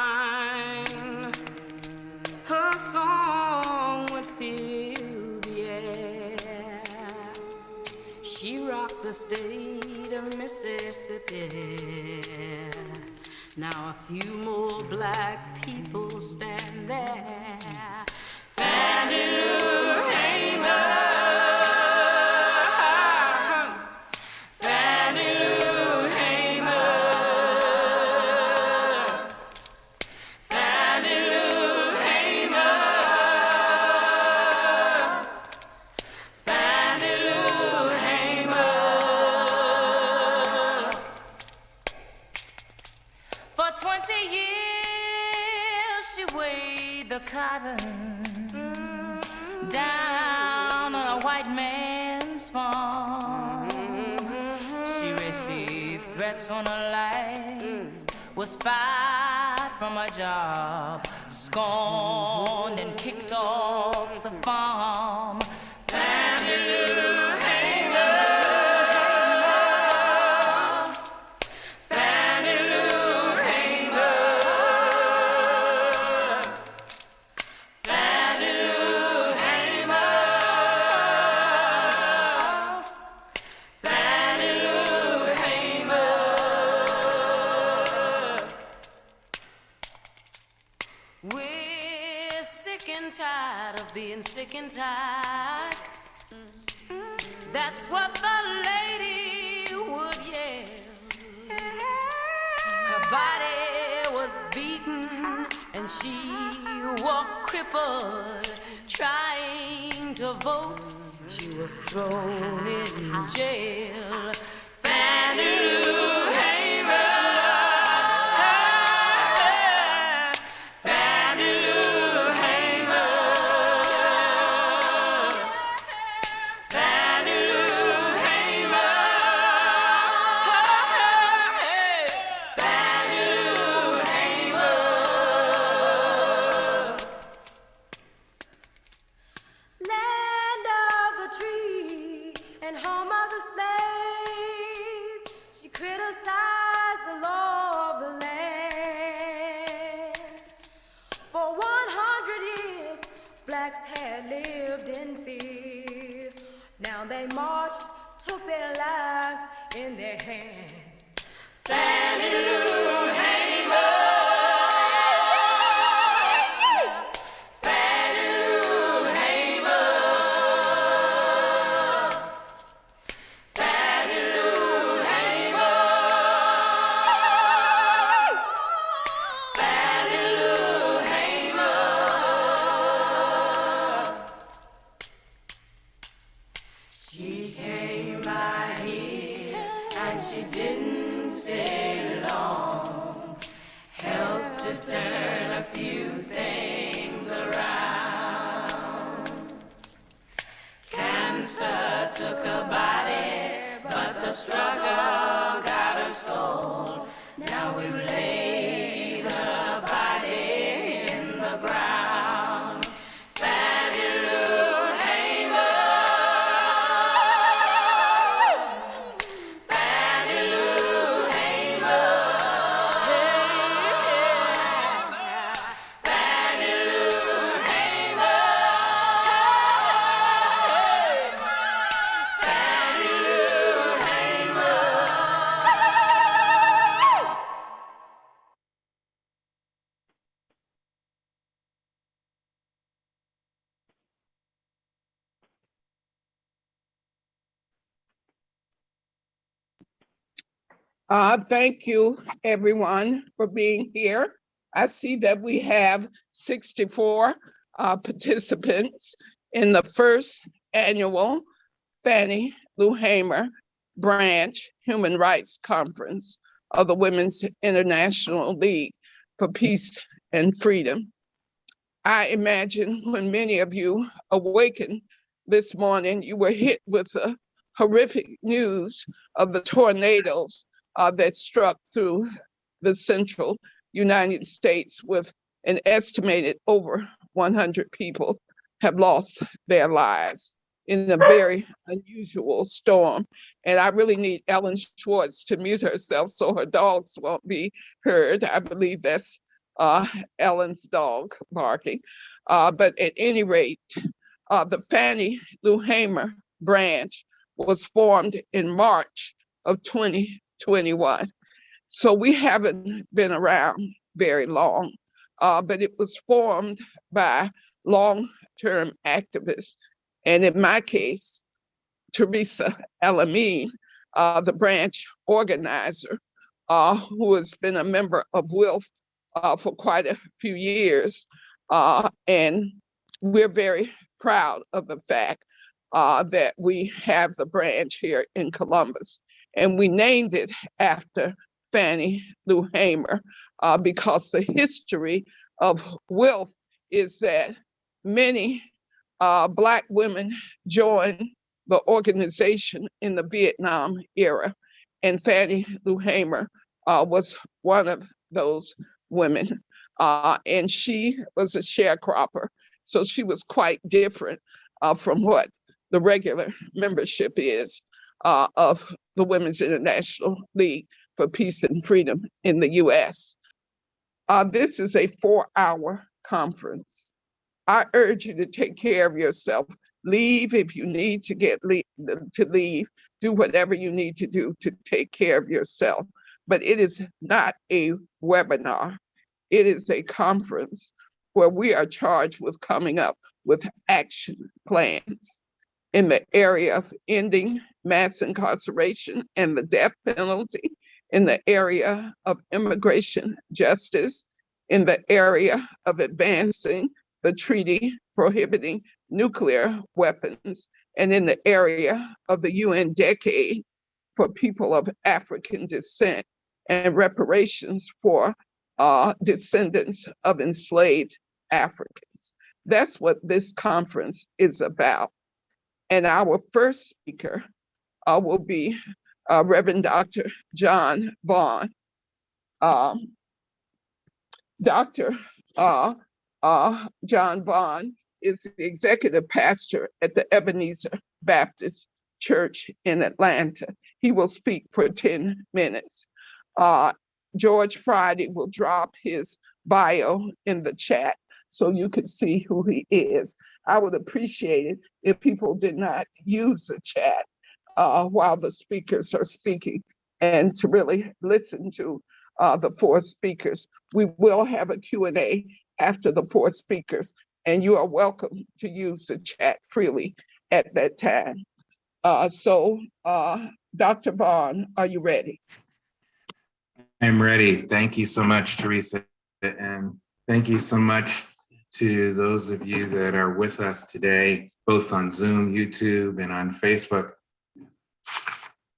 shine, her song would fill the air. She rocked the state of Mississippi. Now a few more black people stand there. Fannie Lou Hamer. Cotton down on a white man's farm. She received threats on her life, was fired from her job, scorned and kicked off the farm. Fannie Lou Hamer. Being sick and tired, that's what the lady would yell. Her body was beaten and she walked crippled, trying to vote. She was thrown in jail. Fannie Lou Hamer. They marched, took their lives in their hands. Fannie Lou Hamer. Fannie Lou Hamer. Fannie Lou Hamer. Fannie Lou Hamer. She came by here and she didn't stay long. Helped to turn a few things around. Cancer took her body, but the struggle got her soul. Now we've laid her body in the ground. Fannie Lou Hamer. Fannie Lou Hamer. Fannie Lou Hamer. Fannie Lou Hamer. Thank you, everyone, for being here. I see that we have 64 participants in the first annual Fannie Lou Hamer Branch Human Rights Conference of the Women's International League for Peace and Freedom. I imagine when many of you awakened this morning, you were hit with the horrific news of the tornadoes that struck through the central United States, with an estimated over 100 people have lost their lives in a very unusual storm. And I really need Ellen Schwartz to mute herself so her dogs won't be heard. I believe that's Ellen's dog barking. But at any rate, the Fannie Lou Hamer branch was formed in March of 2021. So we haven't been around very long, but it was formed by long-term activists. And in my case, Teresa Elamine, the branch organizer, who has been a member of WILPF for quite a few years. And we're very proud of the fact that we have the branch here in Columbus. And we named it after Fannie Lou Hamer because the history of WILPF is that many Black women joined the organization in the Vietnam era, and Fannie Lou Hamer was one of those women. And she was a sharecropper, so she was quite different from what the regular membership is of the Women's International League for Peace and Freedom in the US. This is a 4-hour conference. I urge you to take care of yourself. Leave if you need to leave. Do whatever you need to do to take care of yourself. But it is not a webinar. It is a conference where we are charged with coming up with action plans in the area of ending mass incarceration and the death penalty, in the area of immigration justice, in the area of advancing the treaty prohibiting nuclear weapons, and in the area of the UN decade for people of African descent and reparations for descendants of enslaved Africans. That's what this conference is about. And our first speaker will be Reverend Dr. John Vaughn. Dr. John Vaughn is the executive pastor at the Ebenezer Baptist Church in Atlanta. He will speak for 10 minutes. George Friday will drop his bio in the chat so you can see who he is. I would appreciate it if people did not use the chat while the speakers are speaking, and to really listen to the 4 speakers. We will have a Q&A after the 4 speakers, and you are welcome to use the chat freely at that time. Dr. Vaughn, are you ready? I'm ready. Thank you so much, Teresa. And thank you so much to those of you that are with us today, both on Zoom, YouTube, and on Facebook.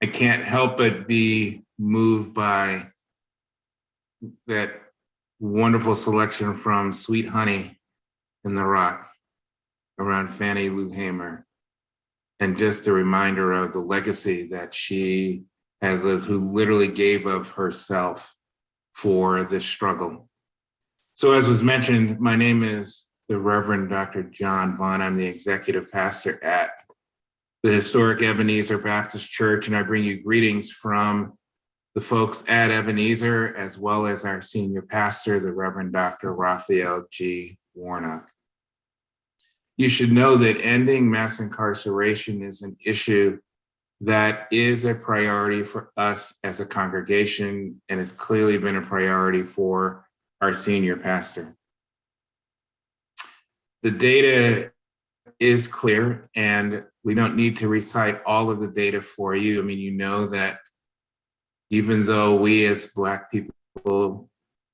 I can't help but be moved by that wonderful selection from Sweet Honey in the Rock around Fannie Lou Hamer. And just a reminder of the legacy that she has lived, who literally gave of herself for this struggle. So as was mentioned, my name is the Reverend Dr. John Vaughn. I'm the executive pastor at the historic Ebenezer Baptist Church, and I bring you greetings from the folks at Ebenezer, as well as our senior pastor, the Reverend Dr. Raphael G. Warnock. You should know that ending mass incarceration is an issue that is a priority for us as a congregation, and has clearly been a priority for our senior pastor. The data is clear, and we don't need to recite all of the data for you. I mean, you know that even though we as Black people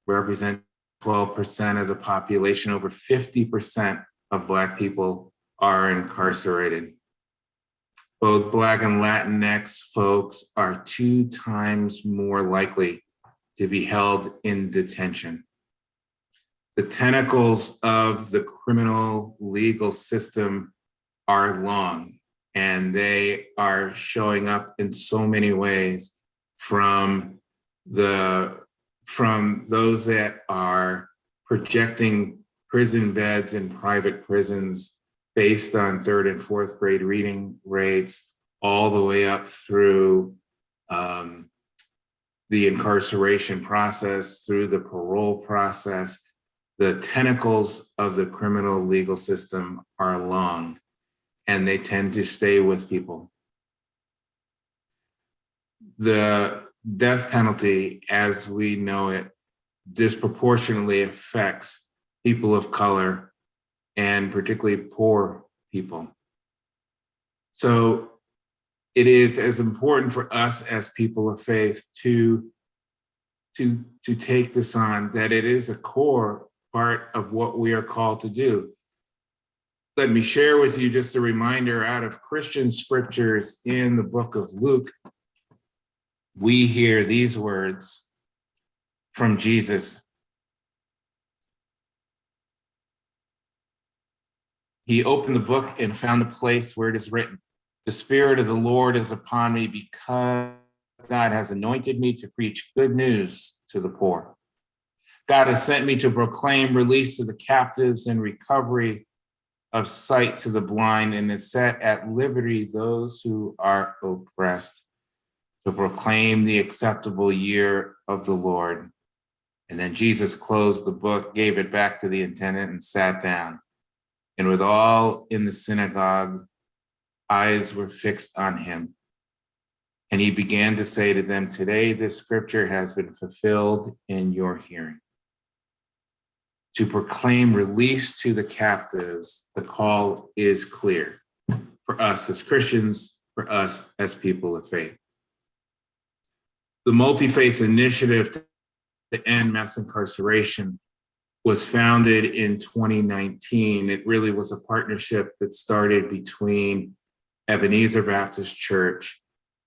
represent 12% of the population, over 50% of Black people are incarcerated. Both Black and Latinx folks are 2 times more likely to be held in detention. The tentacles of the criminal legal system are long, and they are showing up in so many ways, from those that are projecting prison beds in private prisons based on 3rd and 4th grade reading rates, all the way up through the incarceration process, through the parole process. The tentacles of the criminal legal system are long, and they tend to stay with people. The death penalty, as we know it, disproportionately affects people of color and particularly poor people. So it is as important for us as people of faith to take this on, that it is a core part of what we are called to do. Let me share with you just a reminder out of Christian scriptures in the book of Luke. We hear these words from Jesus. He opened the book and found a place where it is written, "The Spirit of the Lord is upon me, because God has anointed me to preach good news to the poor. God has sent me to proclaim release to the captives and recovery of sight to the blind, and to set at liberty those who are oppressed, to proclaim the acceptable year of the Lord." And then Jesus closed the book, gave it back to the attendant, and sat down. And with all in the synagogue, eyes were fixed on him. And he began to say to them, "Today this scripture has been fulfilled in your hearing." To proclaim release to the captives, the call is clear for us as Christians, for us as people of faith. The Multi-Faith Initiative to End Mass Incarceration was founded in 2019. It really was a partnership that started between Ebenezer Baptist Church,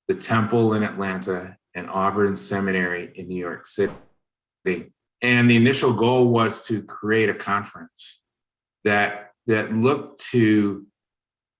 the Temple in Atlanta, and Auburn Seminary in New York City. And the initial goal was to create a conference that looked to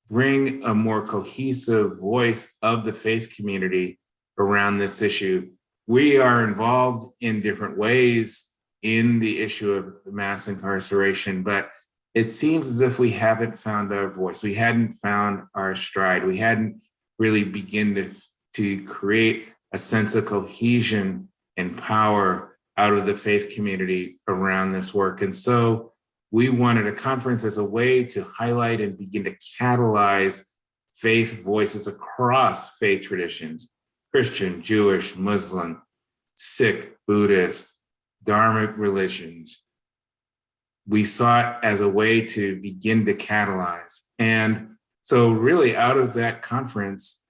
bring a more cohesive voice of the faith community around this issue. We are involved in different ways in the issue of mass incarceration, but it seems as if we haven't found our voice. We hadn't found our stride. We hadn't really begun to create a sense of cohesion and power out of the faith community around this work. And so we wanted a conference as a way to highlight and begin to catalyze faith voices across faith traditions: Christian, Jewish, Muslim, Sikh, Buddhist, Dharmic religions. We saw it as a way to begin to catalyze. And so really out of that conference,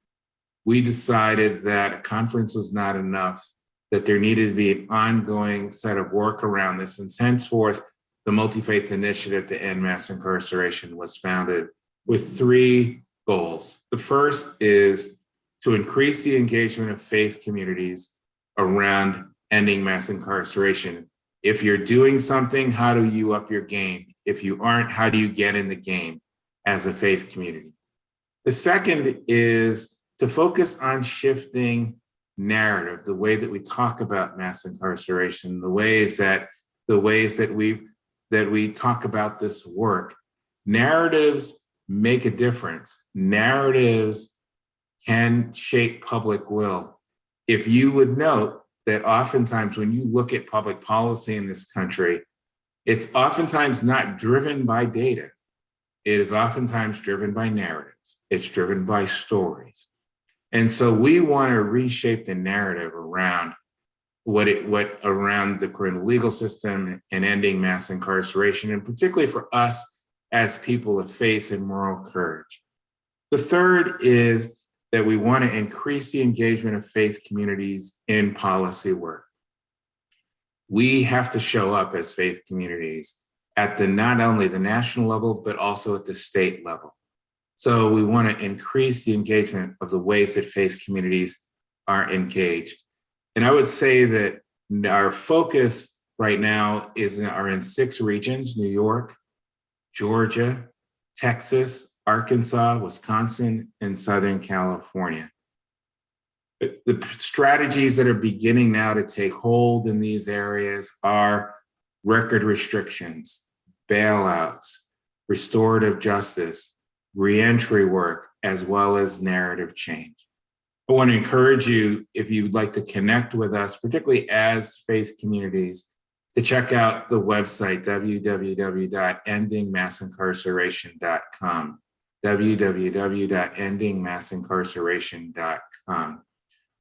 we decided that a conference was not enough, that there needed to be an ongoing set of work around this. And henceforth, the Multi-Faith Initiative to End Mass Incarceration was founded with three goals. The first is to increase the engagement of faith communities around ending mass incarceration. If you're doing something, how do you up your game? If you aren't, how do you get in the game as a faith community? The second is to focus on shifting narrative, the way that we talk about mass incarceration, the ways that we talk about this work. Narratives make a difference. Narratives can shape public will. If you would note that oftentimes when you look at public policy in this country, it's oftentimes not driven by data. It is oftentimes driven by narratives. It's driven by stories. And so we want to reshape the narrative around around the criminal legal system and ending mass incarceration, and particularly for us as people of faith and moral courage. The third is that we want to increase the engagement of faith communities in policy work. We have to show up as faith communities at not only the national level, but also at the state level. So we want to increase the engagement of the ways that faith communities are engaged. And I would say that our focus right now are in 6 regions: New York, Georgia, Texas, Arkansas, Wisconsin, and Southern California. The strategies that are beginning now to take hold in these areas are record restrictions, bailouts, restorative justice, reentry work, as well as narrative change. I want to encourage you, if you'd like to connect with us, particularly as faith communities, to check out the website, www.endingmassincarceration.com, www.endingmassincarceration.com.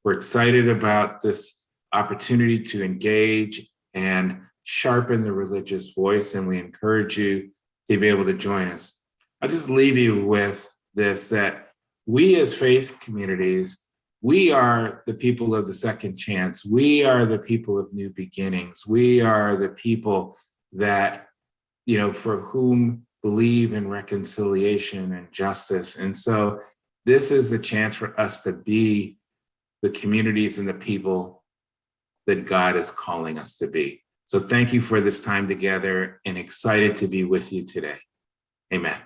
We're excited about this opportunity to engage and sharpen the religious voice, and we encourage you to be able to join us. I'll just leave you with this, that we as faith communities, we are the people of the second chance. We are the people of new beginnings. We are the people that, for whom believe in reconciliation and justice. And so this is a chance for us to be the communities and the people that God is calling us to be. So thank you for this time together, and excited to be with you today. Amen.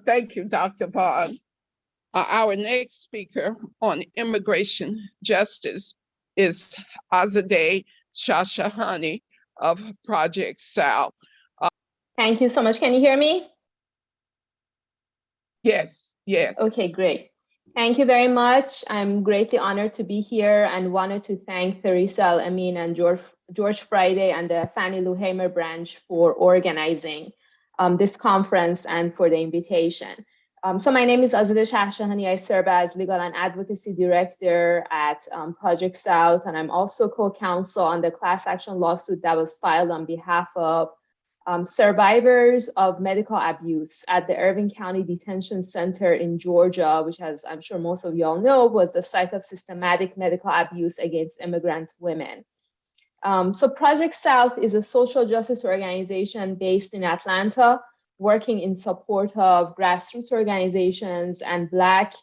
Thank you, Dr. Vaughn. Our next speaker on immigration justice is Azadeh Shashahani of Project South. Thank you so much. Can you hear me? Yes. Okay, great. Thank you very much. I'm greatly honored to be here and wanted to thank Theresa Al-Amin and George Friday and the Fannie Lou Hamer branch for organizing this conference and for the invitation. So my name is Azadeh Shashahani. I serve as Legal and Advocacy Director at Project South, and I'm also co-counsel on the class action lawsuit that was filed on behalf of survivors of medical abuse at the Irving County Detention Center in Georgia, which, as I'm sure most of y'all know, was the site of systematic medical abuse against immigrant women. So Project South is a social justice organization based in Atlanta, working in support of grassroots organizations and Black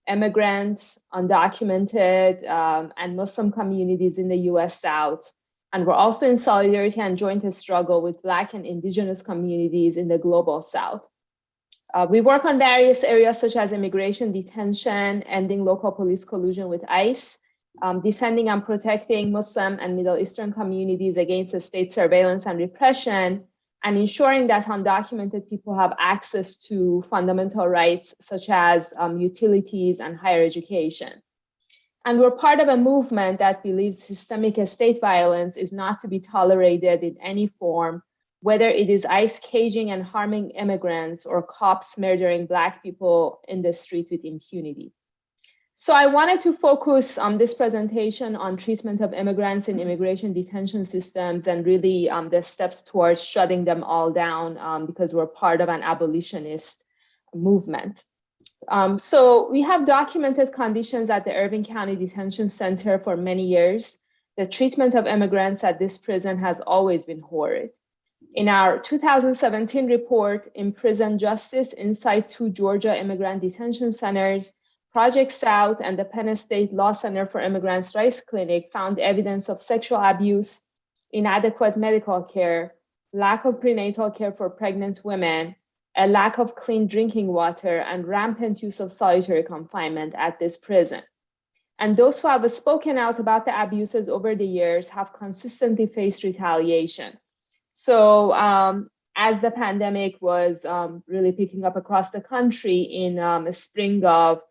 immigrants, undocumented, and Muslim communities in the US South. And we're also in solidarity and joint struggle with Black and Indigenous communities in the Global South. We work on various areas such as immigration, detention, ending local police collusion with ICE, defending and protecting Muslim and Middle Eastern communities against the state surveillance and repression, and ensuring that undocumented people have access to fundamental rights such as utilities and higher education. And we're part of a movement that believes systemic state violence is not to be tolerated in any form, whether it is ICE caging and harming immigrants or cops murdering Black people in the street with impunity. So I wanted to focus on this presentation on treatment of immigrants in immigration detention systems and really the steps towards shutting them all down because we're part of an abolitionist movement. So we have documented conditions at the Irving County Detention Center for many years. The treatment of immigrants at this prison has always been horrid. In our 2017 report, Imprison Justice Inside 2 Georgia Immigrant Detention Centers, Project South and the Penn State Law Center for Immigrants' Rights Clinic found evidence of sexual abuse, inadequate medical care, lack of prenatal care for pregnant women, a lack of clean drinking water, and rampant use of solitary confinement at this prison. And those who have spoken out about the abuses over the years have consistently faced retaliation. So as the pandemic was really picking up across the country in the spring of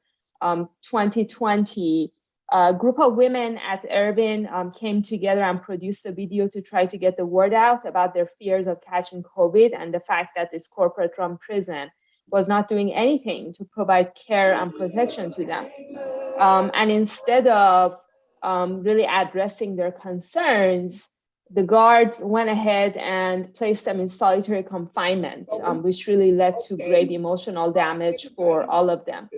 2020, a group of women at Irving came together and produced a video to try to get the word out about their fears of catching COVID and the fact that this corporate-run prison was not doing anything to provide care and protection to them. And instead of really addressing their concerns, the guards went ahead and placed them in solitary confinement, which really led to grave emotional damage for all of them.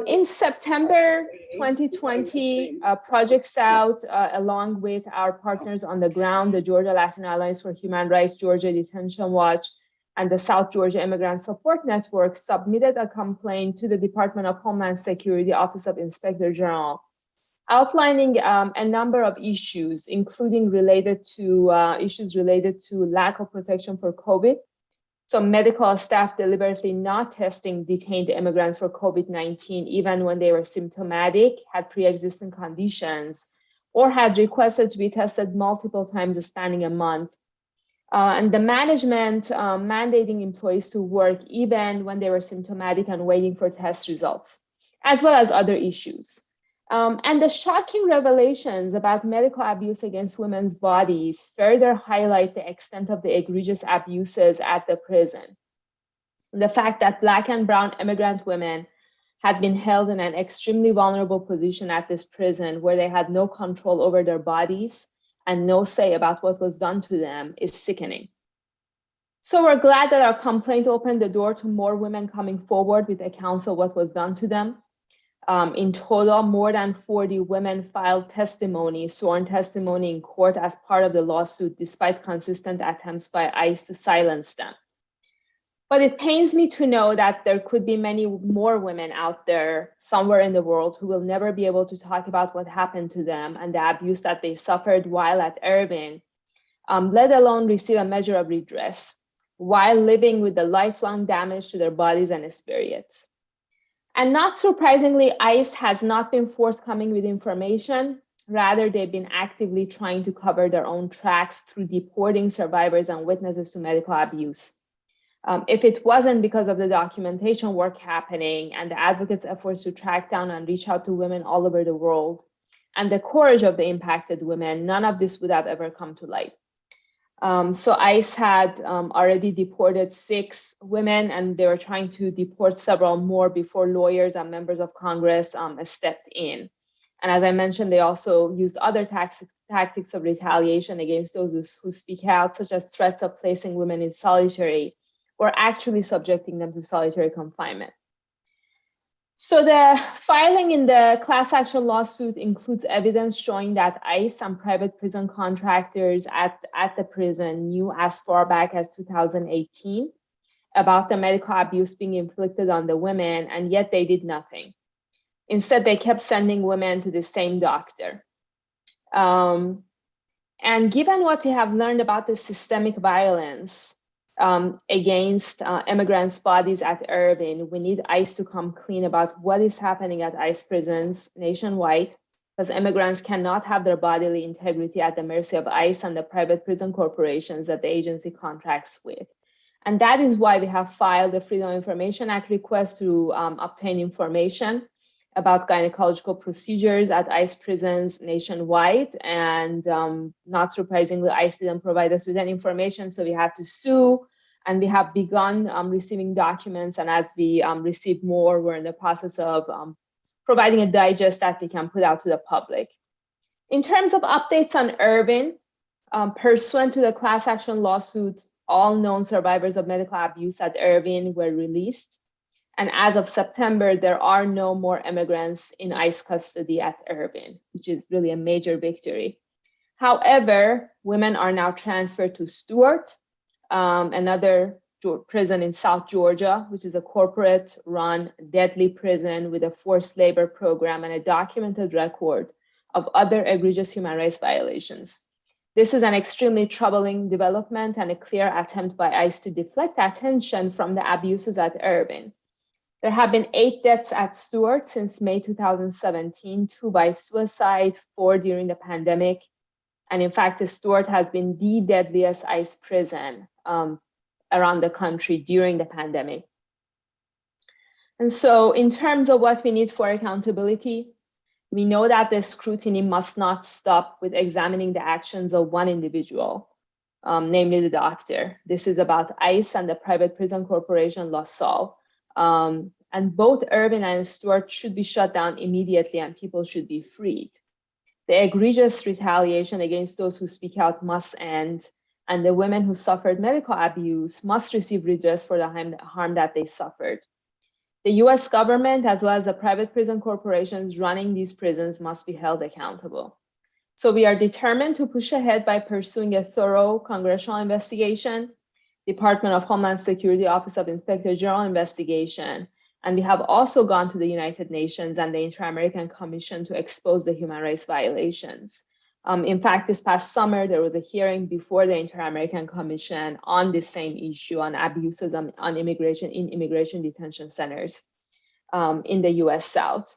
In September 2020, Project South, along with our partners on the ground, the Georgia Latino Alliance for Human Rights, Georgia Detention Watch, and the South Georgia Immigrant Support Network, submitted a complaint to the Department of Homeland Security Office of Inspector General, outlining a number of issues, including issues related to lack of protection for COVID. So medical staff deliberately not testing detained immigrants for COVID-19, even when they were symptomatic, had pre-existing conditions, or had requested to be tested multiple times spanning a month. And the management mandating employees to work even when they were symptomatic and waiting for test results, as well as other issues. And the shocking revelations about medical abuse against women's bodies further highlight the extent of the egregious abuses at the prison. The fact that Black and brown immigrant women had been held in an extremely vulnerable position at this prison where they had no control over their bodies and no say about what was done to them is sickening. So we're glad that our complaint opened the door to more women coming forward with accounts of what was done to them. In total, more than 40 women filed testimony, sworn testimony in court as part of the lawsuit, despite consistent attempts by ICE to silence them. But it pains me to know that there could be many more women out there somewhere in the world who will never be able to talk about what happened to them and the abuse that they suffered while at Irving, let alone receive a measure of redress, while living with the lifelong damage to their bodies and spirits. And not surprisingly, ICE has not been forthcoming with information. Rather, they've been actively trying to cover their own tracks through deporting survivors and witnesses to medical abuse. If it wasn't because of the documentation work happening and the advocates' efforts to track down and reach out to women all over the world and the courage of the impacted women, none of this would have ever come to light. So ICE had already deported 6 women, and they were trying to deport several more before lawyers and members of Congress stepped in. And as I mentioned, they also used other tactics of retaliation against those who speak out, such as threats of placing women in solitary or actually subjecting them to solitary confinement. So the filing in the class action lawsuit includes evidence showing that ICE and private prison contractors at the prison knew as far back as 2018 about the medical abuse being inflicted on the women, and yet they did nothing. Instead, they kept sending women to the same doctor. And given what we have learned about the systemic violence against immigrants' bodies at Irving, we need ICE to come clean about what is happening at ICE prisons nationwide, because immigrants cannot have their bodily integrity at the mercy of ICE and the private prison corporations that the agency contracts with. And that is why we have filed the Freedom of Information Act request to obtain information about gynecological procedures at ICE prisons nationwide. And not surprisingly, ICE didn't provide us with any information, so we had to sue. And we have begun receiving documents. And as we receive more, we're in the process of providing a digest that we can put out to the public. In terms of updates on Irving, pursuant to the class action lawsuit, all known survivors of medical abuse at Irving were released. And as of September, there are no more immigrants in ICE custody at Irving, which is really a major victory. However, women are now transferred to Stewart, another prison in South Georgia, which is a corporate-run deadly prison with a forced labor program and a documented record of other egregious human rights violations. This is an extremely troubling development and a clear attempt by ICE to deflect attention from the abuses at Irving. There have been 8 deaths at Stewart since May 2017, 2 by suicide, 4 during the pandemic. And in fact, the Stewart has been the deadliest ICE prison around the country during the pandemic. And so in terms of what we need for accountability, we know that the scrutiny must not stop with examining the actions of one individual, namely the doctor. This is about ICE and the private prison corporation LaSalle. And both Irving and Stewart should be shut down immediately and people should be freed. The egregious retaliation against those who speak out must end, and the women who suffered medical abuse must receive redress for the harm that they suffered. The US government, as well as the private prison corporations running these prisons, must be held accountable. So we are determined to push ahead by pursuing a thorough congressional investigation, Department of Homeland Security Office of Inspector General investigation, and we have also gone to the United Nations and the Inter-American Commission to expose the human rights violations. In fact, this past summer, there was a hearing before the Inter-American Commission on this same issue on abuses on immigration in immigration detention centers in the US South.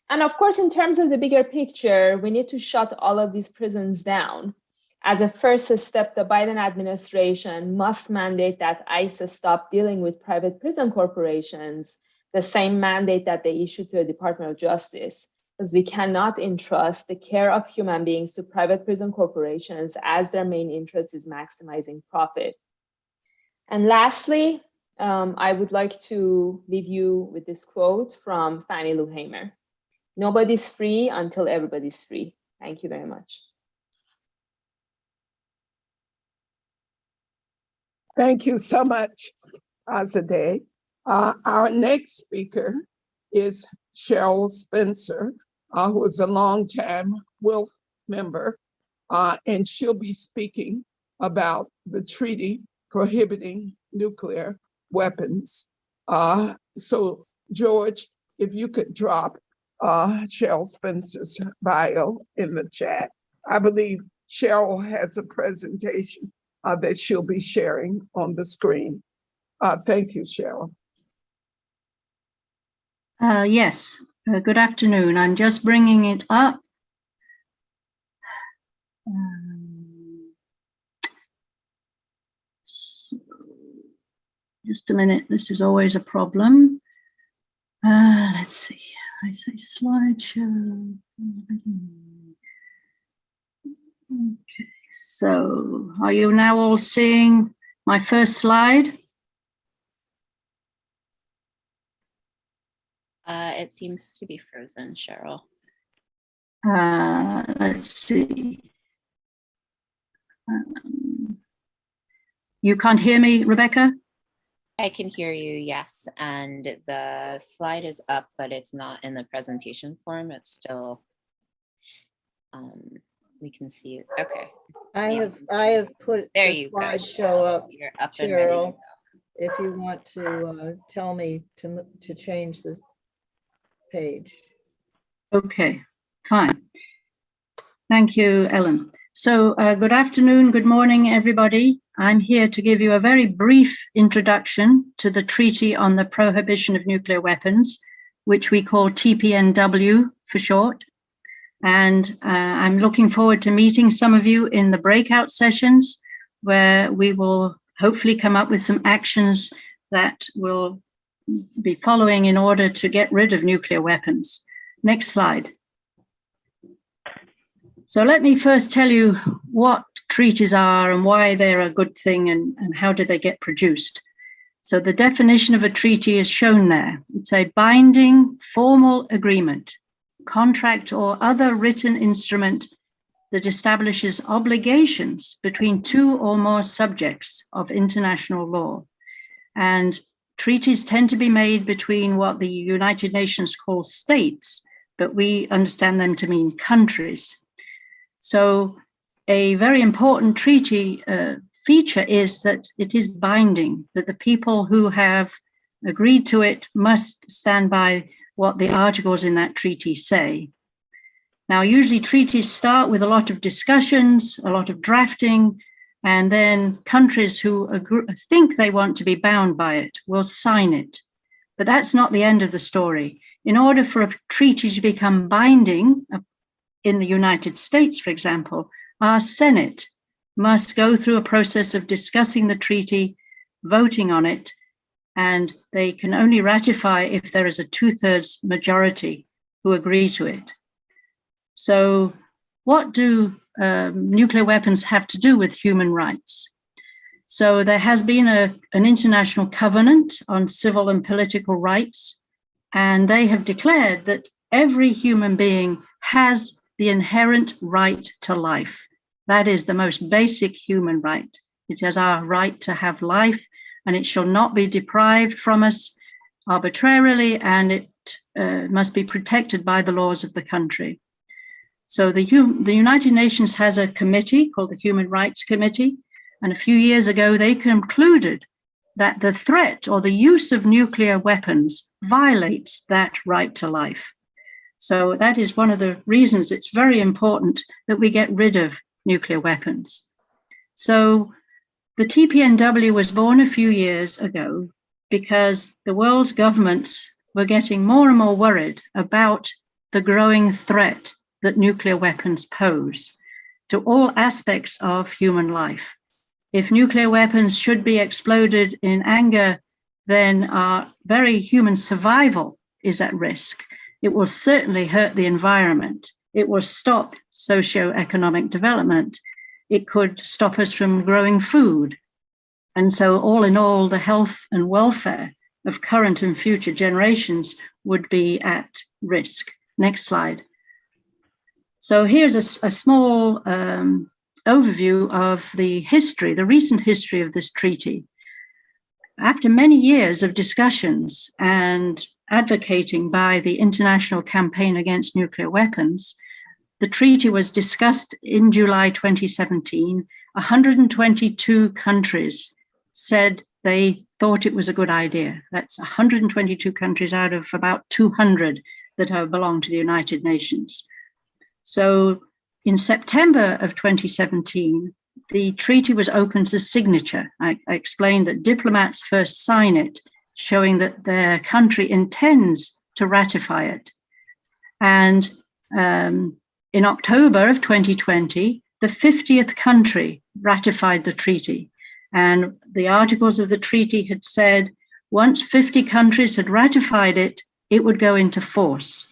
And of course, in terms of the bigger picture, we need to shut all of these prisons down As a first step, the Biden administration must mandate that ICE stop dealing with private prison corporations, the same mandate that they issued to the Department of Justice, because we cannot entrust the care of human beings to private prison corporations as their main interest is maximizing profit. And lastly, I would like to leave you with this quote from Fannie Lou Hamer. Nobody's free until everybody's free. Thank you very much. Thank you so much, Azadeh. Our next speaker is Cheryl Spencer, who is a longtime WILPF member, and she'll be speaking about the treaty prohibiting nuclear weapons. So, George, if you could drop Cheryl Spencer's bio in the chat. I believe Cheryl has a presentation that she'll be sharing on the screen. Thank you, Cheryl. Yes, good afternoon. I'm just bringing it up. So, just a minute, this is always a problem. Let's see, I say slideshow. Okay, so are you now all seeing my first slide? It seems to be frozen, Cheryl. Let's see. You can't hear me, Rebecca? I can hear you, yes. And the slide is up, but it's not in the presentation form. It's still, we can see it. Okay. I have put There the you go. slideshow up, You're up and ready to Cheryl. go. If you want to tell me to change the page. Okay, fine. Thank you, Ellen. So good afternoon, good morning, everybody. I'm here to give you a very brief introduction to the Treaty on the Prohibition of Nuclear Weapons, which we call TPNW for short. And I'm looking forward to meeting some of you in the breakout sessions, where we will hopefully come up with some actions that will be following in order to get rid of nuclear weapons. Next slide. So let me first tell you what treaties are and why they're a good thing and how do they get produced. So the definition of a treaty is shown there. It's a binding formal agreement, contract or other written instrument that establishes obligations between two or more subjects of international law. And treaties tend to be made between what the United Nations calls states, but we understand them to mean countries. So a very important treaty feature is that it is binding, that the people who have agreed to it must stand by what the articles in that treaty say. Now, usually treaties start with a lot of discussions, a lot of drafting, and then countries who think they want to be bound by it will sign it. But that's not the end of the story. In order for a treaty to become binding, in the United States, for example, our Senate must go through a process of discussing the treaty, voting on it, and they can only ratify if there is a 2/3 majority who agree to it. So what do nuclear weapons have to do with human rights? So there has been an international covenant on civil and political rights, and they have declared that every human being has the inherent right to life. That is the most basic human right. It is our right to have life, and it shall not be deprived from us arbitrarily, and it must be protected by the laws of the country. So the United Nations has a committee called the Human Rights Committee, and a few years ago they concluded that the threat or the use of nuclear weapons violates that right to life. So that is one of the reasons it's very important that we get rid of nuclear weapons. So the TPNW was born a few years ago because the world's governments were getting more and more worried about the growing threat that nuclear weapons pose to all aspects of human life. If nuclear weapons should be exploded in anger, then our very human survival is at risk. It will certainly hurt the environment. It will stop socioeconomic development. It could stop us from growing food. And so all in all, the health and welfare of current and future generations would be at risk. Next slide. So here's a small overview of the history, the recent history of this treaty. After many years of discussions and advocating by the International Campaign Against Nuclear Weapons, the treaty was discussed in July 2017. 122 countries said they thought it was a good idea. That's 122 countries out of about 200 that have belonged to the United Nations. So in September of 2017, the treaty was open to signature. I explained that diplomats first sign it, showing that their country intends to ratify it. And in October of 2020, the 50th country ratified the treaty. And the articles of the treaty had said, once 50 countries had ratified it, it would go into force.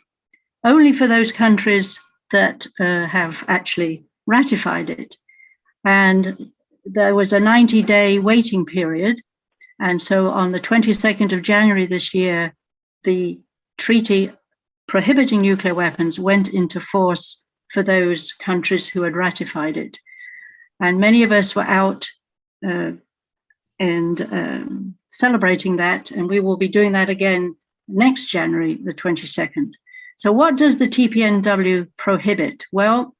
Only for those countries that have actually ratified it. And there was a 90-day waiting period. And so on the 22nd of January this year, the treaty prohibiting nuclear weapons went into force for those countries who had ratified it. And many of us were out and celebrating that, and we will be doing that again next January, the 22nd. So what does the Tpnw prohibit? Well,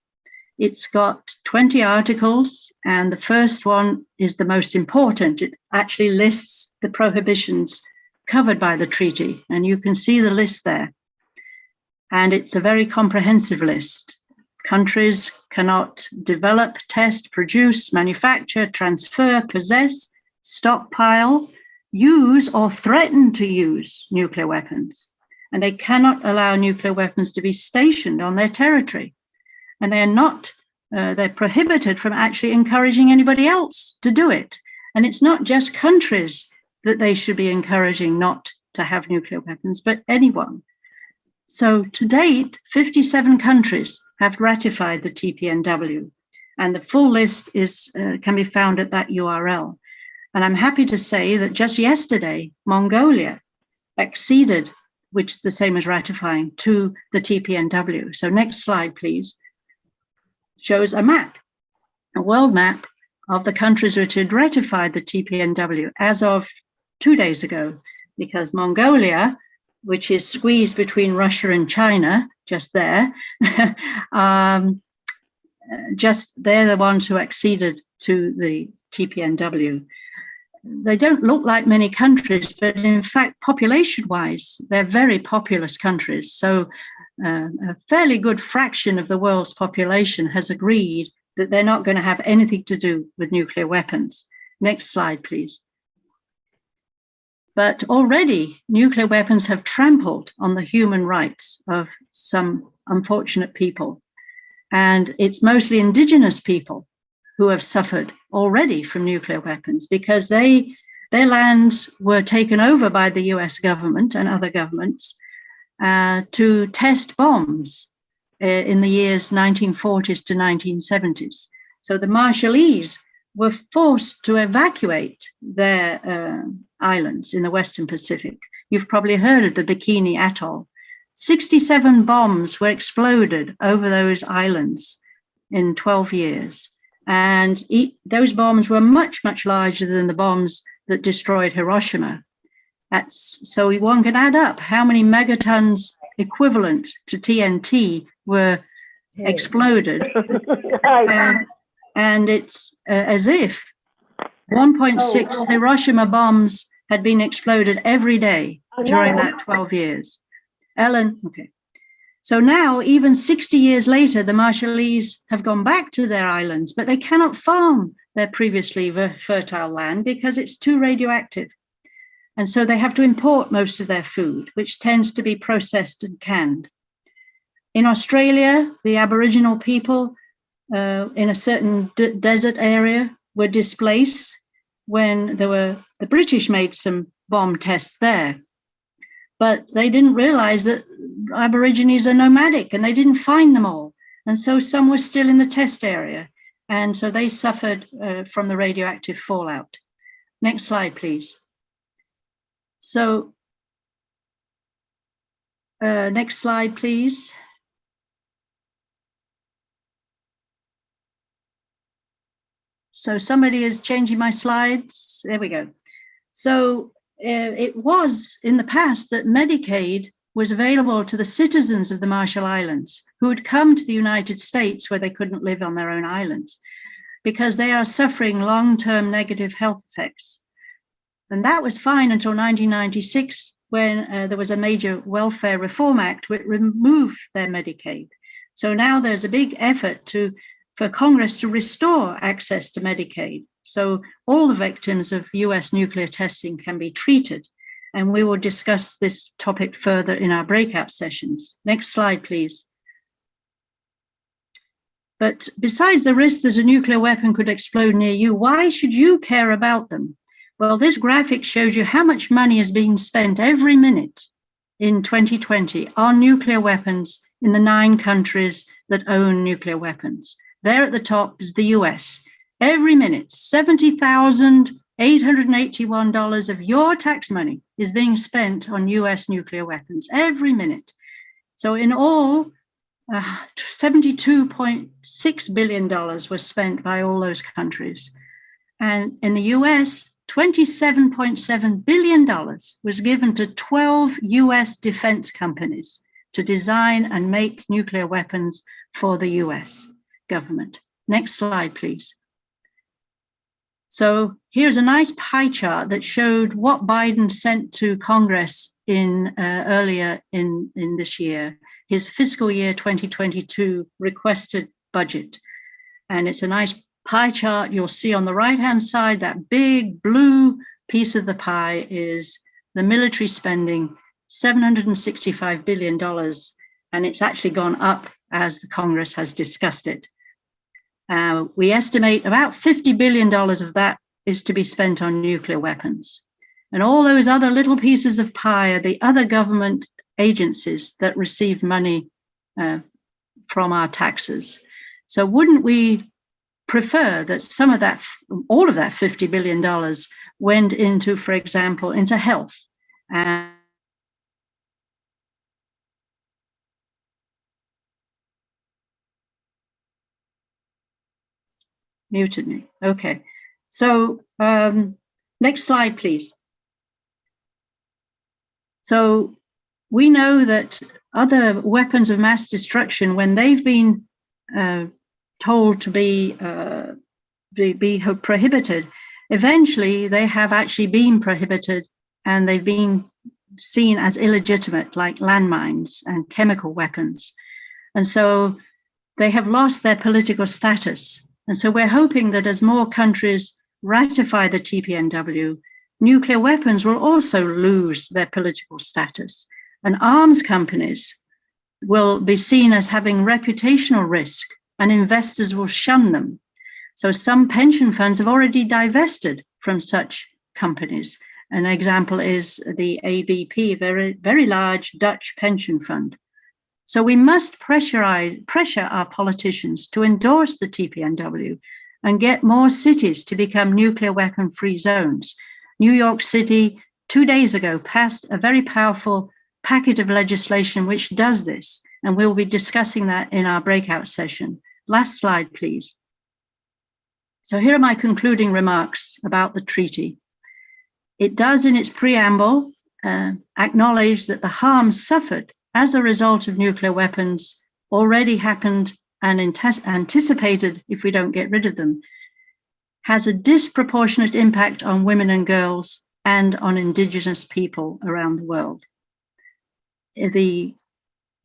it's got 20 articles, and the first one is the most important. It actually lists the prohibitions covered by the treaty, and you can see the list there. And it's a very comprehensive list. Countries cannot develop, test, produce, manufacture, transfer, possess, stockpile, use, or threaten to use nuclear weapons. And they cannot allow nuclear weapons to be stationed on their territory. And they are not, they're prohibited from actually encouraging anybody else to do it. And it's not just countries that they should be encouraging not to have nuclear weapons, but anyone. So to date, 57 countries have ratified the Tpnw, and the full list is can be found at that URL. And I'm happy to say that just yesterday, Mongolia acceded, which is the same as ratifying, to the Tpnw. So next slide, please, shows a map, a world map of the countries which had ratified the Tpnw as of 2 days ago, because Mongolia, which is squeezed between Russia and China, just there, they're the ones who acceded to the Tpnw. They don't look like many countries, but in fact, population-wise, they're very populous countries. So a fairly good fraction of the world's population has agreed that they're not going to have anything to do with nuclear weapons. Next slide, please. But already, nuclear weapons have trampled on the human rights of some unfortunate people. And it's mostly indigenous people who have suffered already from nuclear weapons because their lands were taken over by the US government and other governments to test bombs in the years 1940s to 1970s. So the Marshallese were forced to evacuate their islands in the Western Pacific. You've probably heard of the Bikini Atoll. 67 bombs were exploded over those islands in 12 years. And those bombs were much, much larger than the bombs that destroyed Hiroshima. So one can add up how many megatons equivalent to TNT were exploded. And it's as if 1.6 Hiroshima bombs had been exploded every day during that 12 years. Ellen, okay. So now, even 60 years later, the Marshallese have gone back to their islands, but they cannot farm their previously fertile land because it's too radioactive. And so they have to import most of their food, which tends to be processed and canned. In Australia, the Aboriginal people in a certain desert area were displaced when the British made some bomb tests there. But they didn't realize that Aborigines are nomadic and they didn't find them all. And so some were still in the test area. And so they suffered from the radioactive fallout. Next slide, please. So next slide, please. So somebody is changing my slides. There we go. So it was in the past that Medicaid was available to the citizens of the Marshall Islands who had come to the United States where they couldn't live on their own islands because they are suffering long-term negative health effects. And that was fine until 1996 when there was a major welfare reform act which removed their Medicaid. So now there's a big effort for Congress to restore access to Medicaid. So all the victims of US nuclear testing can be treated. And we will discuss this topic further in our breakout sessions. Next slide, please. But besides the risk that a nuclear weapon could explode near you, why should you care about them? Well, this graphic shows you how much money is being spent every minute in 2020 on nuclear weapons in the 9 countries that own nuclear weapons. There at the top is the US. Every minute, $70,881 of your tax money is being spent on US nuclear weapons every minute. So in all, $72.6 billion was spent by all those countries. And in the US, $27.7 billion was given to 12 US defense companies to design and make nuclear weapons for the US government. Next slide, please. So here's a nice pie chart that showed what Biden sent to Congress earlier in this year, his fiscal year 2022 requested budget. And it's a nice pie chart. You'll see on the right-hand side, that big blue piece of the pie is the military spending, $765 billion. And it's actually gone up as the Congress has discussed it. We estimate about $50 billion of that is to be spent on nuclear weapons. And all those other little pieces of pie are the other government agencies that receive money from our taxes. So wouldn't we prefer that some of that, all of that $50 billion went into, for example, into health and muted me. Okay. So next slide, please. So we know that other weapons of mass destruction, when they've been told to be prohibited, eventually they have actually been prohibited and they've been seen as illegitimate, like landmines and chemical weapons. And so they have lost their political status. And so we're hoping that as more countries ratify the Tpnw, nuclear weapons will also lose their political status. And arms companies will be seen as having reputational risk and investors will shun them. So some pension funds have already divested from such companies. An example is the ABP, very, very large Dutch pension fund. So we must pressure our politicians to endorse the Tpnw and get more cities to become nuclear weapon-free zones. New York City, 2 days ago, passed a very powerful packet of legislation which does this, and we'll be discussing that in our breakout session. Last slide, please. So here are my concluding remarks about the treaty. It does, in its preamble, acknowledge that the harm suffered as a result of nuclear weapons already happened and anticipated if we don't get rid of them, has a disproportionate impact on women and girls and on Indigenous people around the world. The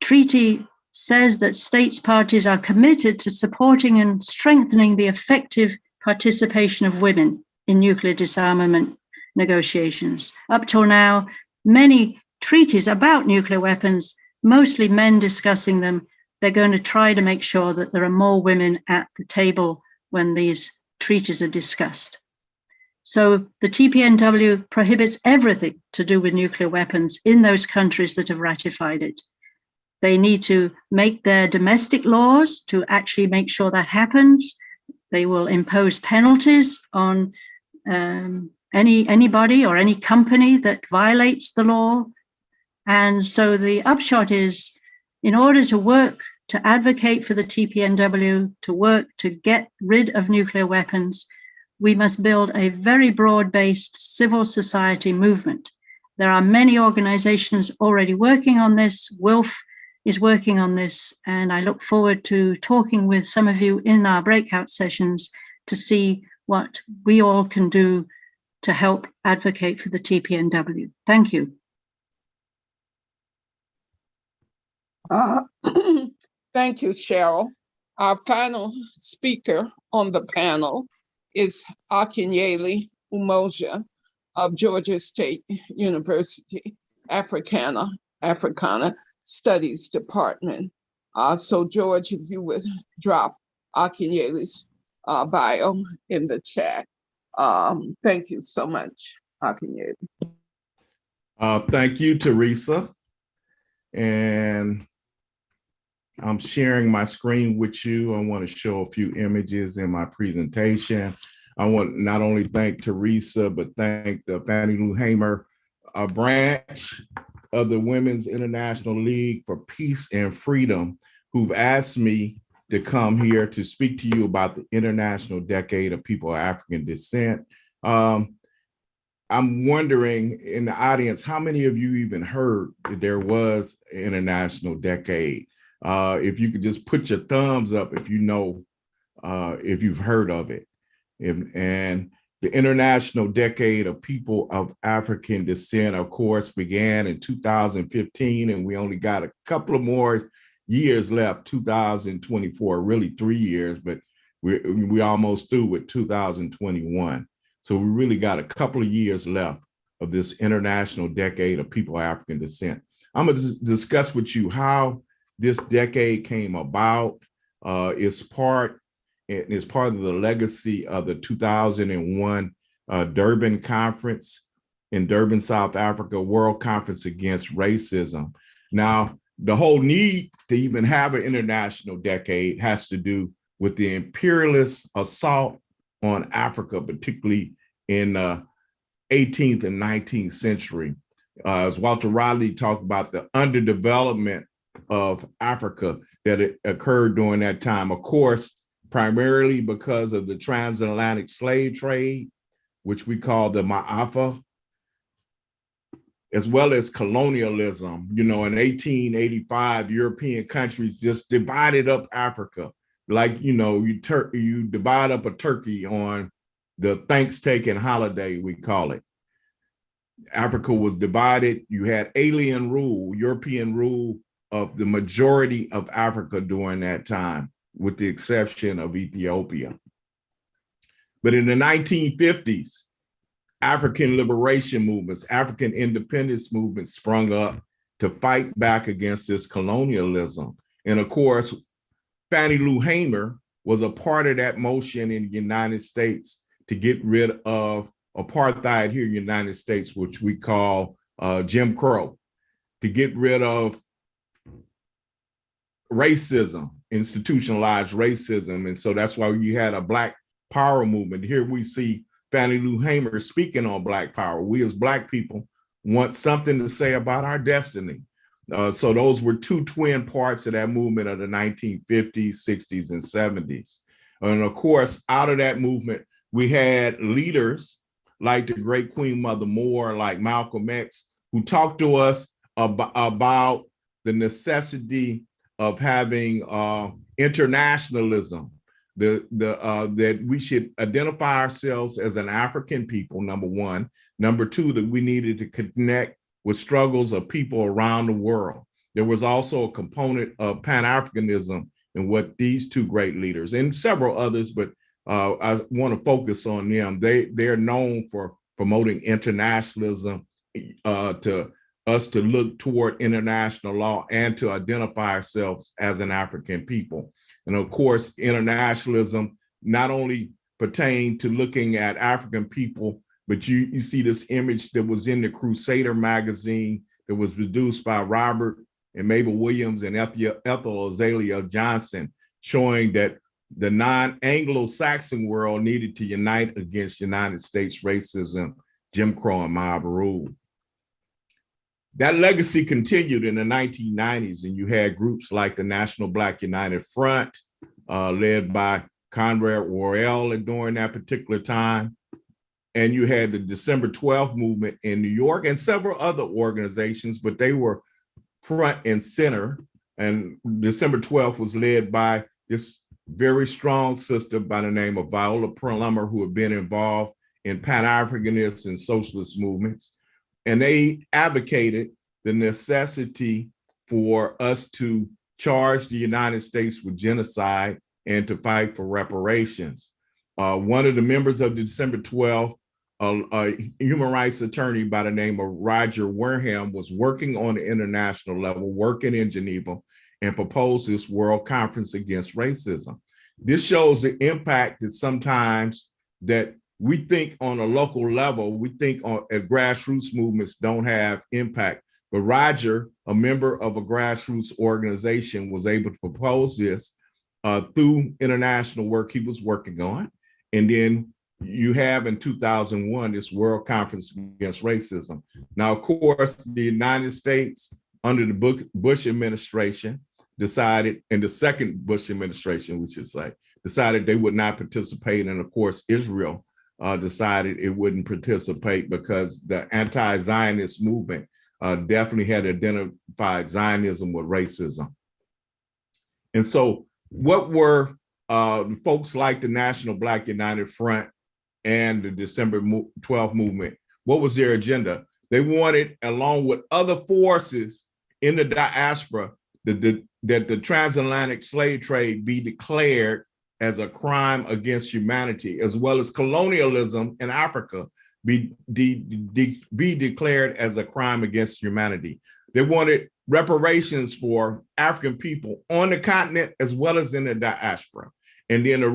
treaty says that states parties are committed to supporting and strengthening the effective participation of women in nuclear disarmament negotiations. Up till now, many treaties about nuclear weapons, mostly men discussing them, they're going to try to make sure that there are more women at the table when these treaties are discussed. So the TPNW prohibits everything to do with nuclear weapons in those countries that have ratified it. They need to make their domestic laws to actually make sure that happens. They will impose penalties on anybody or any company that violates the law. And so the upshot is, in order to work to advocate for the TPNW, to work to get rid of nuclear weapons, we must build a very broad-based civil society movement. There are many organizations already working on this. WILPF is working on this, and I look forward to talking with some of you in our breakout sessions to see what we all can do to help advocate for the TPNW. Thank you. Thank you, Cheryl. Our final speaker on the panel is Akinyele Umoja of Georgia State University, Africana Studies Department. So George, if you would drop Akinyele's bio in the chat. Thank you so much, Akinyele. Thank you, Teresa. And I'm sharing my screen with you. I want to show a few images in my presentation. I want not only thank Teresa, but thank the Fannie Lou Hamer branch of the Women's International League for Peace and Freedom, who've asked me to come here to speak to you about the International Decade of People of African Descent. I'm wondering in the audience, how many of you even heard that there was an International Decade? If you could just put your thumbs up if you know, if you've heard of it. And the International Decade of People of African Descent, of course, began in 2015, and we only got a couple of more years left, 2024, really 3 years, but we almost through with 2021. So we really got a couple of years left of this International Decade of People of African Descent. I'm going to discuss with you how this decade came about. It's part of the legacy of the 2001 Durban Conference in Durban, South Africa, World Conference Against Racism. Now, the whole need to even have an international decade has to do with the imperialist assault on Africa, particularly in the 18th and 19th century. As Walter Riley talked about the underdevelopment of Africa that occurred during that time, of course, primarily because of the transatlantic slave trade, which we call the Ma'afa, as well as colonialism. You know, in 1885, European countries just divided up Africa. Like, you know, you divide up a turkey on the Thanksgiving holiday, we call it. Africa was divided. You had alien rule, European rule of the majority of Africa during that time, with the exception of Ethiopia. But in the 1950s, African liberation movements, African independence movements sprung up to fight back against this colonialism. And of course, Fannie Lou Hamer was a part of that motion in the United States to get rid of apartheid here in the United States, which we call Jim Crow, to get rid of racism, institutionalized racism. And so that's why you had a Black Power movement. Here we see Fannie Lou Hamer speaking on Black Power. We as Black people want something to say about our destiny. So those were two twin parts of that movement of the 1950s, 60s, and 70s. And of course, out of that movement, we had leaders like the great Queen Mother Moore, like Malcolm X, who talked to us about the necessity of having internationalism, that we should identify ourselves as an African people, number one. Number two, that we needed to connect with struggles of people around the world. There was also a component of Pan-Africanism in what these two great leaders, and several others, but I want to focus on them. They're known for promoting internationalism, to us to look toward international law and to identify ourselves as an African people. And of course, internationalism not only pertained to looking at African people, but you see this image that was in the Crusader magazine that was produced by Robert and Mabel Williams and Ethel Azalea Johnson, showing that the non-Anglo-Saxon world needed to unite against United States racism, Jim Crow, and mob rule. That legacy continued in the 1990s, and you had groups like the National Black United Front, led by Conrad Royal during that particular time. And you had the December 12th movement in New York and several other organizations, but they were front and center. And December 12th was led by this very strong sister by the name of Viola Plummer, who had been involved in Pan-Africanist and socialist movements. And they advocated the necessity for us to charge the United States with genocide and to fight for reparations. One of the members of December 12th, a human rights attorney by the name of Roger Wareham, was working on the international level, working in Geneva, and proposed this World Conference Against Racism. This shows the impact that sometimes that we think on a local level, we think on grassroots movements don't have impact. But Roger, a member of a grassroots organization, was able to propose this through international work he was working on. And then you have in 2001, this World Conference Against Racism. Now, of course, the United States under the Bush administration decided, and the second Bush administration, we should say, decided they would not participate. And of course, Israel decided it wouldn't participate because the anti-Zionist movement definitely had identified Zionism with racism. And so what were folks like the National Black United Front and the December 12th movement, what was their agenda? They wanted, along with other forces in the diaspora, that the transatlantic slave trade be declared as a crime against humanity, as well as colonialism in Africa be declared as a crime against humanity. They wanted reparations for African people on the continent as well as in the diaspora. And then a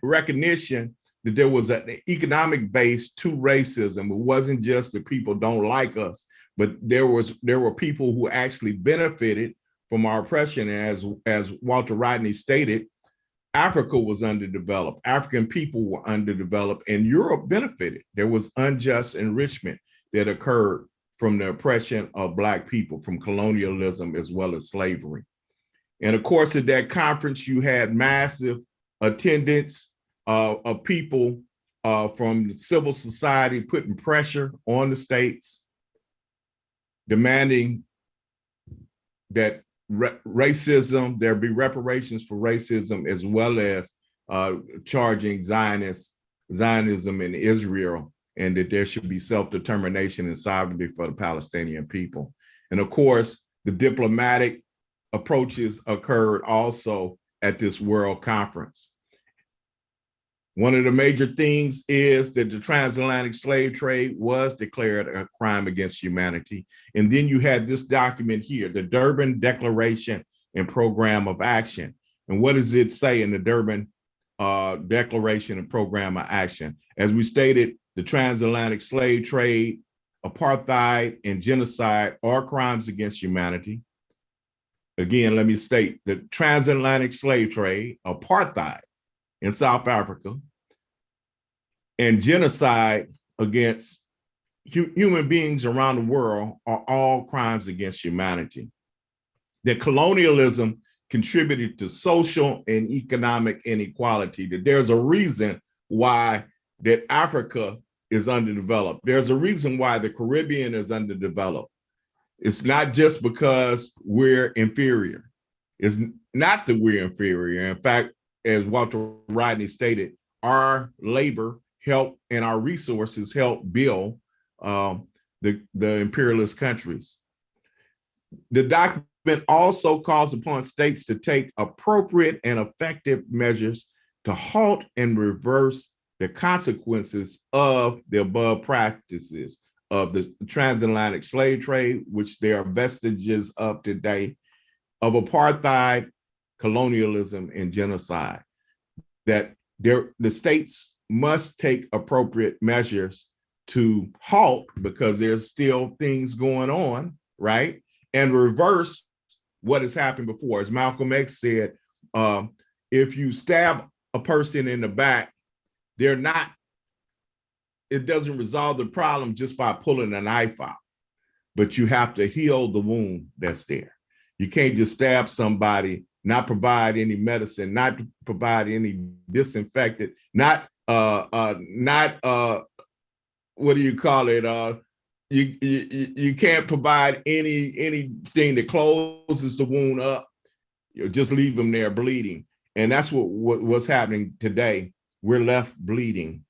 recognition that there was an economic base to racism. It wasn't just that people don't like us, but there were people who actually benefited from our oppression. And as Walter Rodney stated, Africa was underdeveloped, African people were underdeveloped, and Europe benefited. There was unjust enrichment that occurred from the oppression of Black people, from colonialism as well as slavery. And of course, at that conference, you had massive attendance of people from civil society putting pressure on the states, demanding that racism, there be reparations for racism, as well as charging Zionism in Israel, and that there should be self-determination and sovereignty for the Palestinian people. And of course, the diplomatic approaches occurred also at this World Conference. One of the major things is that the transatlantic slave trade was declared a crime against humanity. And then you had this document here, the Durban Declaration and Program of Action. And what does it say in the Durban Declaration and Program of Action? As we stated, the transatlantic slave trade, apartheid, and genocide are crimes against humanity. Again, let me state the transatlantic slave trade, apartheid in South Africa, and genocide against human beings around the world are all crimes against humanity. That colonialism contributed to social and economic inequality, that there's a reason why that Africa is underdeveloped. There's a reason why the Caribbean is underdeveloped. It's not just because we're inferior. It's not that we're inferior. In fact, as Walter Rodney stated, our labor help and our resources help build the imperialist countries. The document also calls upon states to take appropriate and effective measures to halt and reverse the consequences of the above practices of the transatlantic slave trade, which there are vestiges of today, of apartheid, colonialism, and genocide, that the states must take appropriate measures to halt, because there's still things going on, right? And reverse what has happened before. As Malcolm X said, if you stab a person in the back, it doesn't resolve the problem just by pulling a knife out, but you have to heal the wound that's there. You can't just stab somebody, not provide any medicine, not provide any disinfectant, not what do you call it? You can't provide anything that closes the wound up. You just leave them there bleeding. And that's what's happening today. We're left bleeding.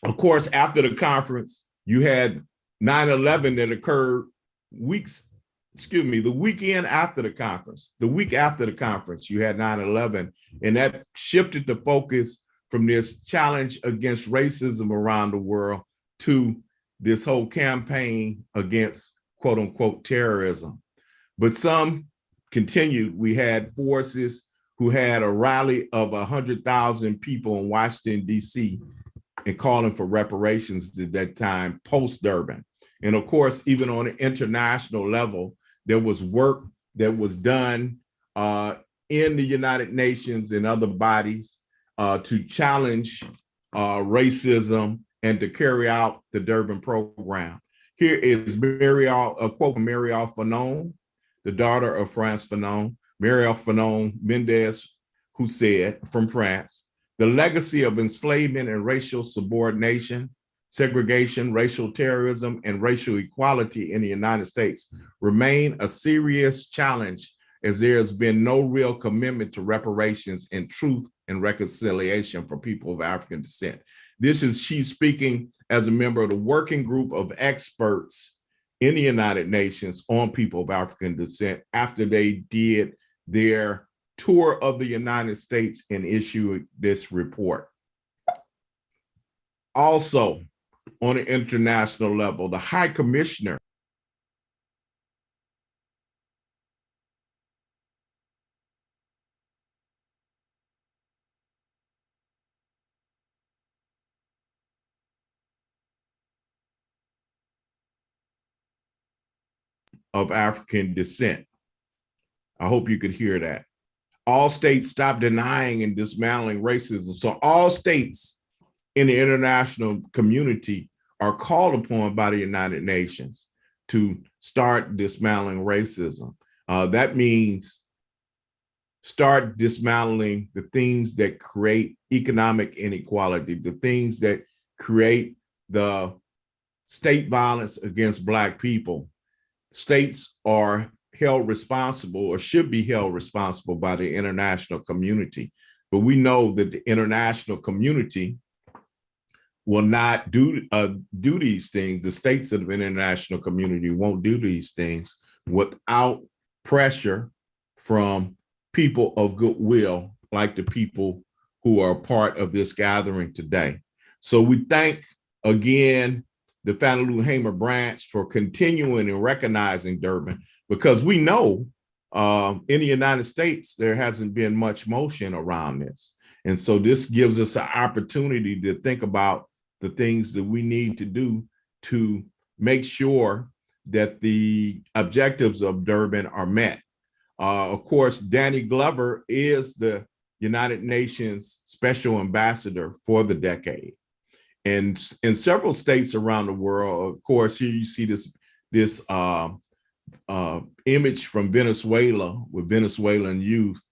Of course, after the conference, you had 9/11 that occurred the weekend after the conference. The week after the conference, you had 9/11, and that shifted the focus from this challenge against racism around the world to this whole campaign against quote unquote terrorism. But some continued. We had forces who had a rally of 100,000 people in Washington, D.C., and calling for reparations at that time, post-Durban. And of course, even on an international level, there was work that was done in the United Nations and other bodies to challenge racism and to carry out the Durban program. Here is a quote from Marielle Fanon, the daughter of France Fanon, Marielle Fanon Mendez, who said, from France, "The legacy of enslavement and racial subordination, segregation, racial terrorism, and racial equality in the United States remain a serious challenge, as there has been no real commitment to reparations and truth and reconciliation for people of African descent." She's speaking as a member of the working group of experts in the United Nations on people of African descent after they did their tour of the United States and issued this report. Also, on an international level, the High Commissioner of African descent. I hope you could hear that. All states stop denying and dismantling racism. So all states in the international community are called upon by the United Nations to start dismantling racism. That means start dismantling the things that create economic inequality, the things that create the state violence against Black people. States are held responsible, or should be held responsible, by the international community. But we know that the international community will not do these things. The states of the international community won't do these things without pressure from people of goodwill, like the people who are part of this gathering today. So we thank, again, the Fannie Lou Hamer branch for continuing and recognizing Durban, because we know in the United States, there hasn't been much motion around this. And so this gives us an opportunity to think about the things that we need to do to make sure that the objectives of Durban are met. Of course, Danny Glover is the United Nations Special Ambassador for the decade. And in several states around the world, of course, here you see this image from Venezuela with Venezuelan youth.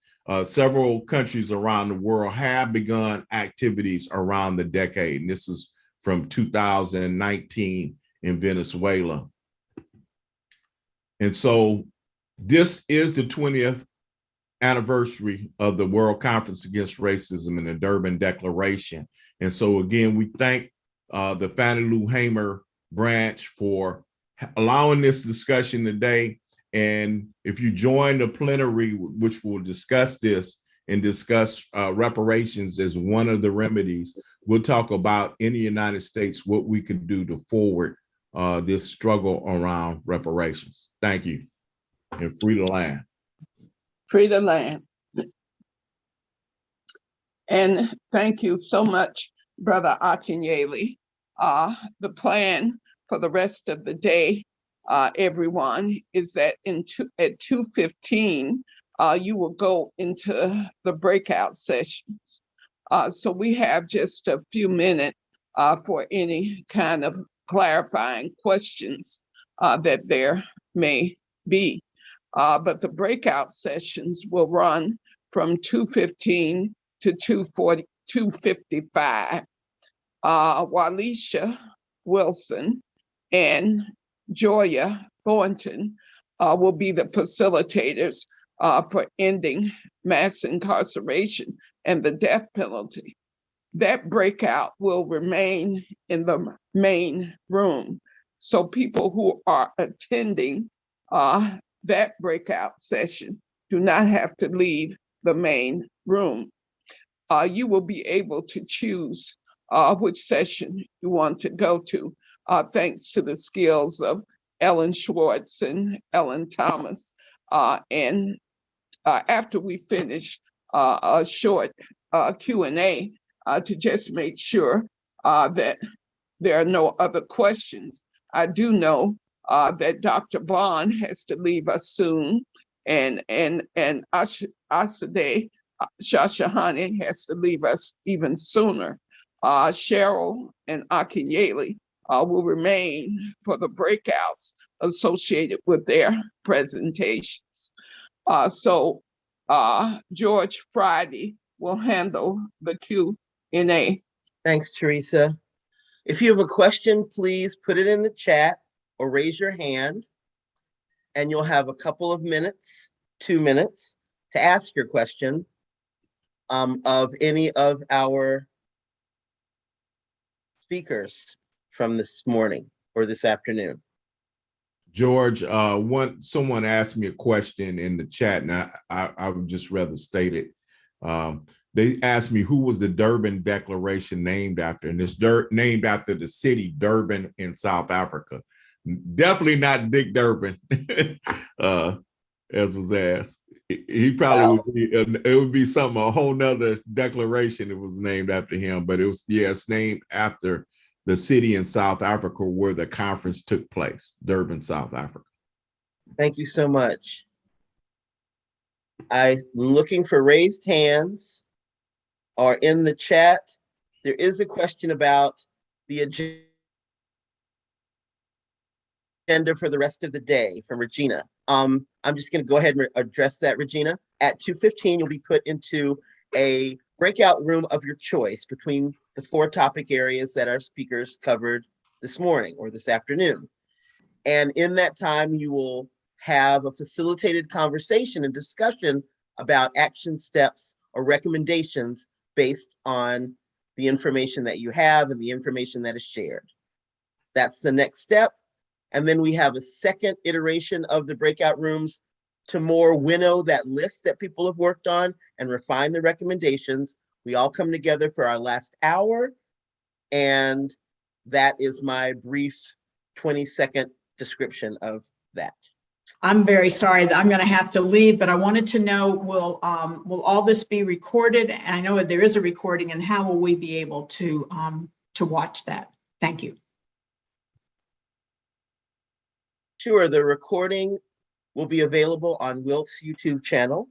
Several countries around the world have begun activities around the decade. And this is from 2019 in Venezuela. And so this is the 20th anniversary of the World Conference Against Racism and the Durban Declaration. And so again, we thank the Fannie Lou Hamer branch for allowing this discussion today. And if you join the plenary, which will discuss this and discuss reparations as one of the remedies. We'll talk about in the United States what we can do to forward this struggle around reparations. Thank you. And free the land. Free the land. And thank you so much, Brother Akinyele. The plan for the rest of the day, everyone, is that at 2:15, you will go into the breakout sessions. So we have just a few minutes for any kind of clarifying questions that there may be. But the breakout sessions will run from 2:15 to 2:55. Alicia Wilson and Joya Thornton will be the facilitators for ending mass incarceration and the death penalty. That breakout will remain in the main room. So people who are attending that breakout session do not have to leave the main room. You will be able to choose which session you want to go to, thanks to the skills of Ellen Schwartz and Ellen Thomas. And after we finish a short Q&A, to just make sure that there are no other questions. I do know that Dr. Vaughn has to leave us soon, and Asadeh Shashahani has to leave us even sooner. Cheryl and Akinyele will remain for the breakouts associated with their presentations. So George Friday will handle the Q&A. Thanks, Teresa. If you have a question, please put it in the chat or raise your hand, and you'll have a couple of minutes, 2 minutes, to ask your question of any of our speakers from this morning or this afternoon. George, someone asked me a question in the chat, and I would just rather state it. They asked me who was the Durban Declaration named after, and it's named after the city Durban in South Africa. Definitely not Dick Durbin, as was asked. He probably would be, it would be a whole nother declaration. It was named after him, but it's named after the city in South Africa where the conference took place, Durban, South Africa. Thank you so much. I'm looking for raised hands or in the chat. There is a question about the agenda for the rest of the day from Regina. I'm just going to go ahead and address that, Regina. At 2:15, you'll be put into a breakout room of your choice between the 4 topic areas that our speakers covered this morning or this afternoon. And in that time, you will have a facilitated conversation and discussion about action steps or recommendations based on the information that you have and the information that is shared. That's the next step. And then we have a second iteration of the breakout rooms to more winnow that list that people have worked on and refine the recommendations. We all come together for our last hour. And that is my brief 20-second description of that. I'm very sorry that I'm going to have to leave, but I wanted to know, will all this be recorded? And I know there is a recording, and how will we be able to watch that? Thank you. Sure, the recording will be available on WILPF's YouTube channel.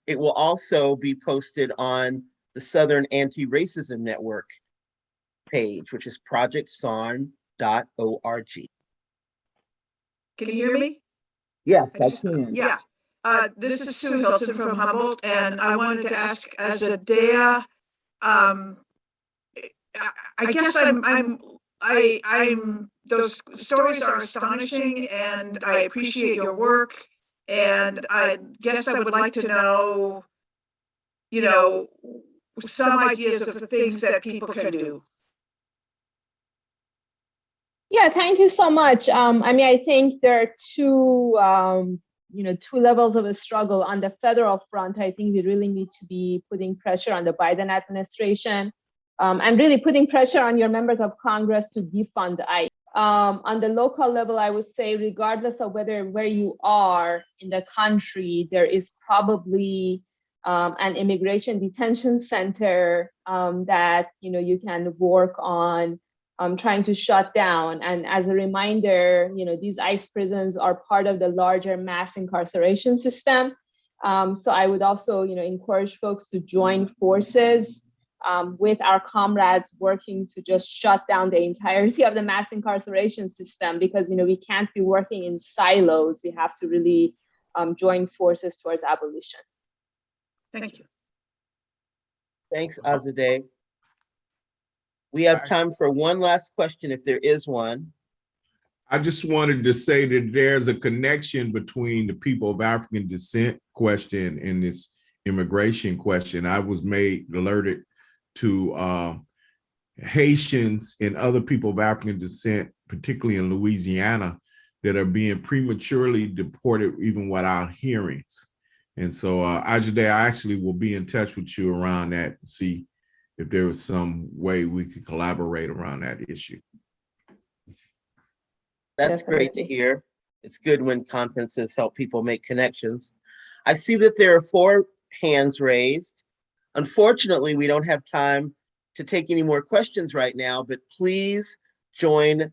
It will also be posted on the Southern Anti-Racism Network page, which is projectsarn.org. Can you hear me? Yes, I can. Yeah. This is Sue Hilton from Humboldt, and I wanted to ask, as a DEA, I guess I'm those stories are astonishing, and I appreciate your work. And I guess I would like to know, some ideas of the things that people can do. Yeah, thank you so much. I think there are two two levels of a struggle. On the federal front, I think we really need to be putting pressure on the Biden administration and really putting pressure on your members of Congress to defund ICE. On the local level, I would say, regardless of where you are in the country, there is probably an immigration detention center that you can work on trying to shut down. And as a reminder, these ICE prisons are part of the larger mass incarceration system. So I would also, encourage folks to join forces with our comrades working to just shut down the entirety of the mass incarceration system, because, we can't be working in silos. We have to really join forces towards abolition. Thank you. Thanks, Azadeh. We have time for one last question, if there is one. I just wanted to say that there's a connection between the people of African descent question and this immigration question. I was made alerted to Haitians and other people of African descent, particularly in Louisiana, that are being prematurely deported even without hearings. And so, Ajay, I actually will be in touch with you around that to see if there was some way we could collaborate around that issue. That's great to hear. It's good when conferences help people make connections. I see that there are 4 hands raised. Unfortunately, we don't have time to take any more questions right now, but please join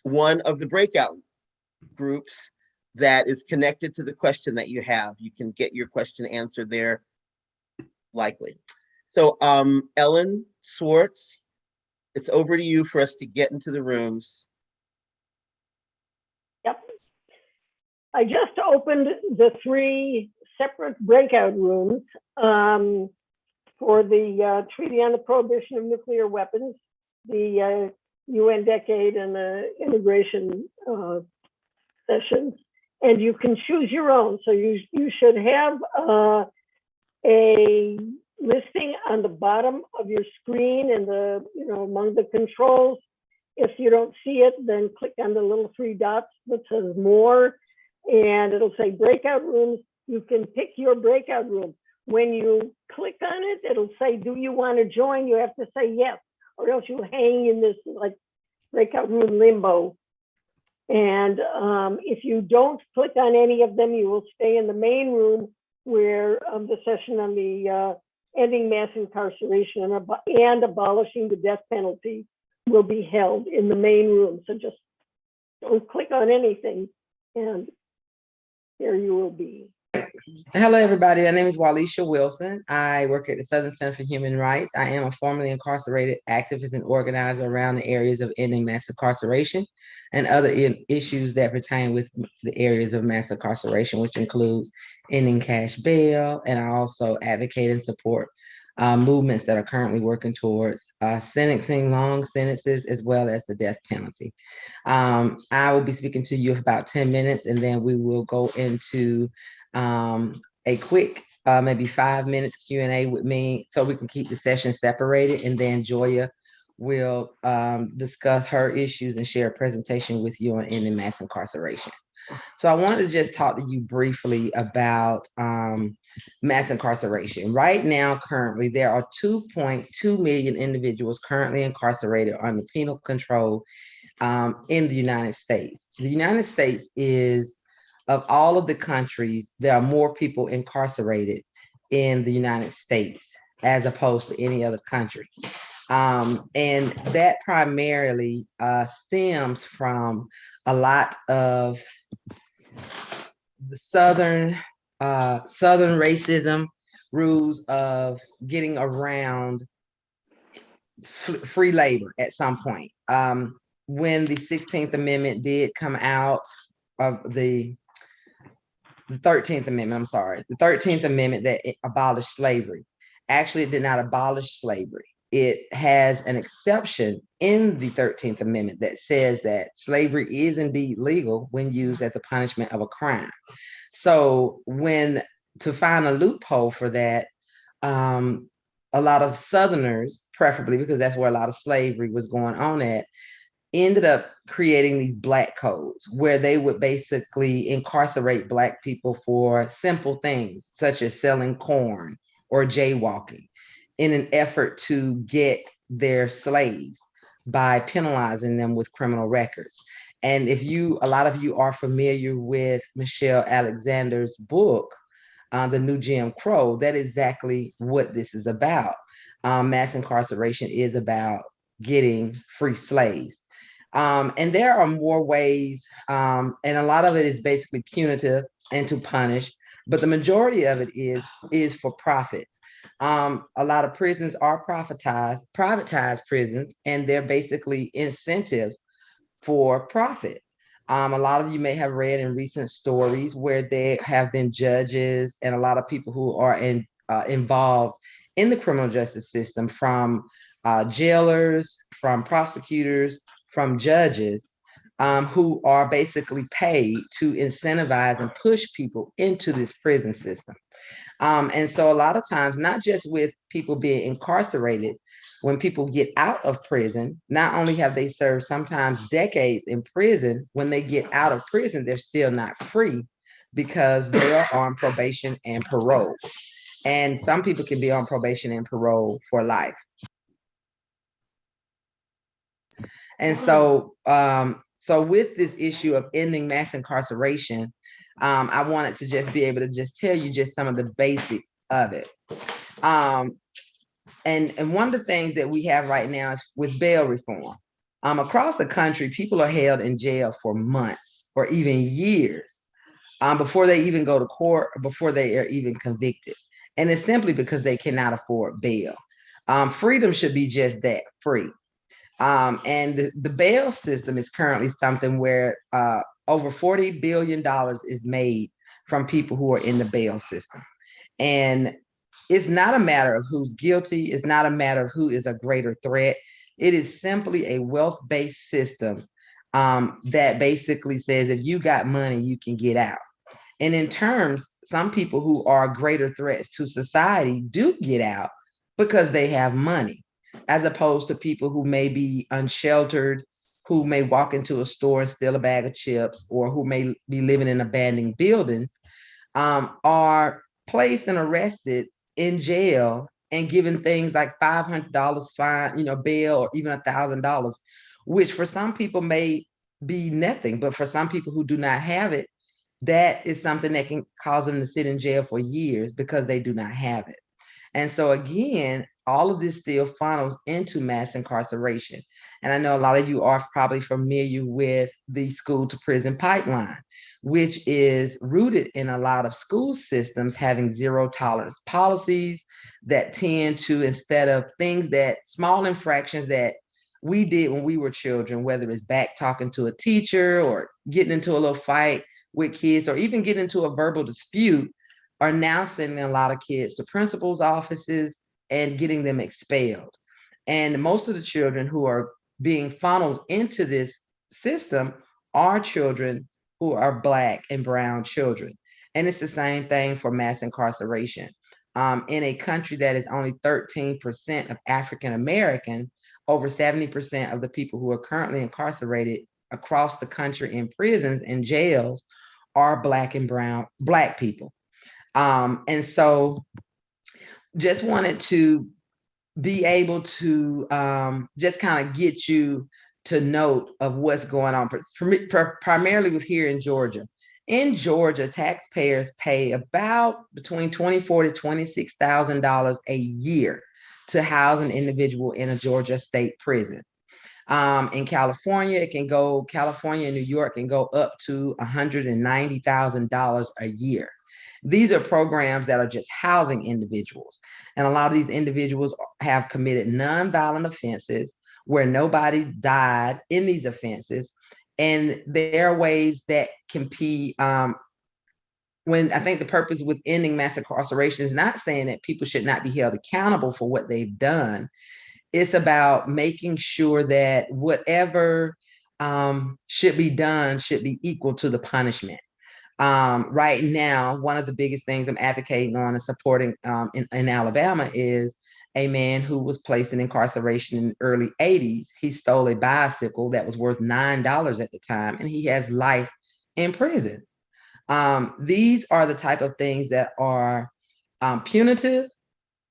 one of the breakout groups that is connected to the question that you have. You can get your question answered there, likely. So Ellen Swartz, it's over to you for us to get into the rooms. Yep. I just opened the 3 separate breakout rooms for the Treaty on the Prohibition of Nuclear Weapons, the UN Decade, and the Immigration Sessions. And you can choose your own. So you should have a listing on the bottom of your screen and among the controls. If you don't see it, then click on the little 3 dots that says more, and it'll say breakout rooms. You can pick your breakout room. When you click on it, it'll say, do you want to join? You have to say yes, or else you hang in this like breakout room limbo. And if you don't click on any of them, you will stay in the main room where the session on the ending mass incarceration and abolishing the death penalty will be held in the main room. So just don't click on anything, and there you will be. Hello, everybody. My name is Alicia Wilson. I work at the Southern Center for Human Rights. I am a formerly incarcerated activist and organizer around the areas of ending mass incarceration and other issues that pertain with the areas of mass incarceration, which includes ending cash bail. And I also advocate and support movements that are currently working towards sentencing long sentences as well as the death penalty. I will be speaking to you for about 10 minutes, and then we will go into a quick, maybe 5 minutes Q&A with me so we can keep the session separated. And then Joya will discuss her issues and share a presentation with you on ending mass incarceration. So I wanted to just talk to you briefly about mass incarceration. Right now, currently, there are 2.2 million individuals currently incarcerated under penal control in the United States. The United States is, of all of the countries, there are more people incarcerated in the United States as opposed to any other country. And that primarily stems from a lot of the Southern racism, rules of getting around free labor at some point. When the 16th Amendment did come out, of the 13th Amendment, I'm sorry, the 13th Amendment that abolished slavery. Actually, it did not abolish slavery. It has an exception in the 13th Amendment that says that slavery is indeed legal when used as the punishment of a crime. So to find a loophole for that, a lot of Southerners, preferably because that's where a lot of slavery was going on at, ended up creating these Black codes where they would basically incarcerate Black people for simple things such as selling corn or jaywalking in an effort to get their slaves by penalizing them with criminal records. And if a lot of you are familiar with Michelle Alexander's book, The New Jim Crow, that is exactly what this is about. Mass incarceration is about getting free slaves. And there are more ways, and a lot of it is basically punitive and to punish, but the majority of it is for profit. A lot of prisons are privatized prisons, and they're basically incentives for profit. A lot of you may have read in recent stories where there have been judges and a lot of people who are involved in the criminal justice system, from jailers, from prosecutors, from judges, who are basically paid to incentivize and push people into this prison system. And so a lot of times, not just with people being incarcerated, when people get out of prison, not only have they served sometimes decades in prison, when they get out of prison, they're still not free because they are on probation and parole. And some people can be on probation and parole for life. And so, so with this issue of ending mass incarceration, I wanted to just be able to just tell you just some of the basics of it. And one of the things that we have right now is with bail reform. Across the country, people are held in jail for months or even years before they even go to court, or before they are even convicted. And it's simply because they cannot afford bail. Freedom should be just that, free. And the bail system is currently something where over $40 billion is made from people who are in the bail system. And it's not a matter of who's guilty. It's not a matter of who is a greater threat. It is simply a wealth-based system that basically says if you got money, you can get out. And in terms, some people who are greater threats to society do get out because they have money, as opposed to people who may be unsheltered, who may walk into a store and steal a bag of chips, or who may be living in abandoned buildings, are placed and arrested in jail and given things like $500 fine, bail, or even $1,000, which for some people may be nothing, but for some people who do not have it, that is something that can cause them to sit in jail for years because they do not have it. And so again, all of this still funnels into mass incarceration. And I know a lot of you are probably familiar with the school to prison pipeline, which is rooted in a lot of school systems having zero tolerance policies that tend to, instead of things that small infractions that we did when we were children, whether it's back talking to a teacher or getting into a little fight with kids, or even getting into a verbal dispute, are now sending a lot of kids to principals' offices and getting them expelled. And most of the children who are being funneled into this system are children who are Black and brown children. And it's the same thing for mass incarceration. In a country that is only 13% of African American, over 70% of the people who are currently incarcerated across the country in prisons and jails are Black and brown Black people. And so just wanted to be able to just kind of get you to note of what's going on, primarily with here in Georgia. In Georgia, taxpayers pay about between $24,000 to $26,000 a year to house an individual in a Georgia state prison. In California, California and New York can go up to $190,000 a year. These are programs that are just housing individuals. And a lot of these individuals have committed nonviolent offenses where nobody died in these offenses. And there are ways that can be, when I think the purpose with ending mass incarceration is not saying that people should not be held accountable for what they've done. It's about making sure that whatever should be done should be equal to the punishment. Right now, one of the biggest things I'm advocating on and supporting in Alabama is a man who was placed in incarceration in the early 80s. He stole a bicycle that was worth $9 at the time, and he has life in prison. These are the type of things that are punitive,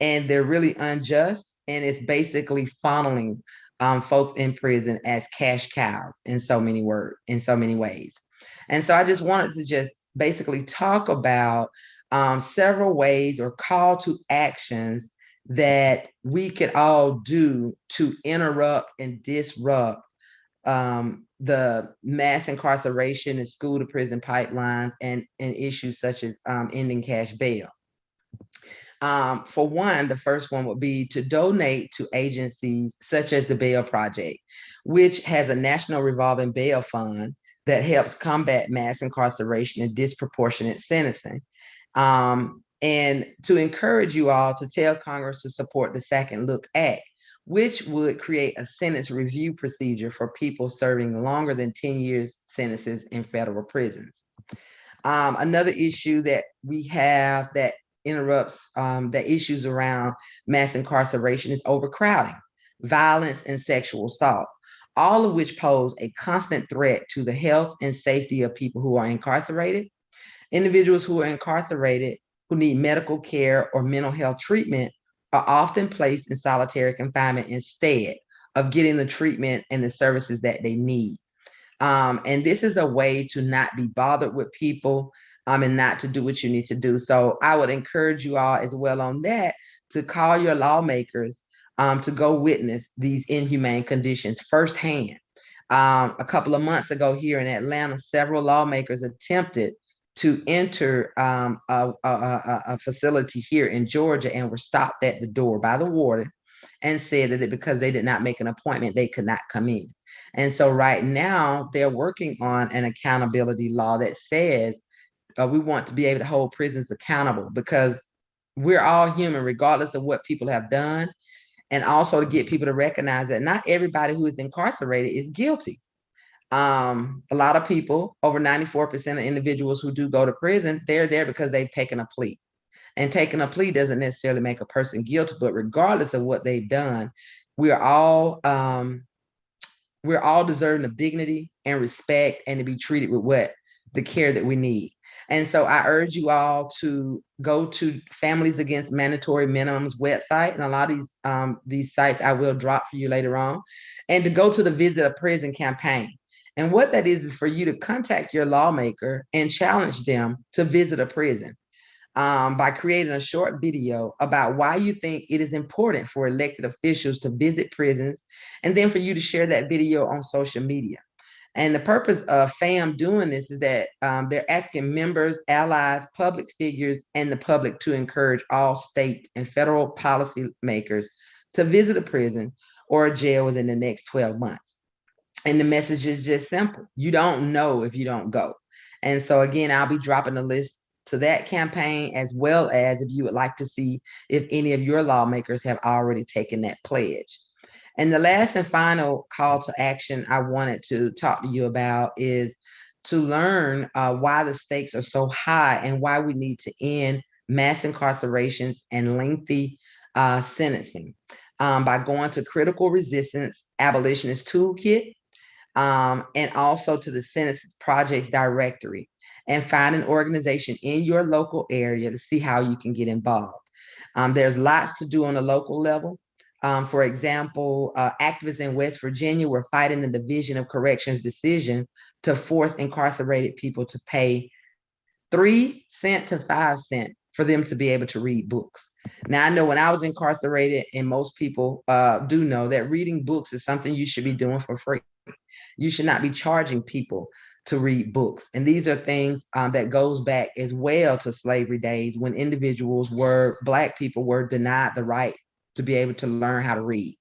and they're really unjust, and it's basically funneling folks in prison as cash cows in so many ways. And so I just wanted to just basically talk about several ways or call to actions that we could all do to interrupt and disrupt the mass incarceration and school to prison pipelines and issues such as ending cash bail. For one, the first one would be to donate to agencies such as the Bail Project, which has a national revolving bail fund that helps combat mass incarceration and disproportionate sentencing. And to encourage you all to tell Congress to support the Second Look Act, which would create a sentence review procedure for people serving longer than 10 years sentences in federal prisons. Another issue that we have that interrupts the issues around mass incarceration is overcrowding, violence, and sexual assault, all of which pose a constant threat to the health and safety of people who are incarcerated. Individuals who are incarcerated who need medical care or mental health treatment are often placed in solitary confinement instead of getting the treatment and the services that they need. And this is a way to not be bothered with people and not to do what you need to do. So I would encourage you all as well on that to call your lawmakers to go witness these inhumane conditions firsthand. A couple of months ago here in Atlanta, several lawmakers attempted to enter a facility here in Georgia and were stopped at the door by the warden and said that because they did not make an appointment, they could not come in. And so right now they're working on an accountability law that says we want to be able to hold prisons accountable because we're all human, regardless of what people have done. And also to get people to recognize that not everybody who is incarcerated is guilty. A lot of people, over 94% of individuals who do go to prison, they're there because they've taken a plea. And taking a plea doesn't necessarily make a person guilty, but regardless of what they've done, we're all deserving of dignity and respect and to be treated with the care that we need. And so I urge you all to go to Families Against Mandatory Minimums website, and a lot of these sites I will drop for you later on, and to go to the Visit a Prison campaign. And what that is for you to contact your lawmaker and challenge them to visit a prison by creating a short video about why you think it is important for elected officials to visit prisons, and then for you to share that video on social media. And the purpose of FAM doing this is that they're asking members, allies, public figures, and the public to encourage all state and federal policymakers to visit a prison or a jail within the next 12 months. And the message is just simple. You don't know if you don't go. And so again, I'll be dropping a list to that campaign, as well as if you would like to see if any of your lawmakers have already taken that pledge. And the last and final call to action I wanted to talk to you about is to learn why the stakes are so high and why we need to end mass incarcerations and lengthy sentencing by going to Critical Resistance Abolitionist Toolkit, and also to the Sentence Projects Directory, and find an organization in your local area to see how you can get involved. There's lots to do on a local level. For example, activists in West Virginia were fighting the Division of Corrections decision to force incarcerated people to pay 3 cents to 5 cents for them to be able to read books. Now, I know when I was incarcerated, and most people do know that reading books is something you should be doing for free. You should not be charging people to read books. And these are things that goes back as well to slavery days when Black people were denied the right to be able to learn how to read.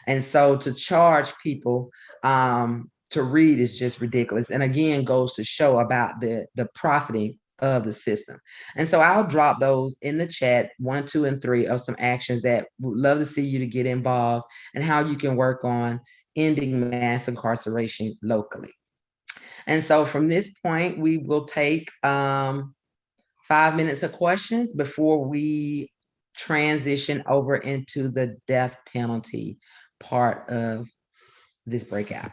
And so to charge people to read is just ridiculous. And again, goes to show about the profiting of the system. And so I'll drop those in the chat, 1, 2, and 3 of some actions that would love to see you to get involved and how you can work on ending mass incarceration locally. And so from this point, we will take 5 minutes of questions before we transition over into the death penalty part of this breakout.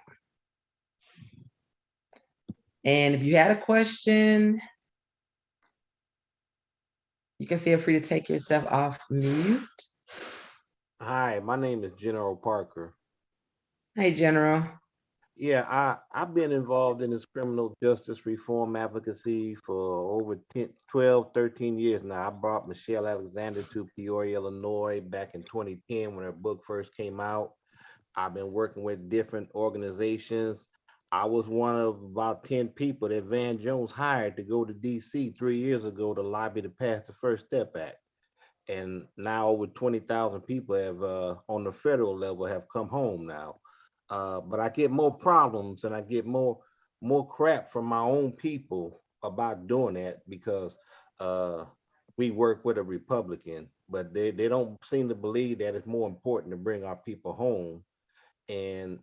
And if you had a question, you can feel free to take yourself off mute. Hi, my name is General Parker. Hey, General. Yeah, I've been involved in this criminal justice reform advocacy for over 12, 13 years now. I brought Michelle Alexander to Peoria, Illinois back in 2010 when her book first came out. I've been working with different organizations. I was one of about 10 people that Van Jones hired to go to DC 3 years ago to lobby to pass the First Step Act. And now over 20,000 people have on the federal level have come home now. But I get more problems and I get more crap from my own people about doing that because we work with a Republican, but they don't seem to believe that it's more important to bring our people home. And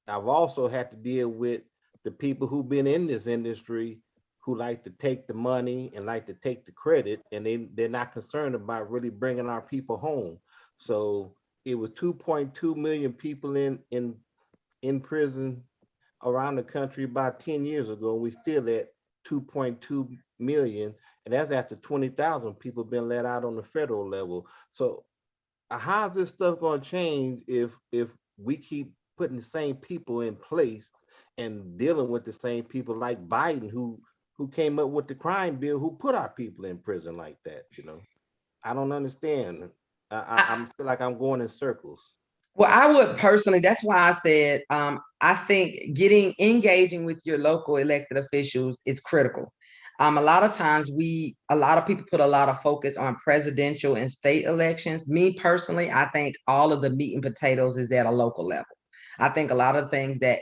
I've also had to deal with the people who've been in this industry who like to take the money and like to take the credit, and they're not concerned about really bringing our people home. So it was 2.2 million people in prison around the country about 10 years ago. We still at 2.2 million, and that's after 20,000 people been let out on the federal level. So how's this stuff going to change if we keep putting the same people in place and dealing with the same people like Biden, who came up with the crime bill, who put our people in prison like that? You know, I don't understand. I feel like I'm going in circles. Well, I would personally, that's why I said, I think engaging with your local elected officials is critical. A lot of times a lot of people put a lot of focus on presidential and state elections. Me personally, I think all of the meat and potatoes is at a local level. I think a lot of things that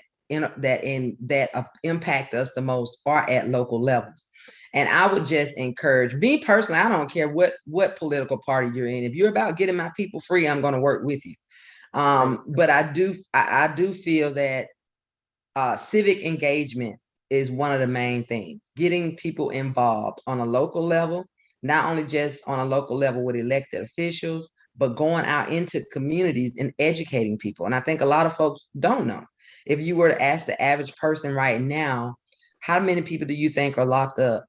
impact us the most are at local levels. And I would just encourage, me personally, I don't care what political party you're in. If you're about getting my people free, I'm going to work with you. But I do feel that civic engagement is one of the main things. Getting people involved on a local level, not only just on a local level with elected officials, but going out into communities and educating people. And I think a lot of folks don't know. If you were to ask the average person right now, how many people do you think are locked up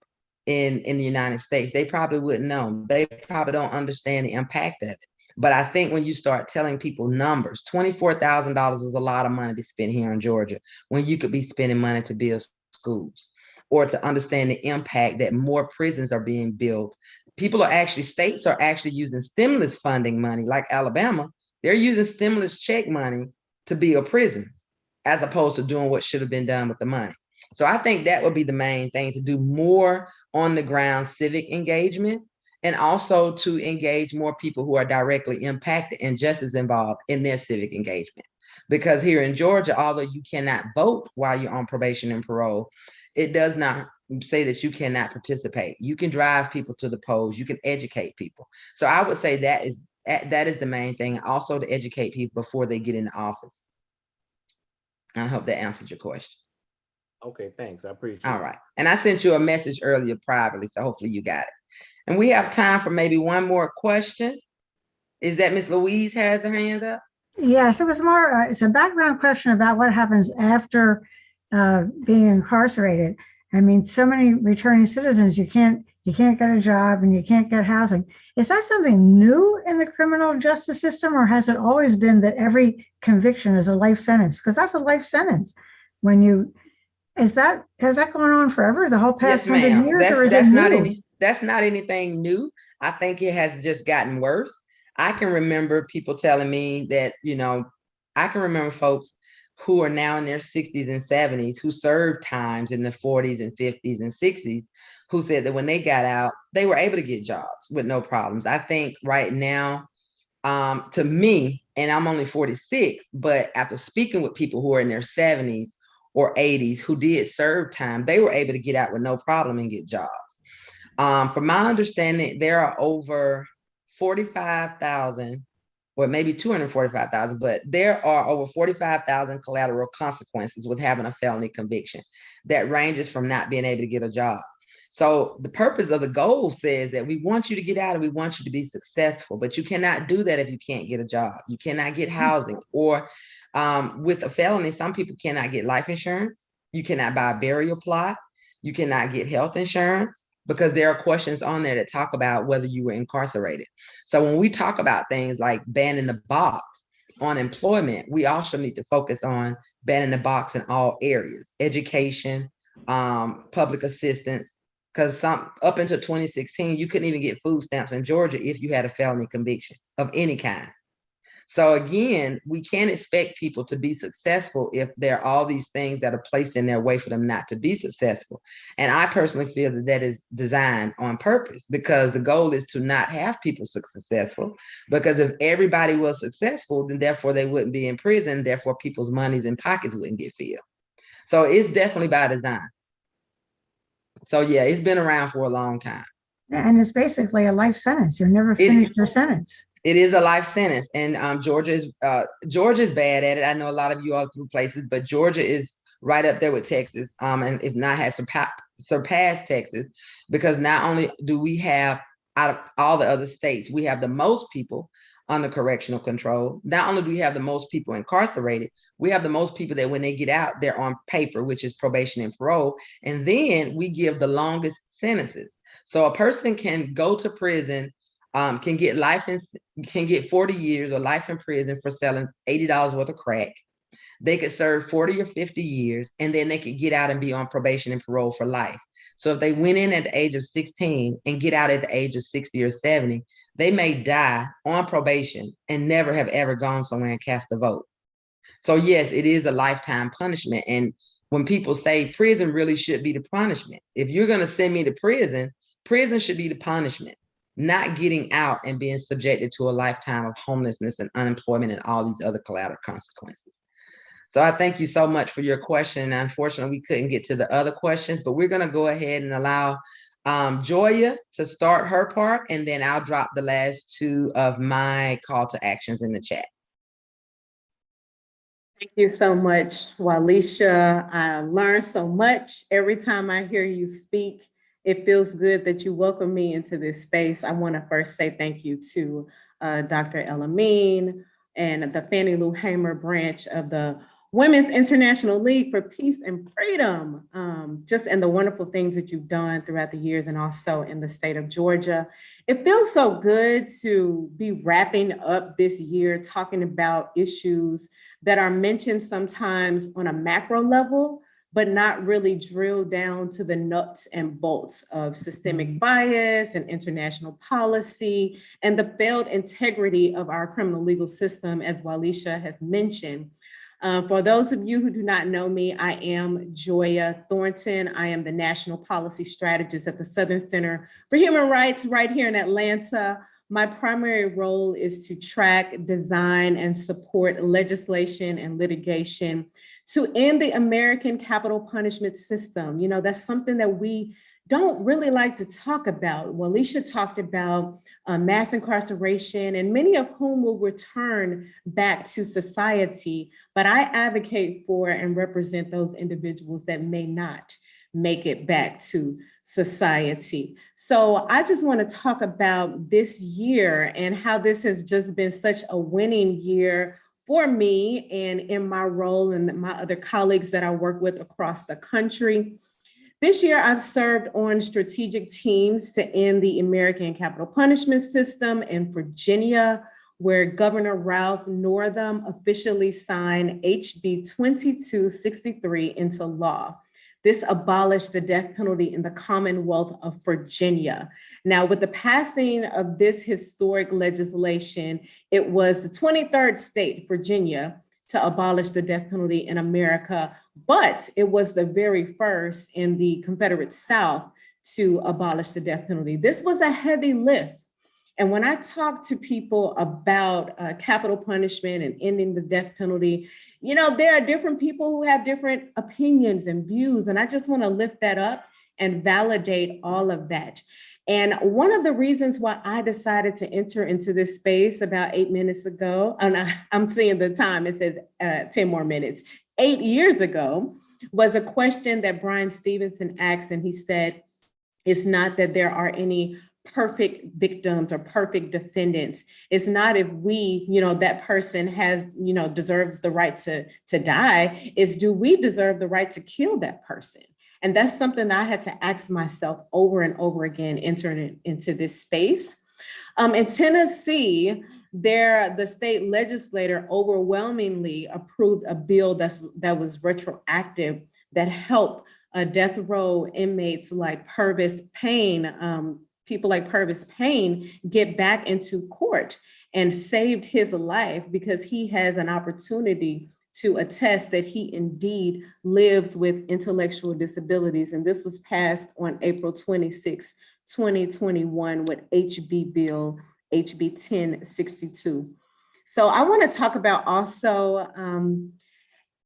in the United States? They probably wouldn't know. They probably don't understand the impact of it. But I think when you start telling people numbers, $24,000 is a lot of money to spend here in Georgia when you could be spending money to build schools or to understand the impact that more prisons are being built. States are actually using stimulus funding money, like Alabama. They're using stimulus check money to build prisons as opposed to doing what should have been done with the money. So I think that would be the main thing, to do more on the ground civic engagement, and also to engage more people who are directly impacted and just as involved in their civic engagement. Because here in Georgia, although you cannot vote while you're on probation and parole, it does not say that you cannot participate. You can drive people to the polls, you can educate people. So I would say that is the main thing, also to educate people before they get into office. I hope that answered your question. Okay, thanks. I appreciate it. All right. And I sent you a message earlier privately, so hopefully you got it. And we have time for maybe one more question. Is that Miss Louise has her hand up? Yes, it was more, it's a background question about what happens after being incarcerated. I mean, so many returning citizens, you can't get a job and you can't get housing. Is that something new in the criminal justice system, or has it always been that every conviction is a life sentence? Because that's a life sentence. Has that gone on forever, the whole past 100 years? That's not anything new. I think it has just gotten worse. I can remember people telling me that, I can remember folks who are now in their 60s and 70s who served times in the 40s and 50s and 60s, who said that when they got out, they were able to get jobs with no problems. I think right now, to me, and I'm only 46, but after speaking with people who are in their 70s or 80s who did serve time, they were able to get out with no problem and get jobs. From my understanding, there are over 45,000, or maybe 245,000, but there are over 45,000 collateral consequences with having a felony conviction that ranges from not being able to get a job. So the purpose of the goal says that we want you to get out and we want you to be successful, but you cannot do that if you can't get a job. You cannot get housing, or with a felony, some people cannot get life insurance. You cannot buy a burial plot. You cannot get health insurance, because there are questions on there that talk about whether you were incarcerated. So when we talk about things like banning the box on employment, we also need to focus on banning the box in all areas: education, public assistance, because up until 2016, you couldn't even get food stamps in Georgia if you had a felony conviction of any kind. So again, we can't expect people to be successful if there are all these things that are placed in their way for them not to be successful. And I personally feel that that is designed on purpose, because the goal is to not have people successful. Because if everybody was successful, then therefore they wouldn't be in prison. Therefore, people's monies and pockets wouldn't get filled. So it's definitely by design. So yeah, it's been around for a long time. And it's basically a life sentence. You're never finished your sentence. It is a life sentence, and Georgia is bad at it. I know a lot of you all through places, but Georgia is right up there with Texas, and if not has surpassed Texas, because not only do we have, out of all the other states, we have the most people under correctional control. Not only do we have the most people incarcerated, we have the most people that when they get out, they're on paper, which is probation and parole, and then we give the longest sentences. So a person can go to prison, can get 40 years or life in prison for selling $80 worth of crack. They could serve 40 or 50 years, and then they could get out and be on probation and parole for life. So if they went in at the age of 16 and get out at the age of 60 or 70, they may die on probation and never have ever gone somewhere and cast a vote. So yes, it is a lifetime punishment. And when people say prison really should be the punishment, if you're going to send me to prison, prison should be the punishment, not getting out and being subjected to a lifetime of homelessness and unemployment and all these other collateral consequences. So I thank you so much for your question. Unfortunately, we couldn't get to the other questions, but we're going to go ahead and allow Joya to start her part, and then I'll drop the last two of my call to actions in the chat. Thank you so much, Walisha. I learned so much every time I hear you speak. It feels good that you welcome me into this space. I want to first say thank you to Dr. Elamine and the Fannie Lou Hamer branch of the Women's International League for Peace and Freedom, and the wonderful things that you've done throughout the years, and also in the state of Georgia. It feels so good to be wrapping up this year talking about issues that are mentioned sometimes on a macro level, but not really drill down to the nuts and bolts of systemic bias and international policy and the failed integrity of our criminal legal system, as Walisha has mentioned. For those of you who do not know me, I am Joya Thornton. I am the National Policy Strategist at the Southern Center for Human Rights right here in Atlanta. My primary role is to track, design, and support legislation and litigation to end the American capital punishment system. You know, that's something that we don't really like to talk about. Walisha talked about mass incarceration, and many of whom will return back to society. But I advocate for and represent those individuals that may not make it back to society. So I just want to talk about this year and how this has just been such a winning year for me and in my role and my other colleagues that I work with across the country. This year, I've served on strategic teams to end the American capital punishment system in Virginia, where Governor Ralph Northam officially signed HB 2263 into law. This abolished the death penalty in the Commonwealth of Virginia. Now, with the passing of this historic legislation, it was the 23rd state, Virginia, to abolish the death penalty in America, but it was the very first in the Confederate South to abolish the death penalty. This was a heavy lift. And when I talk to people about capital punishment and ending the death penalty, you know, there are different people who have different opinions and views, and I just want to lift that up and validate all of that. And one of the reasons why I decided to enter into this space about 8 minutes ago, and I'm seeing the time, it says 10 more minutes, 8 years ago, was a question that Brian Stevenson asked, and he said, It's not that there are any perfect victims or perfect defendants. It's not if we, that person has, deserves the right to die. It's do we deserve the right to kill that person? And that's something I had to ask myself over and over again, entering into this space. In Tennessee, the state legislature overwhelmingly approved a bill that was retroactive that helped death row inmates like Purvis Payne, people like Purvis Payne, get back into court, and saved his life because he has an opportunity to attest that he indeed lives with intellectual disabilities. And this was passed on April 26, 2021 with HB 1062. So I want to talk about also,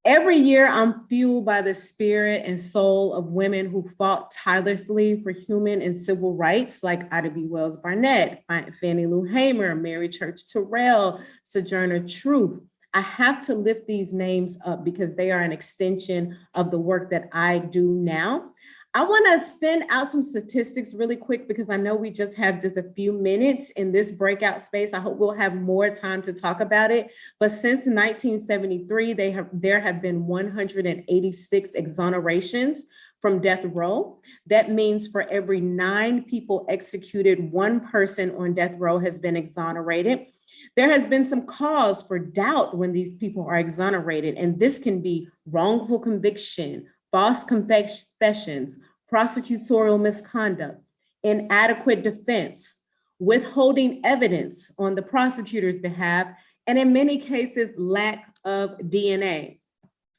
every year I'm fueled by the spirit and soul of women who fought tirelessly for human and civil rights, like Ida B. Wells Barnett, Fannie Lou Hamer, Mary Church Terrell, Sojourner Truth. I have to lift these names up because they are an extension of the work that I do now. I want to send out some statistics really quick because I know we just have just a few minutes in this breakout space. I hope we'll have more time to talk about it. But since 1973, there have been 186 exonerations from death row. That means for every 9 people executed, 1 person on death row has been exonerated. There has been some cause for doubt when these people are exonerated, and this can be wrongful conviction, false confessions, prosecutorial misconduct, inadequate defense, withholding evidence on the prosecutor's behalf, and in many cases, lack of DNA.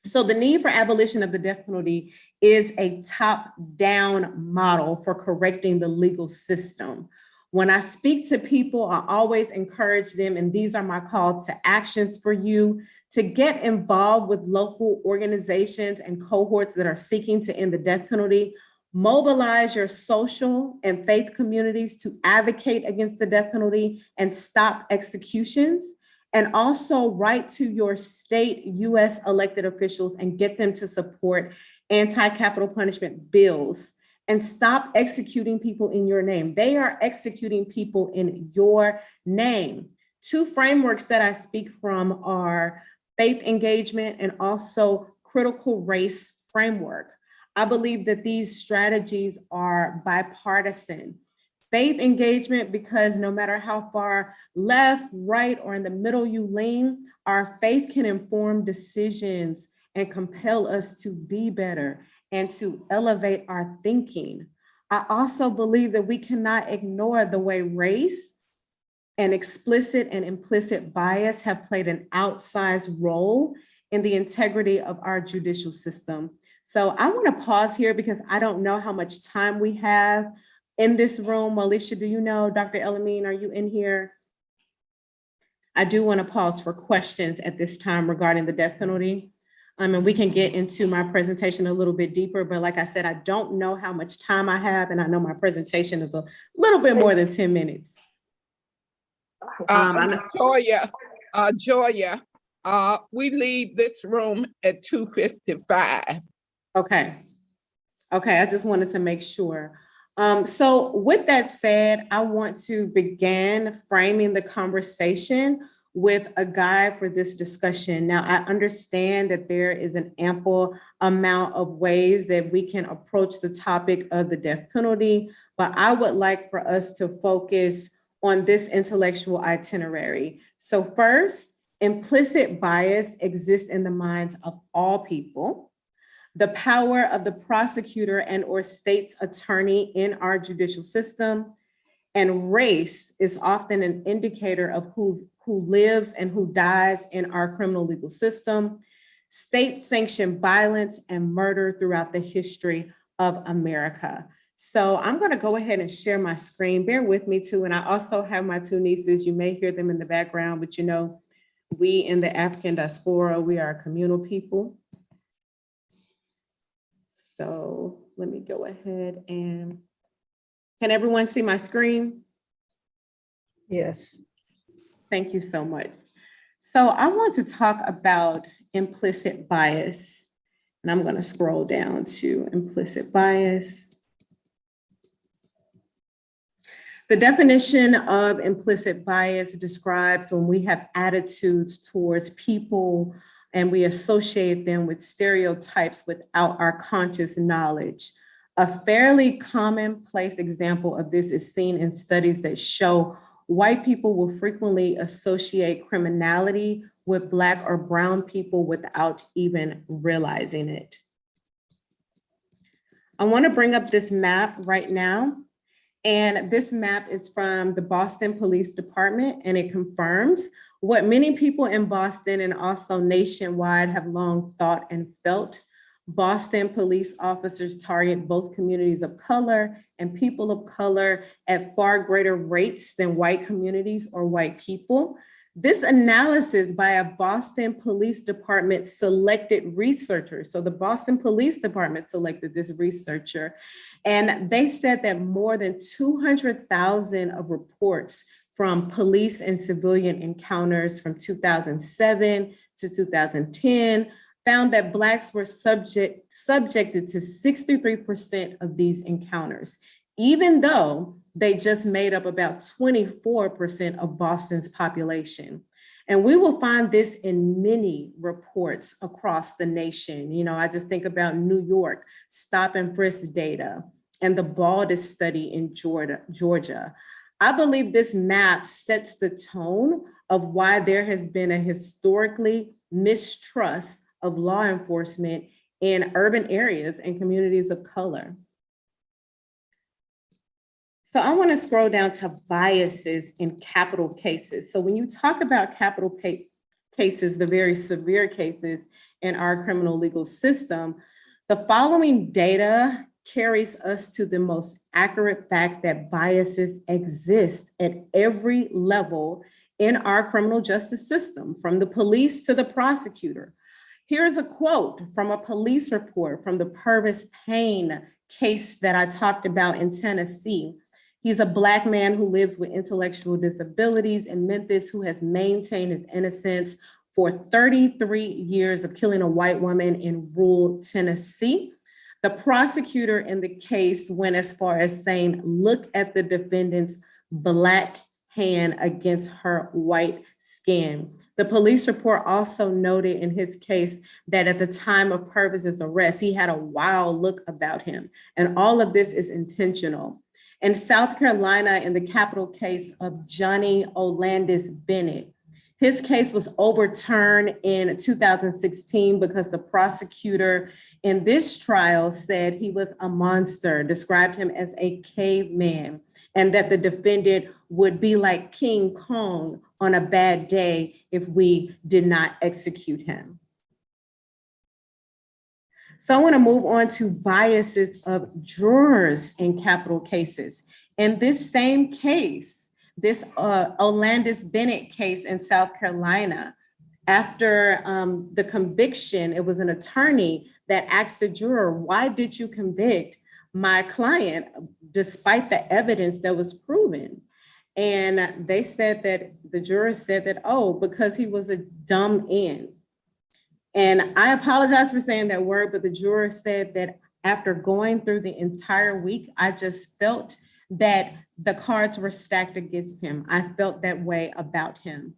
So the need for abolition of the death penalty is a top-down model for correcting the legal system. When I speak to people, I always encourage them, and these are my call to actions for you, to get involved with local organizations and cohorts that are seeking to end the death penalty. Mobilize your social and faith communities to advocate against the death penalty and stop executions. And also write to your state US elected officials and get them to support anti-capital punishment bills. And stop executing people in your name. They are executing people in your name. 2 frameworks that I speak from are faith engagement and also critical race framework. I believe that these strategies are bipartisan. Faith engagement, because no matter how far left, right, or in the middle you lean, our faith can inform decisions and compel us to be better and to elevate our thinking. I also believe that we cannot ignore the way race and explicit and implicit bias have played an outsized role in the integrity of our judicial system. So I want to pause here because I don't know how much time we have in this room. Alicia, do you know? Dr. Elamine, are you in here? I do want to pause for questions at this time regarding the death penalty. And we can get into my presentation a little bit deeper, but like I said, I don't know how much time I have, and I know my presentation is a little bit more than 10 minutes. Joya, we leave this room at 2:55. Okay, I just wanted to make sure. So with that said, I want to begin framing the conversation with a guide for this discussion. Now, I understand that there is an ample amount of ways that we can approach the topic of the death penalty, but I would like for us to focus on this intellectual itinerary. So first, implicit bias exists in the minds of all people. The power of the prosecutor and or state's attorney in our judicial system, and race is often an indicator of who lives and who dies in our criminal legal system. State-sanctioned violence and murder throughout the history of America. So I'm going to go ahead and share my screen. Bear with me too. And I also have my 2 nieces. You may hear them in the background, but you know, we in the African diaspora, we are a communal people. So let me go ahead and, can everyone see my screen? Yes. Thank you so much. So I want to talk about implicit bias, and I'm going to scroll down to implicit bias. The definition of implicit bias describes when we have attitudes towards people and we associate them with stereotypes without our conscious knowledge. A fairly commonplace example of this is seen in studies that show white people will frequently associate criminality with Black or brown people without even realizing it. I want to bring up this map right now. And this map is from the Boston Police Department, and it confirms what many people in Boston and also nationwide have long thought and felt. Boston police officers target both communities of color and people of color at far greater rates than white communities or white people. This analysis by a Boston Police Department selected researcher. So the Boston Police Department selected this researcher, and they said that more than 200,000 of reports from police and civilian encounters from 2007 to 2010 found that Blacks were subjected to 63% of these encounters, even though they just made up about 24% of Boston's population. And we will find this in many reports across the nation. You know, I just think about New York, stop and frisk data, and the Baldus study in Georgia. I believe this map sets the tone of why there has been a historically mistrust of law enforcement in urban areas and communities of color. So I want to scroll down to biases in capital cases. So when you talk about capital cases, the very severe cases in our criminal legal system, the following data carries us to the most accurate fact that biases exist at every level in our criminal justice system, from the police to the prosecutor. Here's a quote from a police report from the Purvis Payne case that I talked about in Tennessee. He's a Black man who lives with intellectual disabilities in Memphis, who has maintained his innocence for 33 years of killing a white woman in rural Tennessee. The prosecutor in the case went as far as saying, look at the defendant's Black hand against her white skin. The police report also noted in his case that at the time of Purvis's arrest, he had a wild look about him. And all of this is intentional. In South Carolina, in the capital case of Johnny Olandis Bennett, his case was overturned in 2016 because the prosecutor in this trial said he was a monster, described him as a caveman, and that the defendant would be like King Kong on a bad day if we did not execute him. So I want to move on to biases of jurors in capital cases. In this same case, this Olandis Bennett case in South Carolina, after the conviction, it was an attorney that asked the juror, why did you convict my client despite the evidence that was proven? And they said that, the juror said that, oh, because he was a dumb end. And I apologize for saying that word, but the juror said that after going through the entire week, I just felt that the cards were stacked against him. I felt that way about him.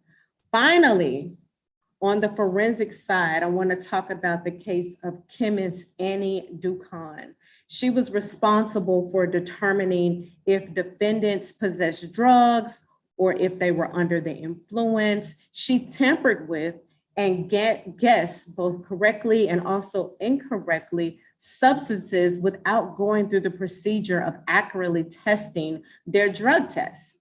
Finally, on the forensic side, I want to talk about the case of chemist Annie Ducon. She was responsible for determining if defendants possessed drugs or if they were under the influence. She tampered with and guessed both correctly and also incorrectly substances without going through the procedure of accurately testing their drug tests.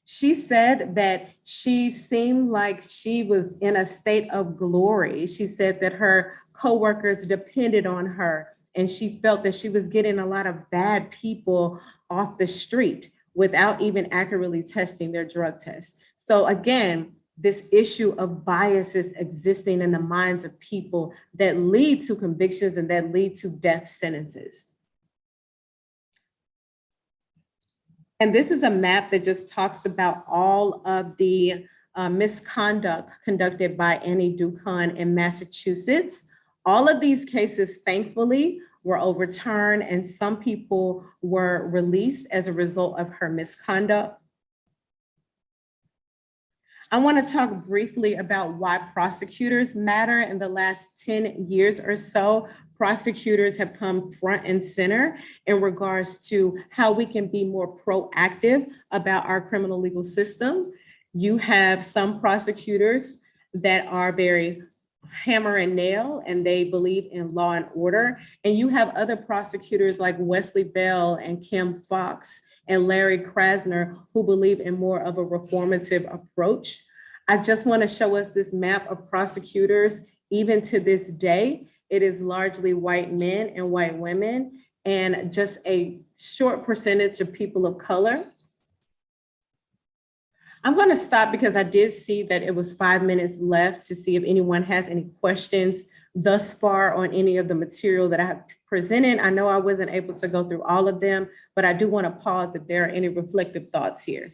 She said that she seemed like she was in a state of glory. She said that her coworkers depended on her, and she felt that she was getting a lot of bad people off the street without even accurately testing their drug tests. So again, this issue of biases existing in the minds of people that lead to convictions and that lead to death sentences. And this is a map that just talks about all of the misconduct conducted by Annie Ducon in Massachusetts. All of these cases, thankfully, were overturned and some people were released as a result of her misconduct. I want to talk briefly about why prosecutors matter. In the last 10 years or so, prosecutors have come front and center in regards to how we can be more proactive about our criminal legal system. You have some prosecutors that are very hammer and nail, and they believe in law and order. And you have other prosecutors like Wesley Bell and Kim Fox and Larry Krasner who believe in more of a reformative approach. I just want to show us this map of prosecutors. Even to this day, it is largely white men and white women, and just a short percentage of people of color. I'm going to stop because I did see that it was 5 minutes left to see if anyone has any questions thus far on any of the material that I have presented. I know I wasn't able to go through all of them, but I do want to pause if there are any reflective thoughts here.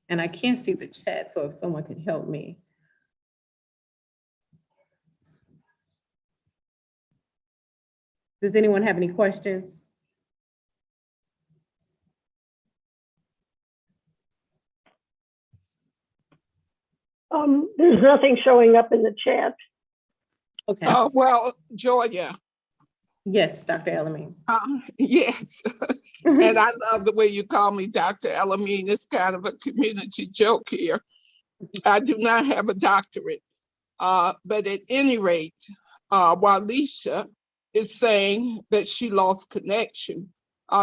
And I can't see the chat, so if someone could help me. Does anyone have any questions? There's nothing showing up in the chat. Okay. Well, Joya. Yes, Dr. Elamine. Yes. And I love the way you call me Dr. Elamine. It's kind of a community joke here. I do not have a doctorate. But at any rate, Walisha is saying that she lost connection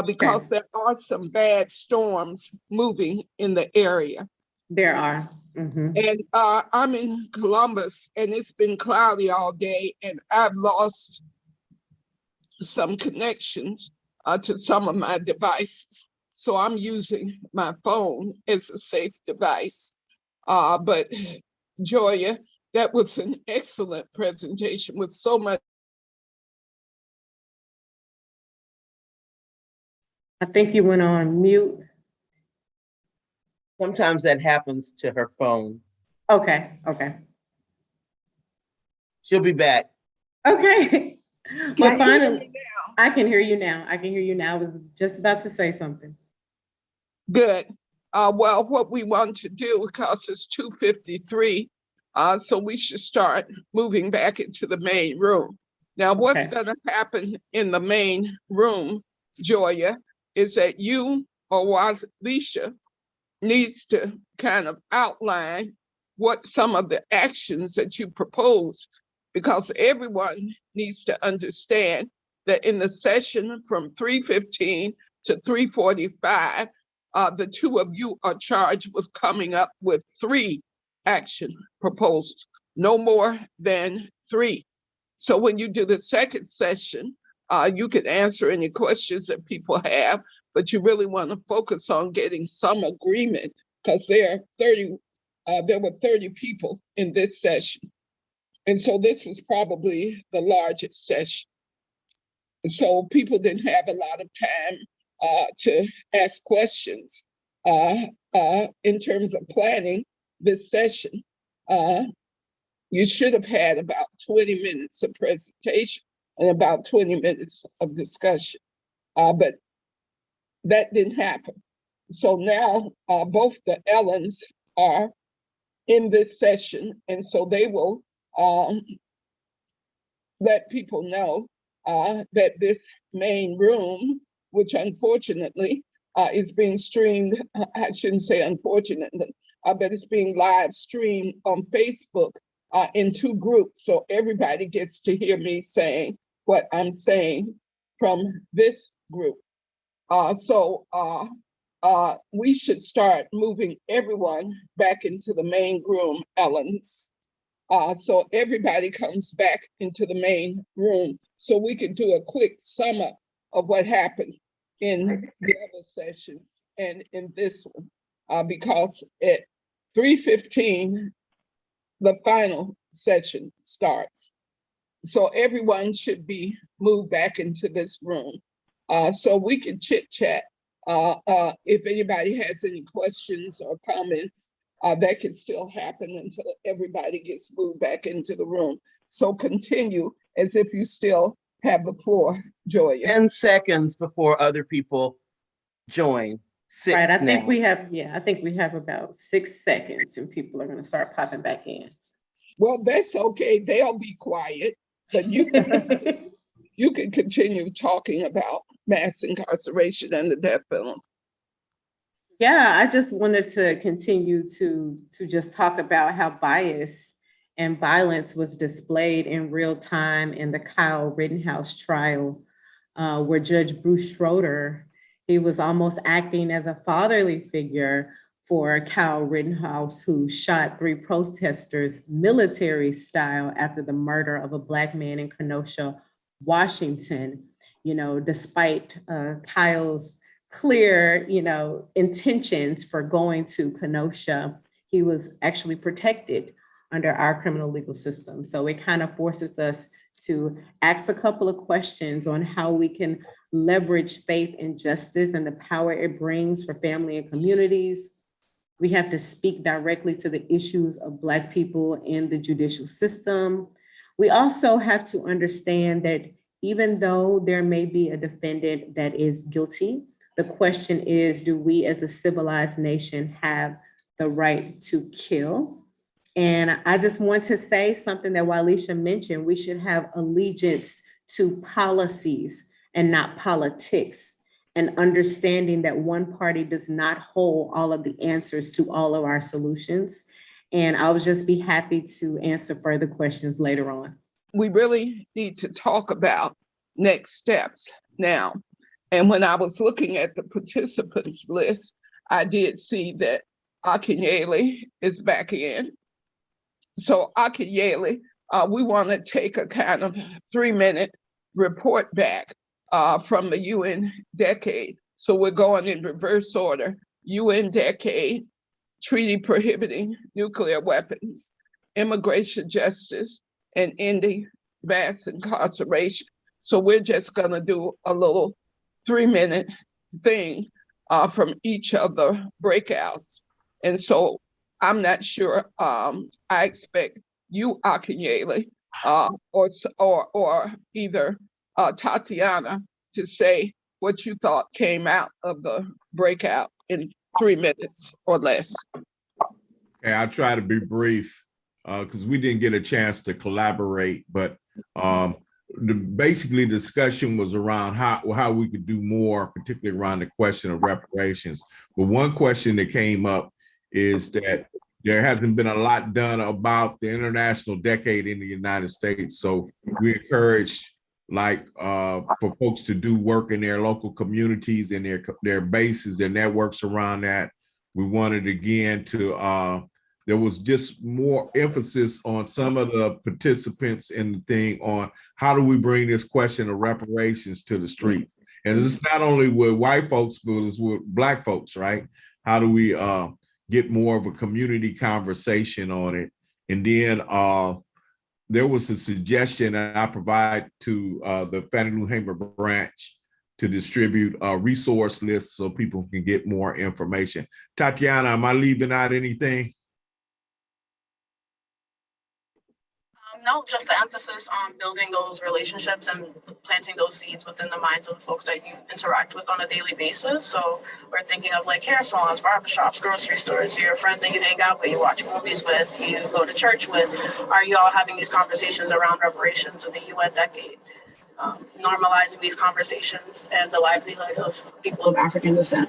because there are some bad storms moving in the area. There are. Mm-hmm. And I'm in Columbus, and it's been cloudy all day, and I've lost some connections to some of my devices. So I'm using my phone as a safe device. But Joya, that was an excellent presentation with so much. I think you went on mute. Sometimes that happens to her phone. Okay, okay. She'll be back. Okay. Well, finally, I can hear you now. I can hear you now. I was just about to say something. Good. Well, what we want to do, because it's 2:53, so we should start moving back into the main room. Now, what's going to happen in the main room, Joya, is that you or Walisha needs to kind of outline what some of the actions that you propose, because everyone needs to understand that in the session from 3:15 to 3:45, the two of you are charged with coming up with 3 action proposals, no more than 3. So when you do the second session, you can answer any questions that people have, but you really want to focus on getting some agreement, because there were 30 people in this session. And so this was probably the largest session. And so people didn't have a lot of time to ask questions in terms of planning this session. You should have had about 20 minutes of presentation and about 20 minutes of discussion, but that didn't happen. So now both the Ellens are in this session, and so they will let people know that this main room, which unfortunately is being streamed, I shouldn't say unfortunately, but it's being live streamed on Facebook in 2 groups. So everybody gets to hear me saying what I'm saying from this group. So we should start moving everyone back into the main room, Ellens. So everybody comes back into the main room so we can do a quick sum up of what happened in the other sessions and in this one, because at 3:15, the final session starts. So everyone should be moved back into this room so we can chit chat. If anybody has any questions or comments That can still happen until everybody gets moved back into the room. So continue as if you still have the floor, Joya. 10 seconds before other people join. Six Right, I think now. I think we have about 6 seconds and people are gonna start popping back in. Well, that's okay. They'll be quiet, but you can, you can continue talking about mass incarceration and the death penalty. Yeah, I just wanted to continue to just talk about how bias and violence was displayed in real time in the Kyle Rittenhouse trial, where Judge Bruce Schroeder, he was almost acting as a fatherly figure for Kyle Rittenhouse, who shot 3 protesters military style after the murder of a Black man in Kenosha, Washington. You know, despite Kyle's clear, intentions for going to Kenosha, he was actually protected under our criminal legal system. So it kind of forces us to ask a couple of questions on how we can leverage faith and justice and the power it brings for family and communities. We have to speak directly to the issues of Black people in the judicial system. We also have to understand that even though there may be a defendant that is guilty, the question is, do we as a civilized nation have the right to kill? And I just want to say something that Alicia mentioned, we should have allegiance to policies and not politics, and understanding that one party does not hold all of the answers to all of our solutions. And I'll just be happy to answer further questions later on. We really need to talk about next steps now. And when I was looking at the participants list, I did see that Akinyele is back in. So Akinyele, we want to take a kind of 3-minute report back from the UN decade. So we're going in reverse order. UN decade, treaty prohibiting nuclear weapons, immigration justice, and ending mass incarceration. So we're just going to do a little 3-minute thing from each of the breakouts. And so I'm not sure, I expect you, Akinyele, or either Tatiana, to say what you thought came out of the breakout in 3 minutes or less. Okay, I'll try to be brief because we didn't get a chance to collaborate, but basically discussion was around how we could do more, particularly around the question of reparations. But one question that came up is that there hasn't been a lot done about the international decade in the United States. So we encouraged for folks to do work in their local communities and their bases, their networks around that. We wanted again to, there was just more emphasis on some of the participants in the thing on how do we bring this question of reparations to the street? And it's not only with white folks, but it's with Black folks, right? How do we get more of a community conversation on it? And then there was a suggestion that I provide to the Fannie Lou Hamer branch to distribute a resource list so people can get more information. Tatiana, am I leaving out anything? No, just the emphasis on building those relationships and planting those seeds within the minds of the folks that you interact with on a daily basis. So we're thinking of like hair salons, barbershops, grocery stores, your friends that you hang out with, you watch movies with, you go to church with. Are you all having these conversations around reparations of the UN decade? Normalizing these conversations and the livelihood of people of African descent.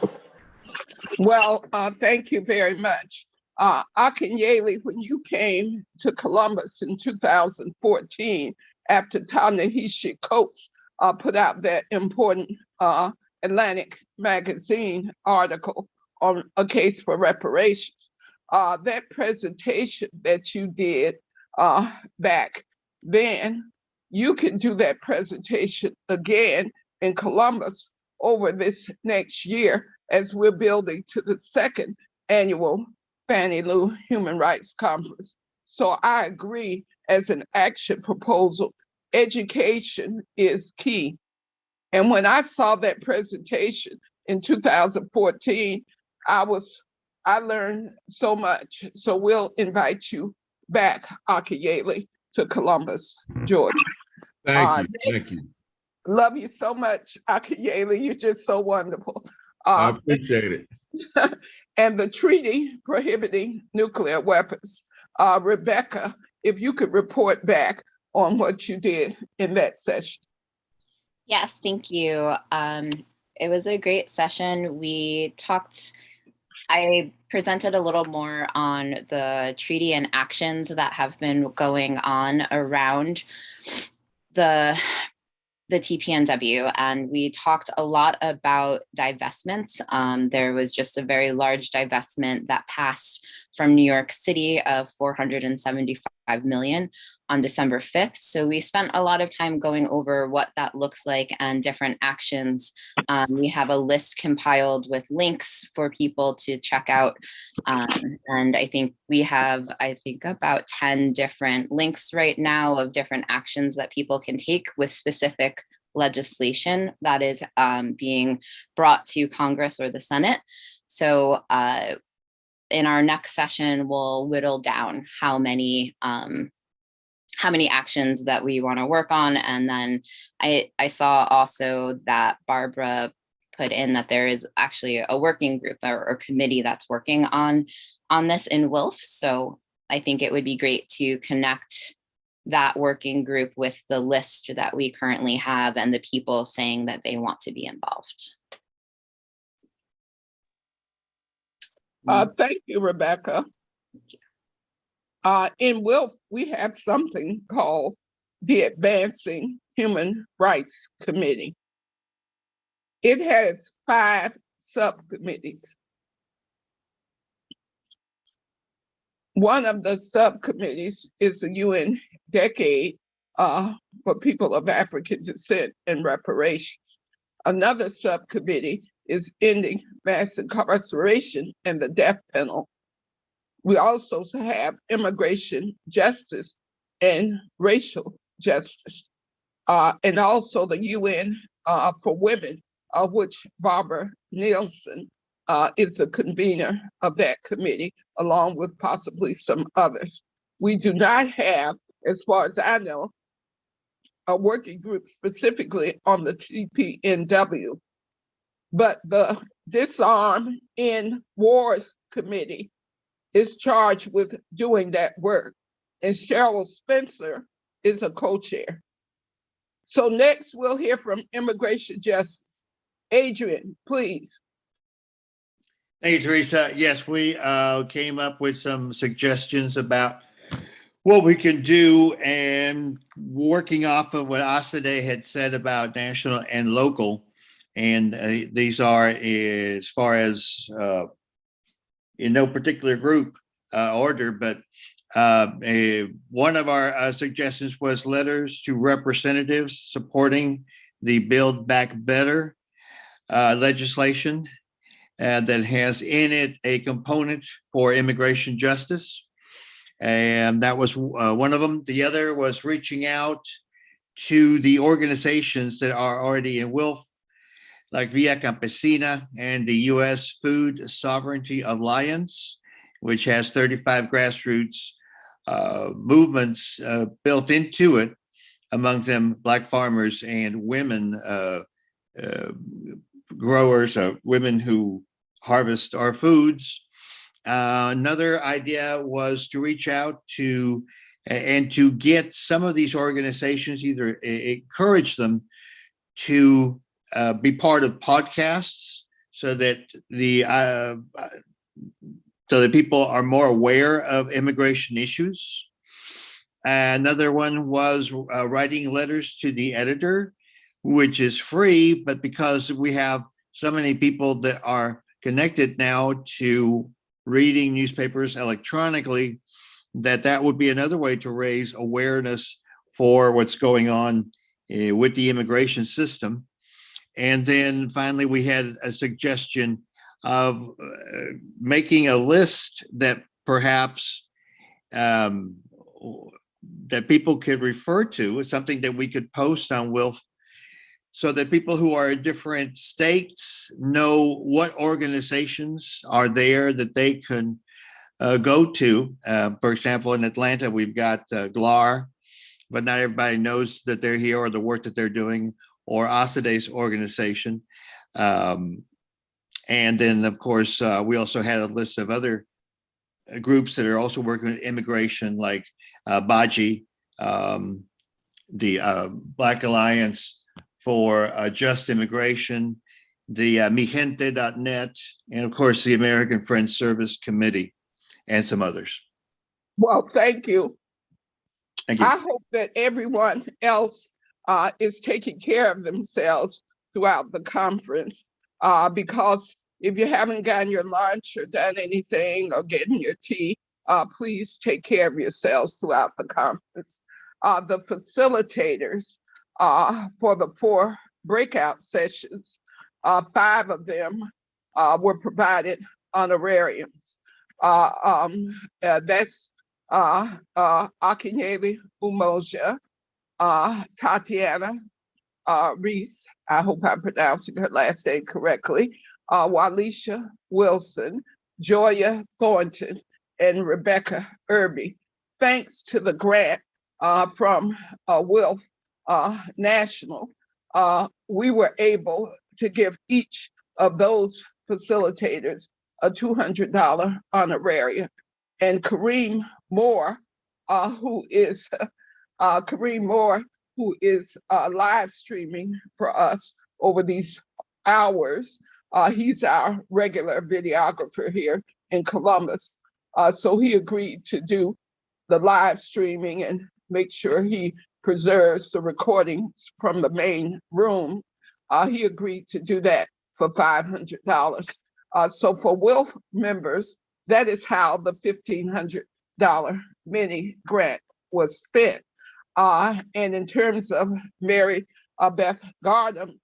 Well, thank you very much. Akinyele, when you came to Columbus in 2014, after Ta-Nehisi Coates put out that important Atlantic magazine article on a case for reparations, that presentation that you did back then, you can do that presentation again in Columbus over this next year as we're building to the 2nd annual Fannie Lou Human Rights Conference. So I agree, as an action proposal, education is key. And when I saw that presentation in 2014, I was I learned so much. So we'll invite you back, Akiyele, to Columbus, Georgia. Thank you. Thank you. Love you so much, Akiyele. You're just so wonderful. I appreciate it. And the treaty prohibiting nuclear weapons. Rebecca, if you could report back on what you did in that session. Yes, thank you. It was a great session. I presented a little more on the treaty and actions that have been going on around the Tpnw, and we talked a lot about divestments. There was just a very large divestment that passed from New York City of $475 million on December 5th. So we spent a lot of time going over what that looks like and different actions. We have a list compiled with links for people to check out. And I think we have, about 10 different links right now of different actions that people can take with specific legislation that is being brought to Congress or the Senate. So in our next session, we'll whittle down how many actions that we want to work on. And then I saw also that Barbara put in that there is actually a working group or committee that's working on this in WILPF. So I think it would be great to connect that working group with the list that we currently have and the people saying that they want to be involved. Thank you, Rebecca. Thank you. In WILPF, we have something called the Advancing Human Rights Committee. It has 5 subcommittees. One of the subcommittees is the UN Decade for People of African Descent and Reparations. Another subcommittee is Ending Mass Incarceration and the Death Penalty. We also have Immigration Justice and Racial Justice, and also the UN for Women, of which Barbara Nielsen is the convener of that committee, along with possibly some others. We do not have, as far as I know, a working group specifically on the Tpnw, but the Disarm in Wars Committee is charged with doing that work, and Cheryl Spencer is a co-chair. So next we'll hear from Immigration Justice. Adrian, please. Thank you, Teresa. Yes, we came up with some suggestions about what we can do, and working off of what Asade had said about national and local. And these are as far as in no particular group order, but one of our suggestions was letters to representatives supporting the Build Back Better legislation that has in it a component for immigration justice. And that was one of them. The other was reaching out to the organizations that are already in WILPF, like Via Campesina and the U.S. Food Sovereignty Alliance, which has 35 grassroots movements built into it, among them Black farmers and women growers, women who harvest our foods. Another idea was to reach out to and to get some of these organizations, either encourage them to be part of podcasts so that people are more aware of immigration issues. Another one was writing letters to the editor, which is free, but because we have so many people that are connected now to reading newspapers electronically, that would be another way to raise awareness for what's going on with the immigration system. And then finally, we had a suggestion of making a list that perhaps that people could refer to. It's something that we could post on WILPF so that people who are in different states know what organizations are there that they can go to. For example, in Atlanta, we've got GLAR, but not everybody knows that they're here or the work that they're doing, or ASADE's organization. And then, of course, we also had a list of other groups that are also working with immigration, like BAJI, the Black Alliance for Just Immigration, the mijente.net, and of course, the American Friends Service Committee, and some others. Well, thank you. Thank you. I hope that everyone else is taking care of themselves throughout the conference, because if you haven't gotten your lunch or done anything or getting your tea, please take care of yourselves throughout the conference. The facilitators for the 4 breakout sessions, 5 of them were provided honorariums. That's Akinyele Umoja, Tatiana Reese, I hope I'm pronouncing her last name correctly, Alicia Wilson, Joya Thornton, and Rebecca Irby. Thanks to the grant from WILPF National, we were able to give each of those facilitators a $200 honorarium. And Kareem Moore, who is live streaming for us over these hours. He's our regular videographer here in Columbus. So he agreed to do the live streaming and make sure he preserves the recordings from the main room. He agreed to do that for $500. So for WILPF members, that is how the $1,500 mini grant was spent. And in terms of Mary Beth Gardam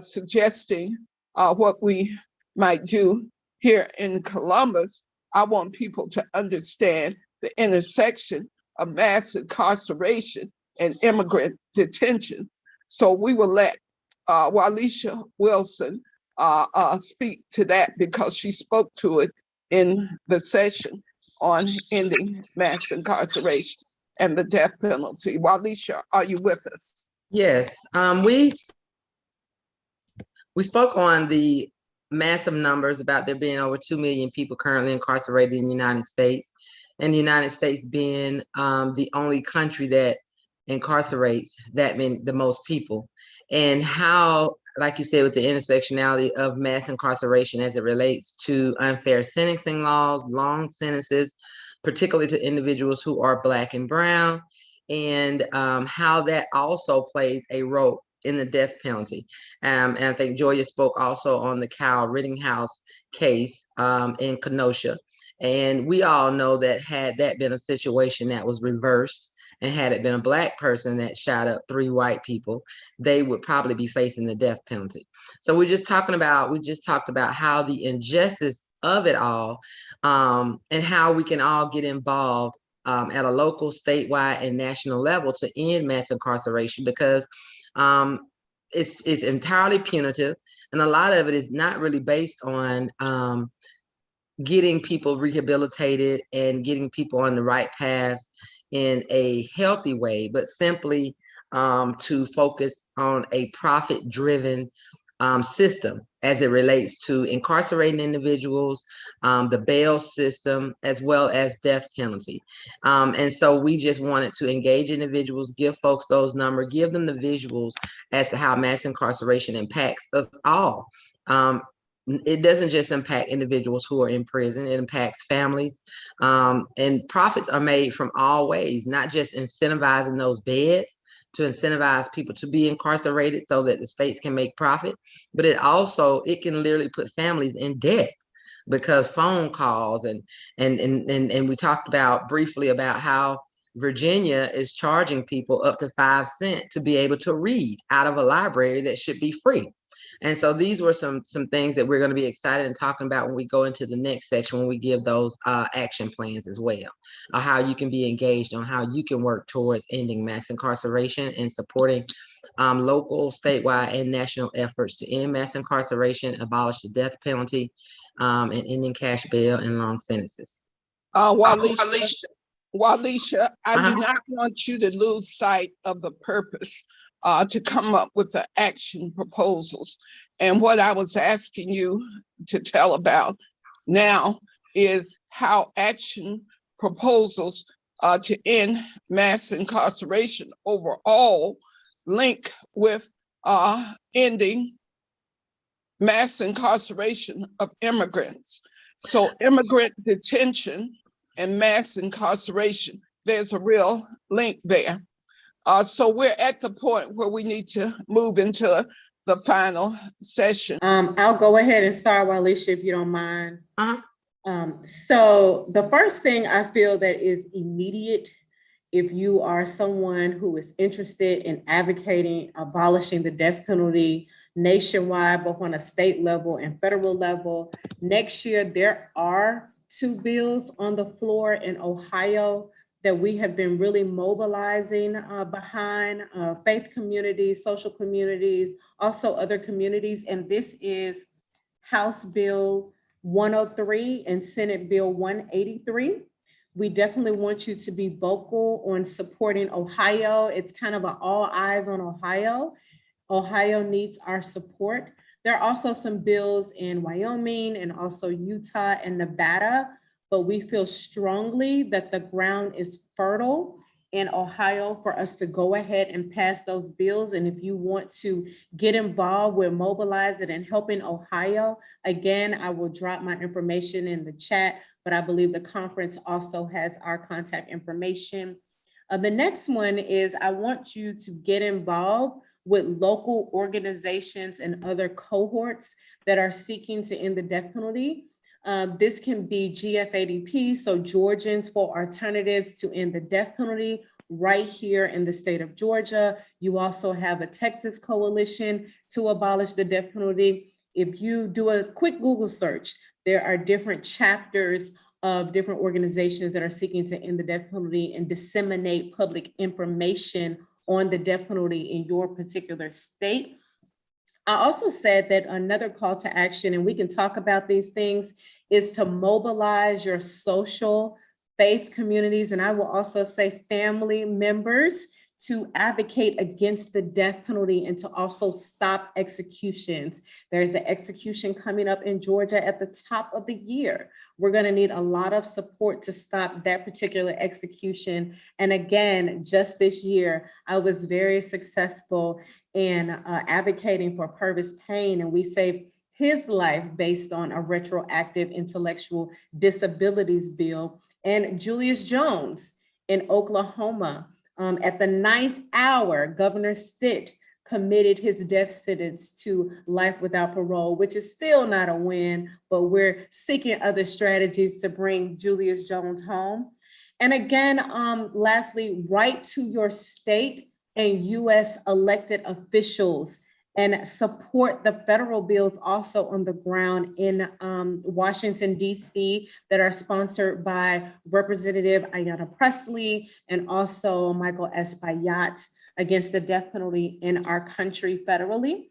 suggesting what we might do here in Columbus, I want people to understand the intersection of mass incarceration and immigrant detention. So we will let Alicia Wilson speak to that, because she spoke to it in the session on ending mass incarceration and the death penalty. Alicia, are you with us? Yes, we spoke on the massive numbers about there being over 2 million people currently incarcerated in the United States, and the United States being the only country that incarcerates that many, the most people, and how, like you said, with the intersectionality of mass incarceration as it relates to unfair sentencing laws, long sentences, particularly to individuals who are Black and Brown, and how that also plays a role in the death penalty. And I think Joya spoke also on the Kyle Rittenhouse case in Kenosha. And we all know that had that been a situation that was reversed, and had it been a Black person that shot up 3 white people, they would probably be facing the death penalty. So we just talked about how the injustice of it all, and how we can all get involved at a local, statewide, and national level to end mass incarceration, because it's entirely punitive, and a lot of it is not really based on getting people rehabilitated and getting people on the right paths in a healthy way, but simply to focus on a profit-driven system as it relates to incarcerating individuals, the bail system, as well as death penalty. And so we just wanted to engage individuals, give folks those numbers, give them the visuals as to how mass incarceration impacts us all. It doesn't just impact individuals who are in prison, it impacts families. And profits are made from all ways, not just incentivizing those beds to incentivize people to be incarcerated so that the states can make profit, but it can literally put families in debt, because phone calls and we talked about briefly about how Virginia is charging people up to 5 cents to be able to read out of a library that should be free. And so these were some things that we're going to be excited and talking about when we go into the next section, when we give those action plans as well, how you can be engaged on how you can work towards ending mass incarceration and supporting local, statewide, and national efforts to end mass incarceration, abolish the death penalty, and ending cash bail and long sentences. Walisha, I do not want you to lose sight of the purpose to come up with the action proposals. And what I was asking you to tell about now is how action proposals to end mass incarceration overall link with ending mass incarceration of immigrants. So immigrant detention and mass incarceration, there's a real link there. So we're at the point where we need to move into the final session. I'll go ahead and start, Alicia, if you don't mind. So the first thing I feel that is immediate, if you are someone who is interested in advocating abolishing the death penalty nationwide, both on a state level and federal level, next year there are 2 bills on the floor in Ohio that we have been really mobilizing behind faith communities, social communities, also other communities. And this is House Bill 103 and Senate Bill 183. We definitely want you to be vocal on supporting Ohio. It's kind of an all eyes on Ohio. Ohio needs our support. There are also some bills in Wyoming and also Utah and Nevada, but we feel strongly that the ground is fertile in Ohio for us to go ahead and pass those bills. And if you want to get involved with mobilizing and helping Ohio, again, I will drop my information in the chat, but I believe the conference also has our contact information. The next one is I want you to get involved with local organizations and other cohorts that are seeking to end the death penalty. This can be GFADP, so Georgians for Alternatives to End the Death Penalty, right here in the state of Georgia. You also have a Texas coalition to abolish the death penalty. If you do a quick Google search, there are different chapters of different organizations that are seeking to end the death penalty and disseminate public information on the death penalty in your particular state. I also said that another call to action, and we can talk about these things, is to mobilize your social faith communities, and I will also say family members, to advocate against the death penalty and to also stop executions. There's an execution coming up in Georgia at the top of the year. We're going to need a lot of support to stop that particular execution. And again, just this year, I was very successful in advocating for Purvis Payne, and we saved his life based on a retroactive intellectual disabilities bill. And Julius Jones in Oklahoma, at the 9th hour, Governor Stitt committed his death sentence to life without parole, which is still not a win, but we're seeking other strategies to bring Julius Jones home. And again, lastly, write to your state and US elected officials and support the federal bills also on the ground in Washington, D.C. that are sponsored by Representative Ayanna Pressley and also Michael Espaillat against the death penalty in our country federally.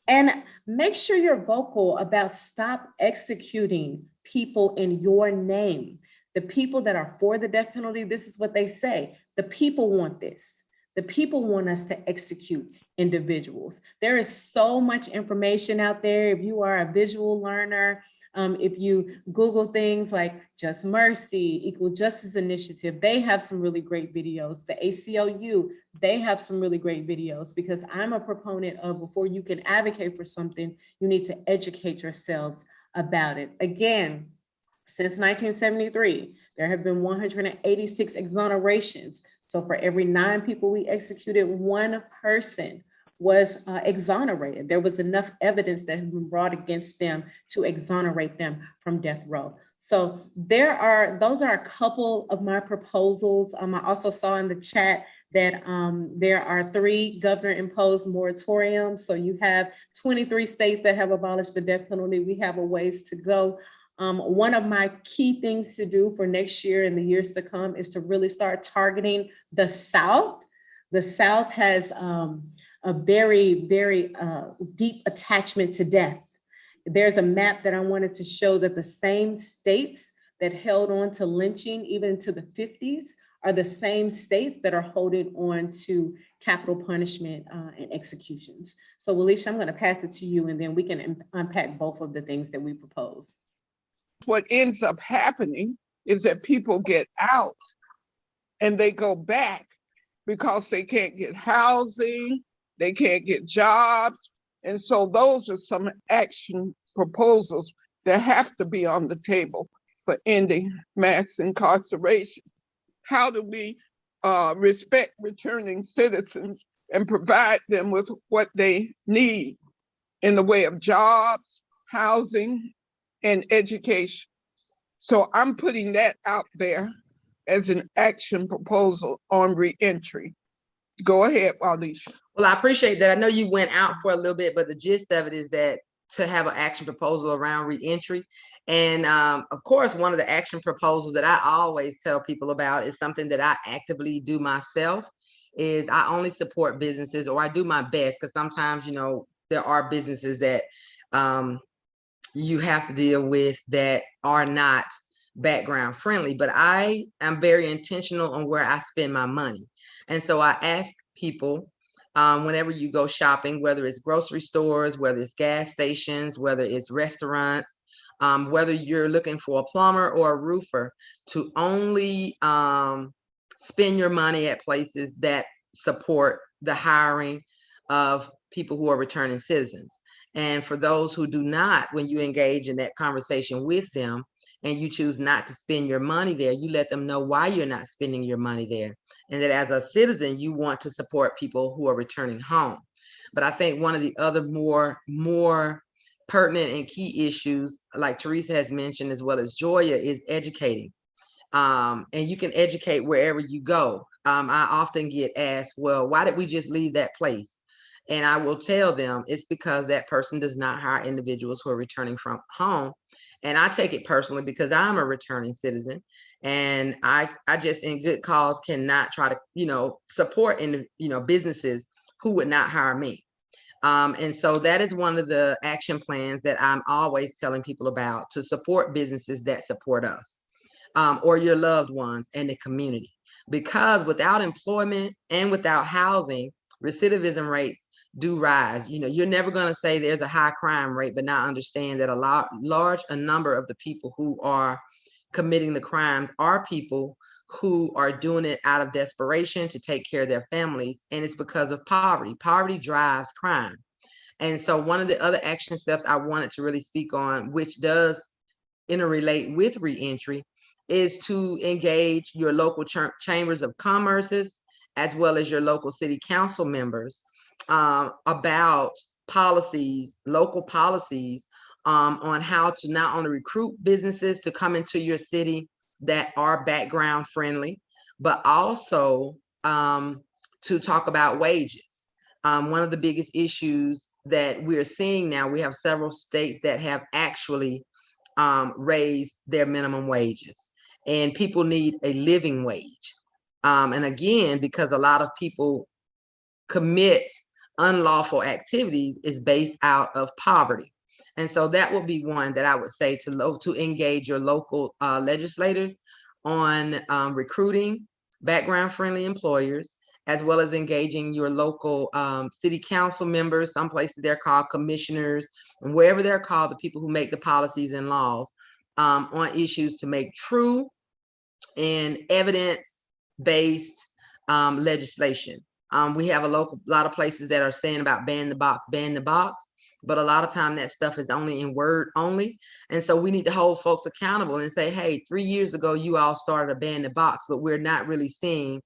And make sure you're vocal about stop executing people in your name. The people that are for the death penalty, this is what they say. The people want this. The people want us to execute individuals. There is so much information out there. If you are a visual learner, if you Google things like Just Mercy, Equal Justice Initiative, they have some really great videos. The ACLU, they have some really great videos, because I'm a proponent of before you can advocate for something, you need to educate yourselves about it. Again, since 1973, there have been 186 exonerations. So for every 9 people we executed, 1 person was exonerated. There was enough evidence that had been brought against them to exonerate them from death row. So those are a couple of my proposals. I also saw in the chat that there are 3 governor-imposed moratoriums. So you have 23 states that have abolished the death penalty. We have a ways to go. One of my key things to do for next year and the years to come is to really start targeting the South. The South has a very, very deep attachment to death. There's a map that I wanted to show that the same states that held on to lynching even into the 50s are the same states that are holding on to capital punishment and executions. So Alicia, I'm going to pass it to you, and then we can unpack both of the things that we propose. What ends up happening is that people get out and they go back because they can't get housing, they can't get jobs. And so those are some action proposals that have to be on the table for ending mass incarceration. How do we respect returning citizens and provide them with what they need in the way of jobs, housing, and education? So I'm putting that out there as an action proposal on reentry. Go ahead, Alicia. Well, I appreciate that. I know you went out for a little bit, but the gist of it is that to have an action proposal around reentry. And of course, one of the action proposals that I always tell people about is something that I actively do myself, is I only support businesses, or I do my best, because sometimes, you know, there are businesses that you have to deal with that are not background friendly, but I am very intentional on where I spend my money. And so I ask people, whenever you go shopping, whether it's grocery stores, whether it's gas stations, whether it's restaurants, whether you're looking for a plumber or a roofer, to only spend your money at places that support the hiring of people who are returning citizens. And for those who do not, when you engage in that conversation with them and you choose not to spend your money there, you let them know why you're not spending your money there. And that as a citizen, you want to support people who are returning home. But I think one of the other more pertinent and key issues, like Teresa has mentioned, as well as Joya, is educating. And you can educate wherever you go. I often get asked, well, why did we just leave that place? And I will tell them it's because that person does not hire individuals who are returning from home. And I take it personally because I'm a returning citizen, and I just in good cause cannot try to, you know, support in, you know, businesses who would not hire me. And so that is one of the action plans that I'm always telling people about, to support businesses that support us, or your loved ones and the community. Because without employment and without housing, recidivism rates do rise. You know, you're never going to say there's a high crime rate, but not understand that a number of the people who are committing the crimes are people who are doing it out of desperation to take care of their families. And it's because of poverty. Poverty drives crime. And so one of the other action steps I wanted to really speak on, which does interrelate with reentry, is to engage your local chambers of commerces, as well as your local city council members, about policies, local policies, on how to not only recruit businesses to come into your city that are background friendly, but also to talk about wages. One of the biggest issues that we're seeing now, we have several states that have actually raised their minimum wages, and people need a living wage. And again, because a lot of people commit unlawful activities, is based out of poverty. And so that would be one that I would say to engage your local legislators on recruiting background-friendly employers, as well as engaging your local city council members. Some places they're called commissioners, and wherever they're called, the people who make the policies and laws on issues to make true and evidence-based legislation. We have a lot of places that are saying about ban the box, but a lot of time that stuff is only in word only. And so we need to hold folks accountable and say, hey, 3 years ago, you all started a ban the box, but we're not really seeing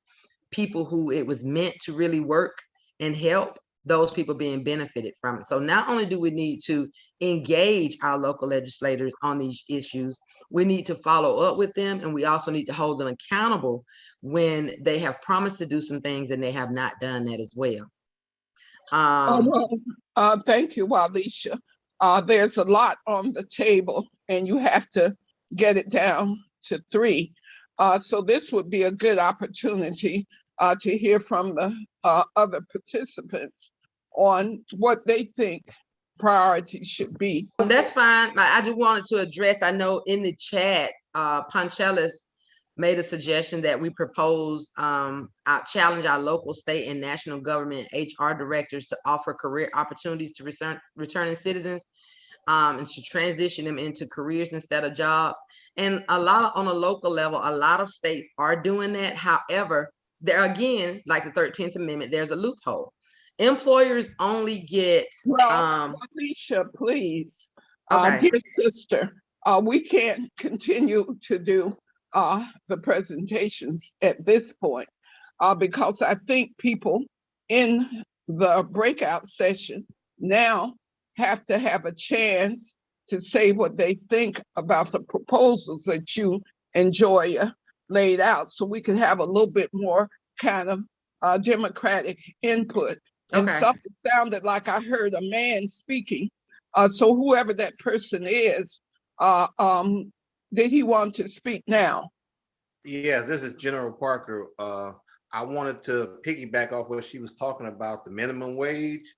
people who it was meant to really work and help, those people being benefited from it. So not only do we need to engage our local legislators on these issues, we need to follow up with them, and we also need to hold them accountable when they have promised to do some things and they have not done that as well. Thank you, Alicia. There's a lot on the table, and you have to get it down to 3. So this would be a good opportunity to hear from the other participants on what they think priorities should be. That's fine. I just wanted to address, I know in the chat, Ponchelis made a suggestion that we propose, challenge our local, state, and national government HR directors to offer career opportunities to returning citizens, and to transition them into careers instead of jobs. And on a local level, a lot of states are doing that. However, there again, like the 13th Amendment, there's a loophole. Employers only get. Alicia, please, Okay. dear sister, we can't continue to do the presentations at this point because I think people in the breakout session now have to have a chance to say what they think about the proposals that you and Joya laid out, so we can have a little bit more kind of democratic input. And something sounded like I heard a man speaking. So whoever that person is, did he want to speak now? Yes, this is General Parker. I wanted to piggyback off what she was talking about, the minimum wage.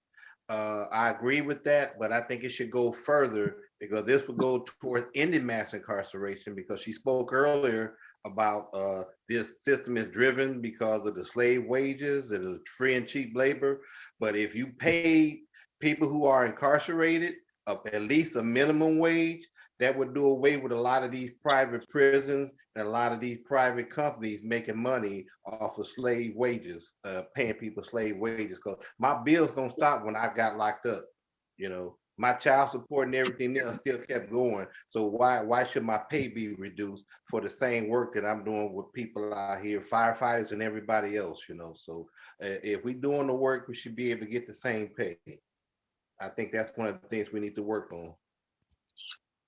I agree with that, but I think it should go further because this would go toward ending mass incarceration, because she spoke earlier about this system is driven because of the slave wages and the free and cheap labor. But if you pay people who are incarcerated at least a minimum wage, that would do away with a lot of these private prisons and a lot of these private companies making money off of slave wages, paying people slave wages. Because my bills don't stop when I got locked up. You know, my child support and everything else still kept going. So why should my pay be reduced for the same work that I'm doing with people out here, firefighters and everybody else? You know, so if we're doing the work, we should be able to get the same pay. I think that's one of the things we need to work on.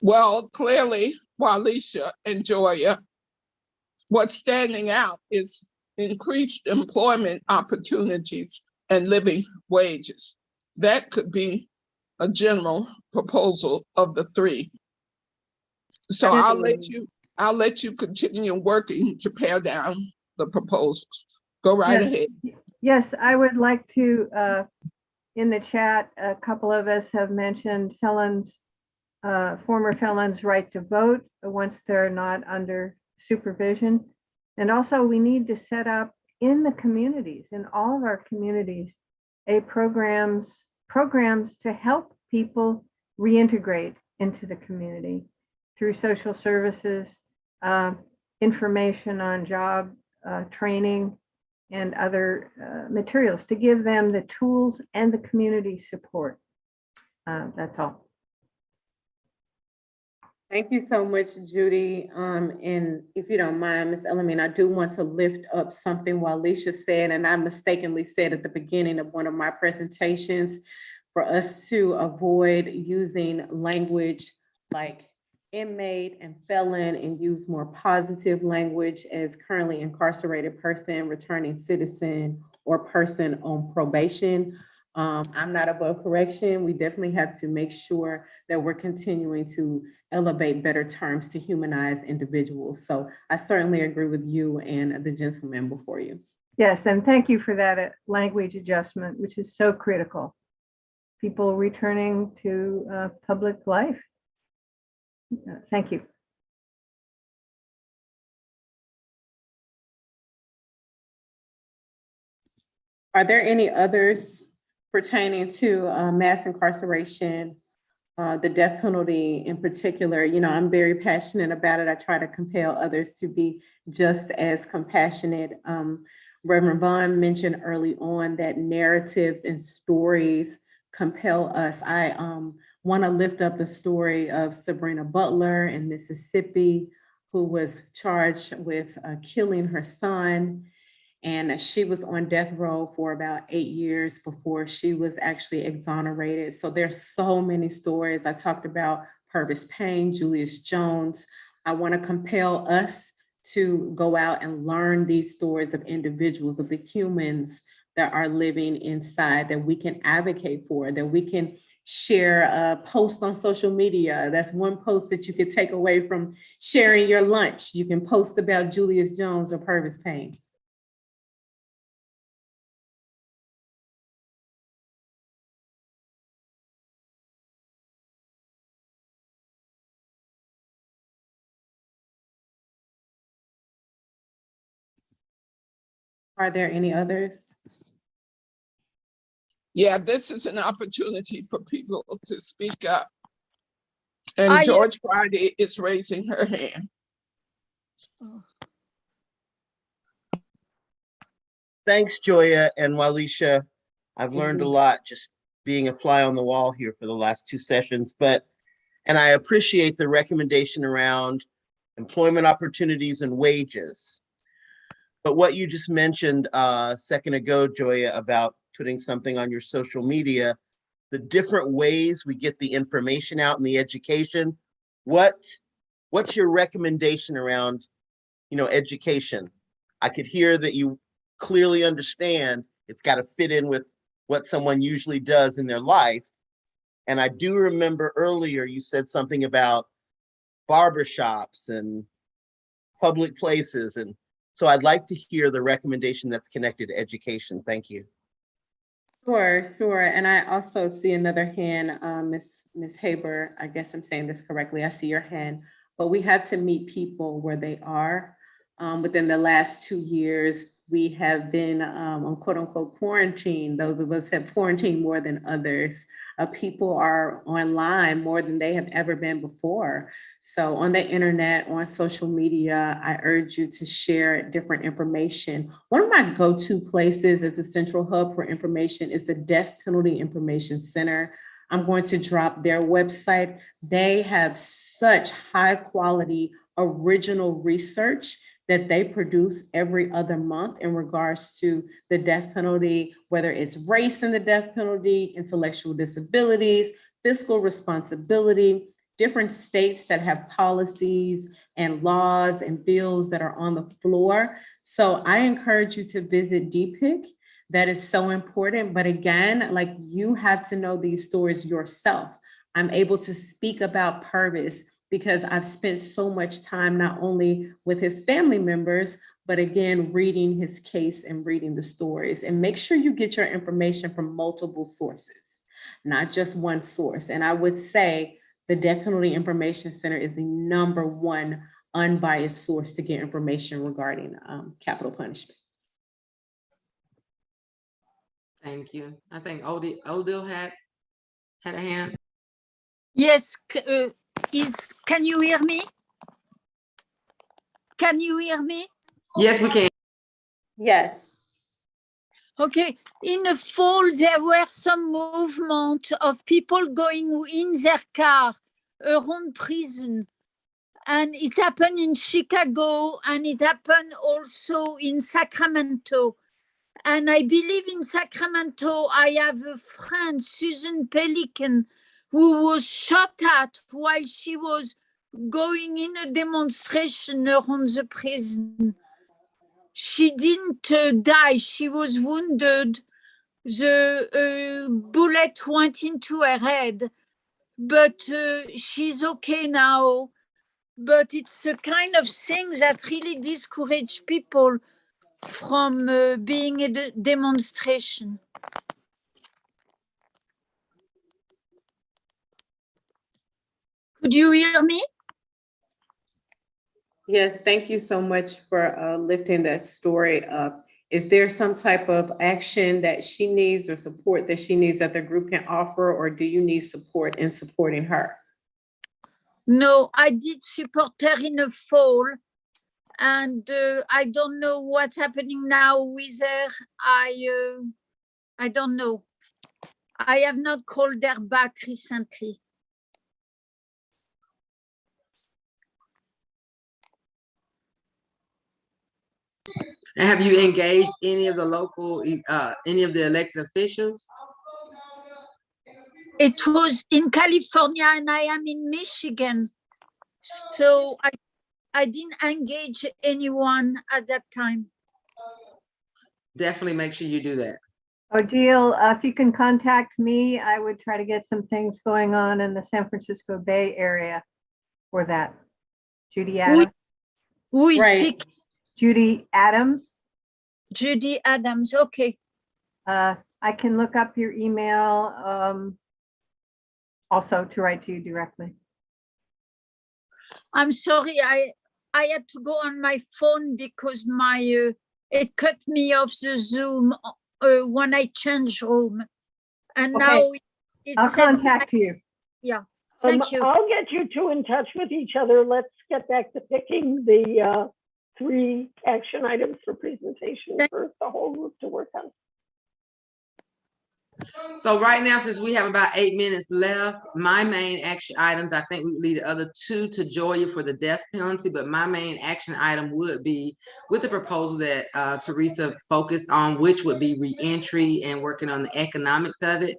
Well, clearly, Alicia and Joya, what's standing out is increased employment opportunities and living wages. That could be a general proposal of the three. So I'll let you continue working to pare down the proposals. Go right ahead. Yes, I would like to, in the chat, a couple of us have mentioned felons, former felons' right to vote once they're not under supervision. And also we need to set up in the communities, in all of our communities, programs to help people reintegrate into the community through social services, information on job training and other materials to give them the tools and the community support. That's all. Thank you so much, Judy. And if you don't mind, Ms. Elamine, I do want to lift up something what Alicia said, and I mistakenly said at the beginning of one of my presentations, for us to avoid using language like inmate and felon and use more positive language as currently incarcerated person, returning citizen, or person on probation. I'm not above correction. We definitely have to make sure that we're continuing to elevate better terms to humanize individuals. So I certainly agree with you and the gentleman before you. Yes, and thank you for that language adjustment, which is so critical. People returning to public life. Thank you. Are there any others pertaining to mass incarceration, the death penalty in particular? You know, I'm very passionate about it. I try to compel others to be just as compassionate. Reverend Vaughn mentioned early on that narratives and stories compel us. I want to lift up the story of Sabrina Butler in Mississippi, who was charged with killing her son. And she was on death row for about 8 years before she was actually exonerated. So there's so many stories. I talked about Purvis Payne, Julius Jones. I want to compel us to go out and learn these stories of individuals, of the humans that are living inside, that we can advocate for, that we can share a post on social media. That's one post that you could take away from sharing your lunch. You can post about Julius Jones or Purvis Payne. Are there any others? Yeah, this is an opportunity for people to speak up. And George Friday is raising her hand. Thanks, Joya and Walisha. I've learned a lot just being a fly on the wall here for the last 2 sessions, and I appreciate the recommendation around employment opportunities and wages. But what you just mentioned a second ago, Joya, about putting something on your social media, the different ways we get the information out and the education, what's your recommendation around, education? I could hear that you clearly understand it's got to fit in with what someone usually does in their life. And I do remember earlier you said something about barbershops and public places. And so I'd like to hear the recommendation that's connected to education. Thank you. Sure. And I also see another hand, Ms. Haber. I guess I'm saying this correctly. I see your hand, but we have to meet people where they are. Within the last 2 years, we have been on quote unquote quarantine. Those of us have quarantined more than others. People are online more than they have ever been before. So on the internet, on social media, I urge you to share different information. One of my go-to places as a central hub for information is the Death Penalty Information Center. I'm going to drop their website. They have such high quality original research that they produce every other month in regards to the death penalty, whether it's race in the death penalty, intellectual disabilities, fiscal responsibility, different states that have policies and laws and bills that are on the floor. So I encourage you to visit DPIC. That is so important. But again, like, you have to know these stories yourself. I'm able to speak about Purvis because I've spent so much time not only with his family members, but again, reading his case and reading the stories. And make sure you get your information from multiple sources, not just one source. And I would say the Death Penalty Information Center is the #1 unbiased source to get information regarding capital punishment. Thank you. I think Odile had a hand. Yes, can you hear me? Can you hear me? Yes, we can. Yes. Okay. In the fall, there were some movement of people going in their car around prison. And it happened in Chicago, and it happened also in Sacramento. And I believe in Sacramento, I have a friend, Susan Pelican, who was shot at while she was going in a demonstration around the prison. She didn't die, she was wounded. The bullet went into her head, but she's okay now. But it's a kind of thing that really discourages people from being in a demonstration. Could you hear me? Yes, thank you so much for lifting that story up. Is there some type of action that she needs or support that she needs that the group can offer, or do you need support in supporting her? No, I did support her in the fall, and I don't know what's happening now with her. I don't know. I have not called her back recently. And have you engaged any of the local, any of the elected officials? It was in California and I am in Michigan. So I didn't engage anyone at that time. Definitely make sure you do that. Odile, if you can contact me, I would try to get some things going on in the San Francisco Bay Area for that. Judy Adams. Who is speaking? Judy Adams. Judy Adams, okay. I can look up your email also to write to you directly. I'm sorry, I had to go on my phone because my it cut me off the Zoom when I changed room. And Okay. now it I'll said contact you. Yeah, thank you. I'll get you two in touch with each other. Let's get back to picking the 3 action items for presentation for the whole group to work on. So right now, since we have about 8 minutes left, my main action items, I think we leave the other 2 to Joya for the death penalty, but my main action item would be with the proposal that Teresa focused on, which would be reentry and working on the economics of it.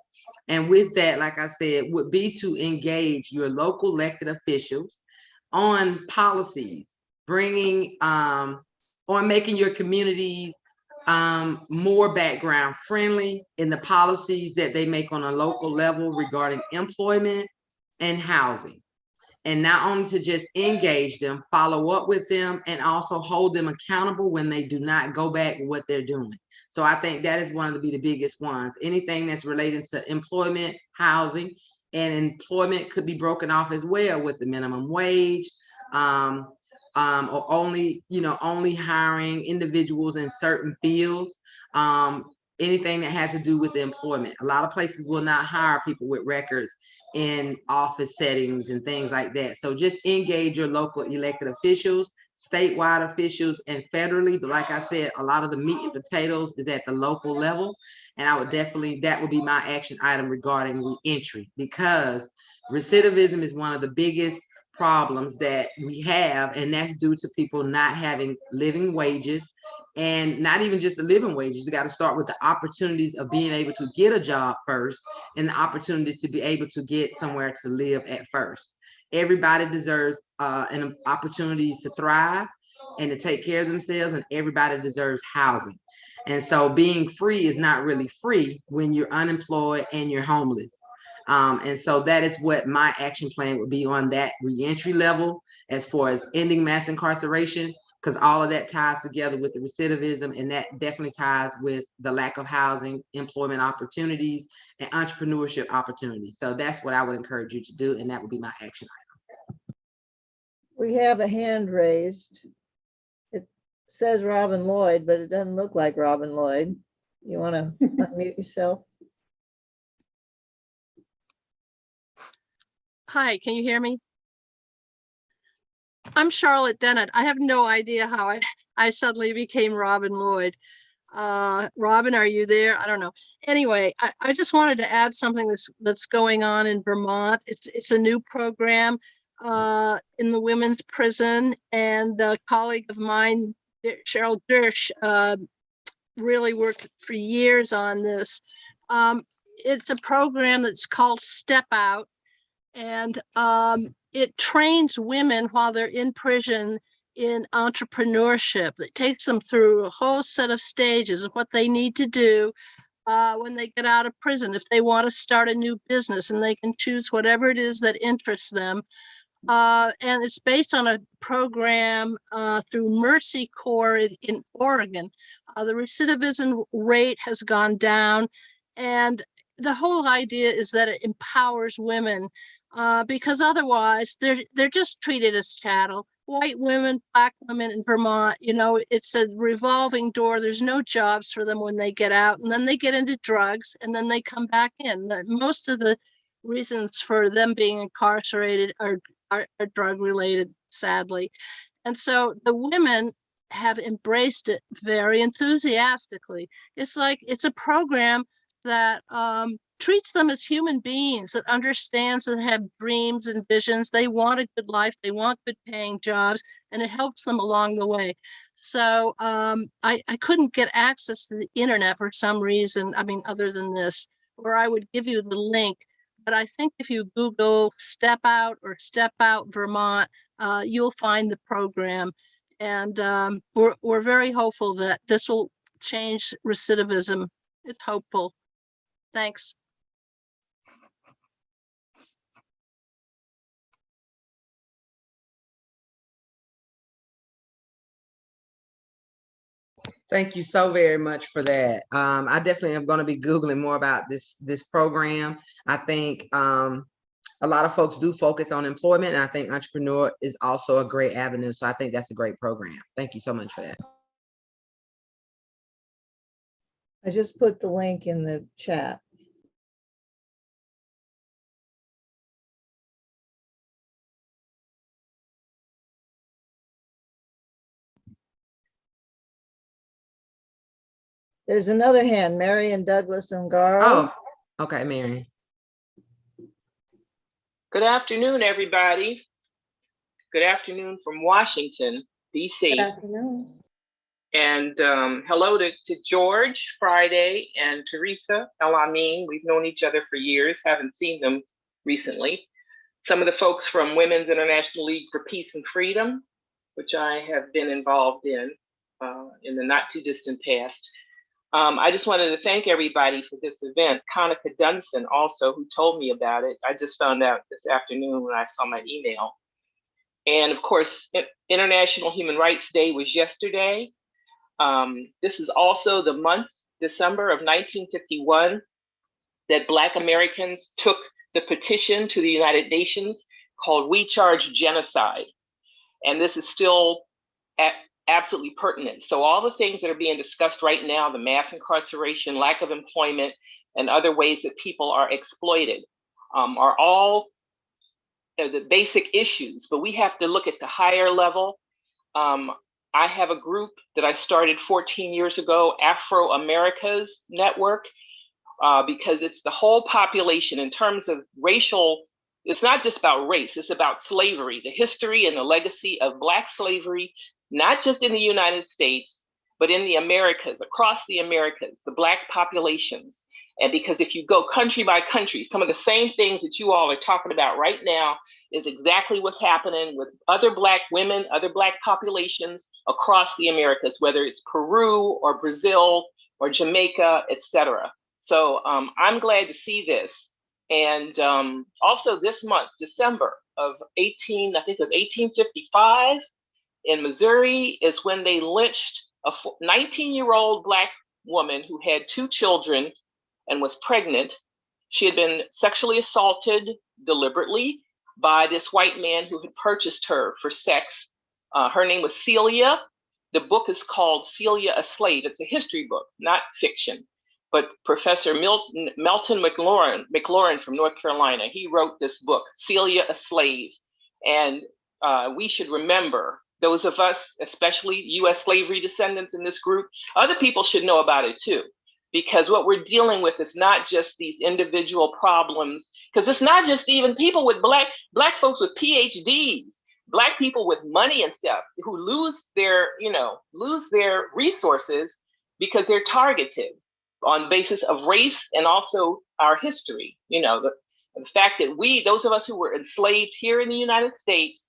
And with that, like I said, would be to engage your local elected officials on policies, bringing on making your communities more background friendly in the policies that they make on a local level regarding employment and housing. And not only to just engage them, follow up with them, and also hold them accountable when they do not go back with what they're doing. So I think that is one of the biggest ones. Anything that's related to employment, housing, and employment could be broken off as well with the minimum wage, or only hiring individuals in certain fields. Anything that has to do with the employment. A lot of places will not hire people with records in office settings and things like that. So just engage your local elected officials, statewide officials, and federally. But like I said, a lot of the meat and potatoes is at the local level. And I would definitely, that would be my action item regarding reentry, because recidivism is one of the biggest problems that we have, and that's due to people not having living wages. And not even just the living wages, you got to start with the opportunities of being able to get a job first, and the opportunity to be able to get somewhere to live at first. Everybody deserves an opportunities to thrive and to take care of themselves, and everybody deserves housing. And so being free is not really free when you're unemployed and you're homeless. And so that is what my action plan would be on that reentry level, as far as ending mass incarceration, because all of that ties together with the recidivism, and that definitely ties with the lack of housing, employment opportunities, and entrepreneurship opportunities. So that's what I would encourage you to do, and that would be my action item. We have a hand raised. It says Robin Lloyd, but it doesn't look like Robin Lloyd. You want to unmute yourself? Hi, can you hear me? I'm Charlotte Dennett. I have no idea how I suddenly became Robin Lloyd. Robin, are you there? I don't know. Anyway, I just wanted to add something that's going on in Vermont. It's a new program in the women's prison, and a colleague of mine, Cheryl Dersh, really worked for years on this. It's a program that's called Step Out, and it trains women while they're in prison in entrepreneurship. It takes them through a whole set of stages of what they need to do when they get out of prison, if they want to start a new business, and they can choose whatever it is that interests them. And it's based on a program through Mercy Corps in Oregon. The recidivism rate has gone down, and the whole idea is that it empowers women, because otherwise they're just treated as chattel. White women, Black women in Vermont, it's a revolving door. There's no jobs for them when they get out, and then they get into drugs, and then they come back in. Most of the reasons for them being incarcerated are drug related, sadly. And so the women have embraced it very enthusiastically. It's like, it's a program that treats them as human beings, that understands and have dreams and visions. They want a good life, they want good paying jobs, and it helps them along the way. So I couldn't get access to the internet for some reason, other than this, or I would give you the link. But I think if you Google Step Out or Step Out Vermont, you'll find the program. And we're very hopeful that this will change recidivism. It's hopeful. Thanks. Thank you so very much for that. I definitely am going to be Googling more about this program. I think a lot of folks do focus on employment, and I think entrepreneur is also a great avenue. So I think that's a great program. Thank you so much for that. I just put the link in the chat. There's another hand, Marion Douglas Ungaro. Oh, okay, Mary. Good afternoon, everybody. Good afternoon from Washington, D.C. Good afternoon. And hello to George, Friday, and Teresa, El-Amin. We've known each other for years, haven't seen them recently. Some of the folks from Women's International League for Peace and Freedom, which I have been involved in the not too distant past. I just wanted to thank everybody for this event. Conica Dunson also, who told me about it. I just found out this afternoon when I saw my email. And of course, International Human Rights Day was yesterday. This is also the month, December of 1951, that Black Americans took the petition to the United Nations called We Charge Genocide. And this is still absolutely pertinent. So all the things that are being discussed right now, the mass incarceration, lack of employment, and other ways that people are exploited are all the basic issues, but we have to look at the higher level. I have a group that I started 14 years ago, Afro Americas Network, because it's the whole population in terms of racial. It's not just about race, it's about slavery, the history and the legacy of Black slavery, not just in the United States, but in the Americas, across the Americas, the Black populations. And because if you go country by country, some of the same things that you all are talking about right now is exactly what's happening with other Black women, other Black populations across the Americas, whether it's Peru or Brazil or Jamaica, et cetera. So I'm glad to see this. And also this month, December of 1855 in Missouri is when they lynched a 19-year-old Black woman who had 2 children and was pregnant. She had been sexually assaulted deliberately by this white man who had purchased her for sex. Her name was Celia. The book is called Celia a Slave. It's a history book, not fiction. But Professor Melton McLaurin from North Carolina, he wrote this book, Celia a Slave. And we should remember, those of us, especially US slavery descendants in this group, other people should know about it too. Because what we're dealing with is not just these individual problems, because it's not just even people with black folks with PhDs, Black people with money and stuff who lose their resources because they're targeted on basis of race and also our history. The fact that those of us who were enslaved here in the United States,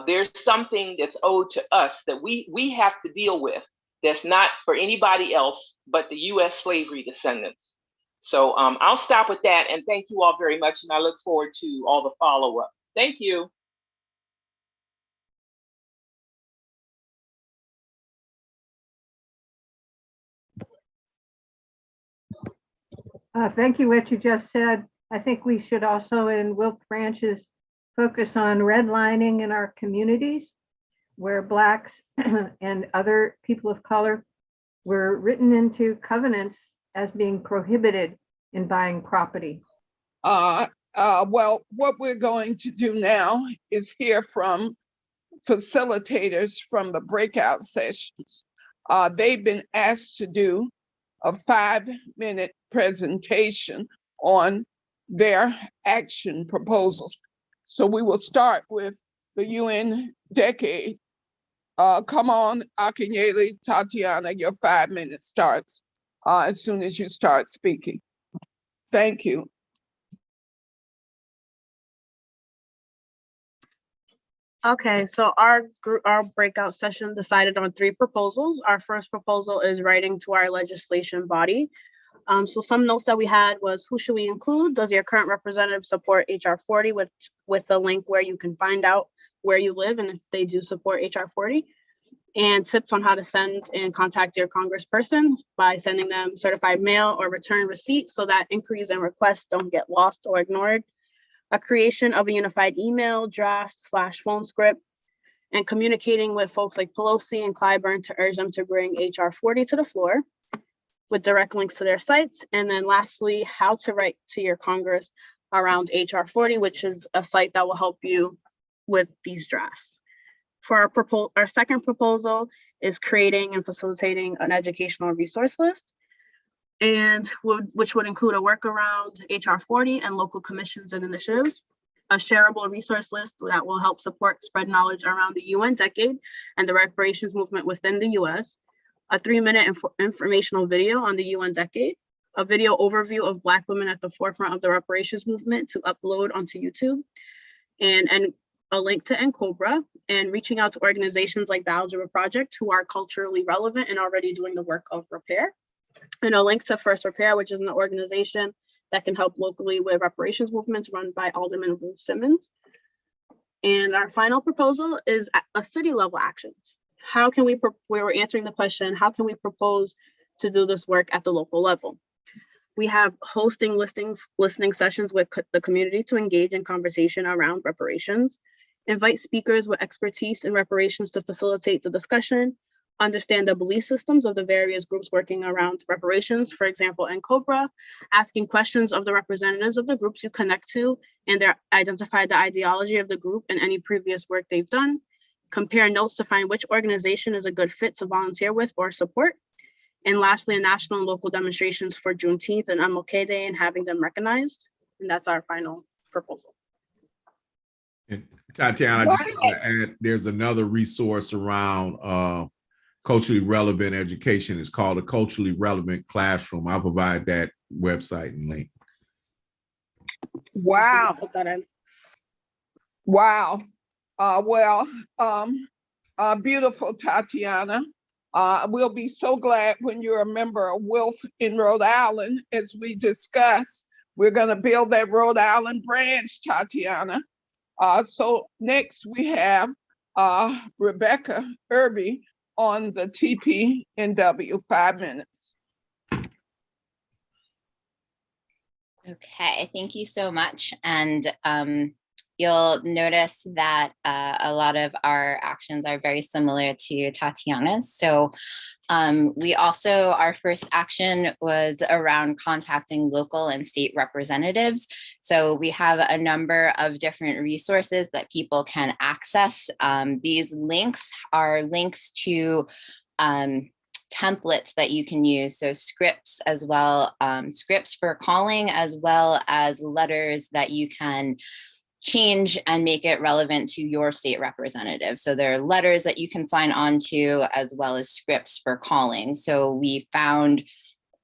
there's something that's owed to us that we have to deal with. That's not for anybody else but the US slavery descendants. So I'll stop with that, and thank you all very much, and I look forward to all the follow-up. Thank you. Thank you, what you just said. I think we should also in WILPF branches focus on redlining in our communities where Blacks and other people of color were written into covenants as being prohibited in buying property. Well, what we're going to do now is hear from facilitators from the breakout sessions. They've been asked to do a 5-minute presentation on their action proposals. So we will start with the UN decade. Come on, Akinyele, Tatiana, your 5 minutes starts as soon as you start speaking. Thank you. Okay, so our breakout session decided on 3 proposals. Our first proposal is writing to our legislation body. So some notes that we had was, who should we include? Does your current representative support HR 40 with a link where you can find out where you live and if they do support HR 40? And tips on how to send and contact your congressperson by sending them certified mail or return receipts so that inquiries and requests don't get lost or ignored. A creation of a unified email, draft/phone script, and communicating with folks like Pelosi and Clyburn to urge them to bring HR 40 to the floor. with direct links to their sites. And then lastly, how to write to your Congress around HR 40, which is a site that will help you with these drafts. For our second proposal is creating and facilitating an educational resource list, and which would include a workaround HR 40 and local commissions and initiatives, a shareable resource list that will help support spread knowledge around the UN decade and the reparations movement within the US, a 3-minute informational video on the UN decade, a video overview of Black women at the forefront of the reparations movement to upload onto YouTube, and a link to NCOBRA, and reaching out to organizations like the Algebra Project who are culturally relevant and already doing the work of repair, and a link to First Repair, which is an organization that can help locally with reparations movements run by Alderman Ruth Simmons. And our final proposal is a city level actions. How can we were answering the question, how can we propose to do this work at the local level? We have hosting listening sessions with the community to engage in conversation around reparations, invite speakers with expertise in reparations to facilitate the discussion, understand the belief systems of the various groups working around reparations, for example, NCOBRA, asking questions of the representatives of the groups you connect to and identify the ideology of the group and any previous work they've done, compare notes to find which organization is a good fit to volunteer with or support, and lastly, national and local demonstrations for Juneteenth and MLK Day and having them recognized. And that's our final proposal. And Tatiana, I just want to add, there's another resource around culturally relevant education. It's called a Culturally Relevant Classroom. I'll provide that website and link. Wow. Wow. Beautiful, Tatiana. We'll be so glad when you're a member of WILPF in Rhode Island. As we discussed, we're going to build that Rhode Island branch, Tatiana. So next we have Rebecca Irby on the TPNW, 5 minutes. Okay, thank you so much. And you'll notice that a lot of our actions are very similar to Tatiana's. So we also, our first action was around contacting local and state representatives. So we have a number of different resources that people can access. These links are links to templates that you can use. So scripts as well, scripts for calling, as well as letters that you can change and make it relevant to your state representative. So there are letters that you can sign on to, as well as scripts for calling. So we found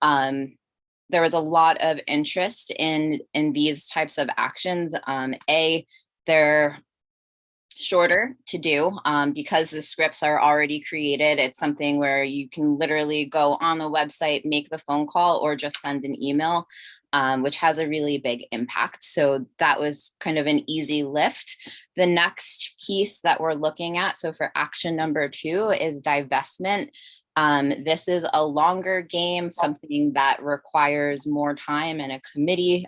there was a lot of interest in these types of actions. They're shorter to do because the scripts are already created. It's something where you can literally go on the website, make the phone call, or just send an email, which has a really big impact. So that was kind of an easy lift. The next piece that we're looking at, so for action number 2, is divestment. This is a longer game, something that requires more time and a committee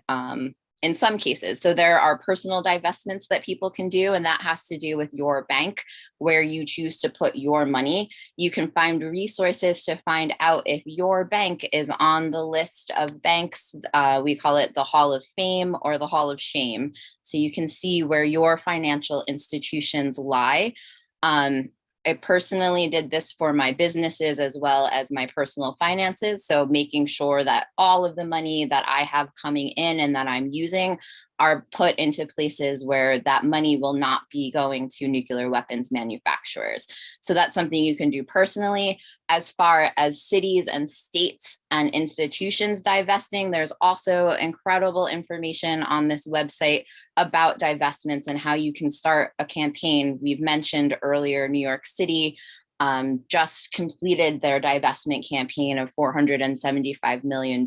in some cases. So there are personal divestments that people can do, and that has to do with your bank, where you choose to put your money. You can find resources to find out if your bank is on the list of banks. We call it the Hall of Fame or the Hall of Shame. So you can see where your financial institutions lie. I personally did this for my businesses as well as my personal finances. So making sure that all of the money that I have coming in and that I'm using are put into places where that money will not be going to nuclear weapons manufacturers. So that's something you can do personally. As far as cities and states and institutions divesting, there's also incredible information on this website about divestments and how you can start a campaign. We've mentioned earlier, New York City just completed their divestment campaign of $475 million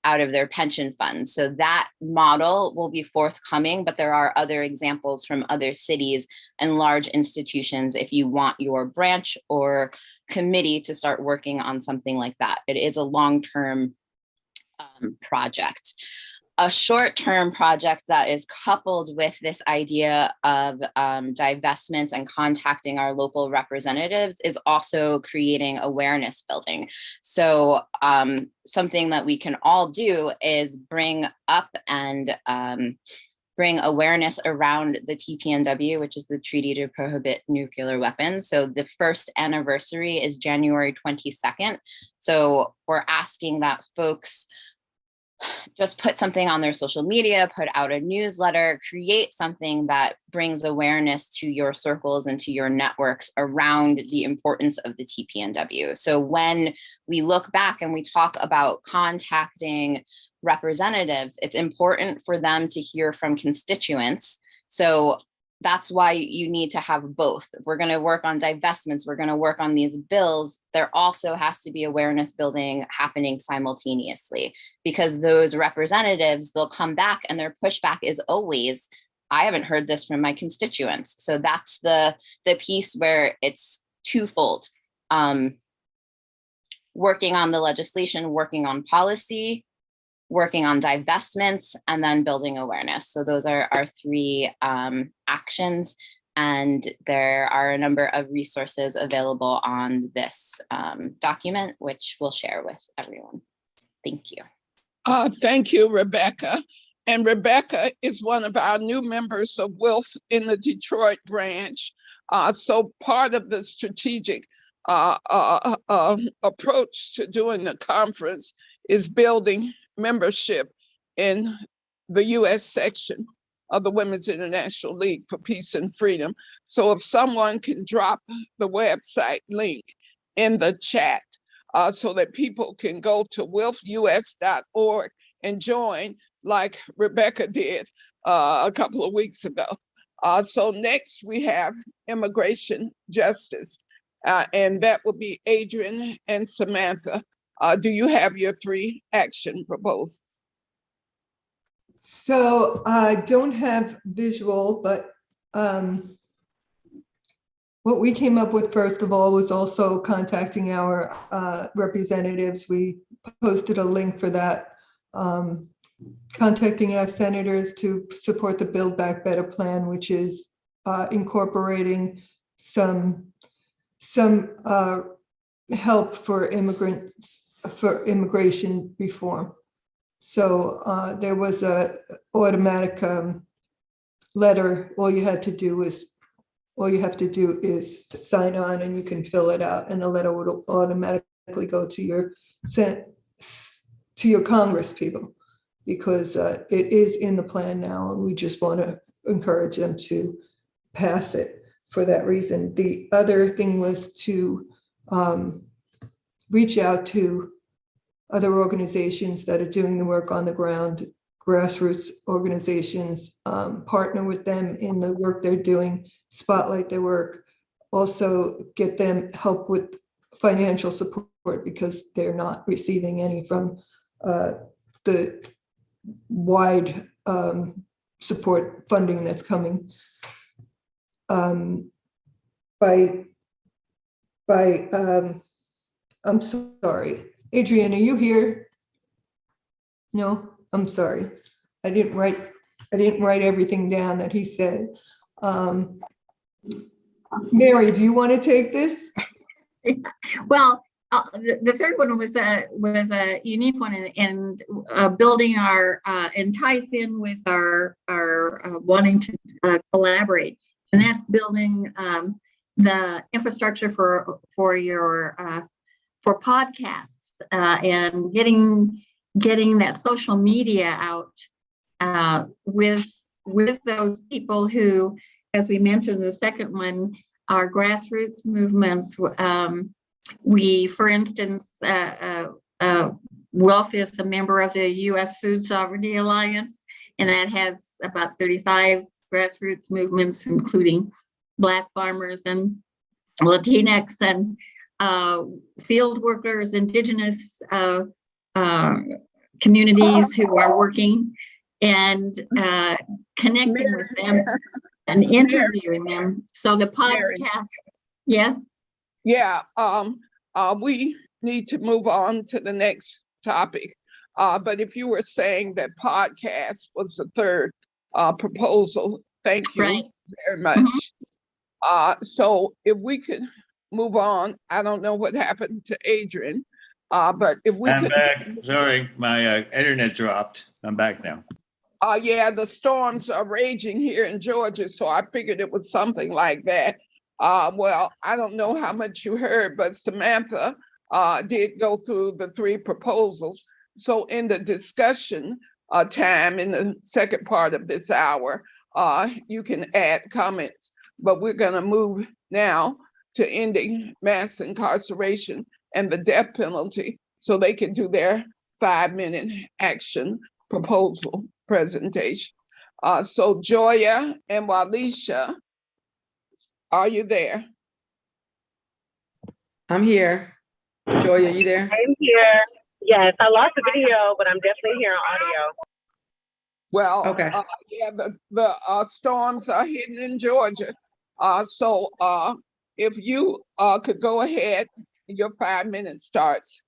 out of their pension funds. So that model will be forthcoming, but there are other examples from other cities and large institutions if you want your branch or committee to start working on something like that. It is a long-term project. a short-term project that is coupled with this idea of divestments and contacting our local representatives is also creating awareness building. So something that we can all do is bring up and bring awareness around the Tpnw, which is the Treaty to Prohibit Nuclear Weapons. So the first anniversary is January 22nd. So we're asking that folks just put something on their social media, put out a newsletter, create something that brings awareness to your circles and to your networks around the importance of the Tpnw. So when we look back and we talk about contacting representatives, it's important for them to hear from constituents. So that's why you need to have both. If we're going to work on divestments, we're going to work on these bills. There also has to be awareness building happening simultaneously, because those representatives, they'll come back and their pushback is always, I haven't heard this from my constituents. So that's the piece where it's twofold. Working on the legislation, working on policy, working on divestments, and then building awareness. So those are our three actions. And there are a number of resources available on this document, which we'll share with everyone. Thank you. Thank you, Rebecca. And Rebecca is one of our new members of WILPF in the Detroit branch. So part of the strategic approach to doing the conference is building membership in the U.S. section of the Women's International League for Peace and Freedom. So if someone can drop the website link in the chat so that people can go to wilpfus.org and join, like Rebecca did a couple of weeks ago. So next we have immigration justice, and that will be Adrian and Samantha. Do you have your three action proposals? So I don't have visual, but what we came up with first of all was also contacting our representatives. We posted a link for that, contacting our senators to support the Build Back Better plan, which is incorporating some help for immigrants, for immigration reform. So there was a automatic letter. All you have to do is sign on, and you can fill it out, and the letter would automatically go to your Congress people, because it is in the plan now, and we just want to encourage them to pass it for that reason. The other thing was to reach out to other organizations that are doing the work on the ground, grassroots organizations, partner with them in the work they're doing, spotlight their work, also get them help with financial support, because they're not receiving any from the wide support funding that's coming I'm sorry. Adrienne, are you here? No, I'm sorry. I didn't write everything down that he said. Mary, do you want to take this? Well, the third one was a unique one in building our and ties in with our wanting to collaborate, and that's building the infrastructure for podcasts and getting that social media out with those people who, as we mentioned, the second one, are grassroots movements. We, for instance, WILPF is a member of the U.S. Food Sovereignty Alliance, and that has about 35 grassroots movements, including Black farmers and Latinx and field workers, Indigenous communities who are working and connecting with them and interviewing them. So the podcast, yes? Yeah, we need to move on to the next topic. But if you were saying that podcast was the third proposal, thank you Right. very much. So if we could move on, I don't know what happened to Adrian, but if we I'm could. back. Sorry, my internet dropped. I'm back now. Yeah, the storms are raging here in Georgia, so I figured it was something like that. Well, I don't know how much you heard, but Samantha did go through the three proposals. So in the discussion time in the second part of this hour, you can add comments, but we're gonna move now to ending mass incarceration and the death penalty so they can do their 5-minute action proposal presentation. So Joya and Walisha, are you there? I'm here. Joy, are you there? I'm here. Yes, I lost the video, but I'm definitely here on audio. Well, okay. Yeah, the storms are hitting in Georgia. So if you could go ahead, your 5 minutes starts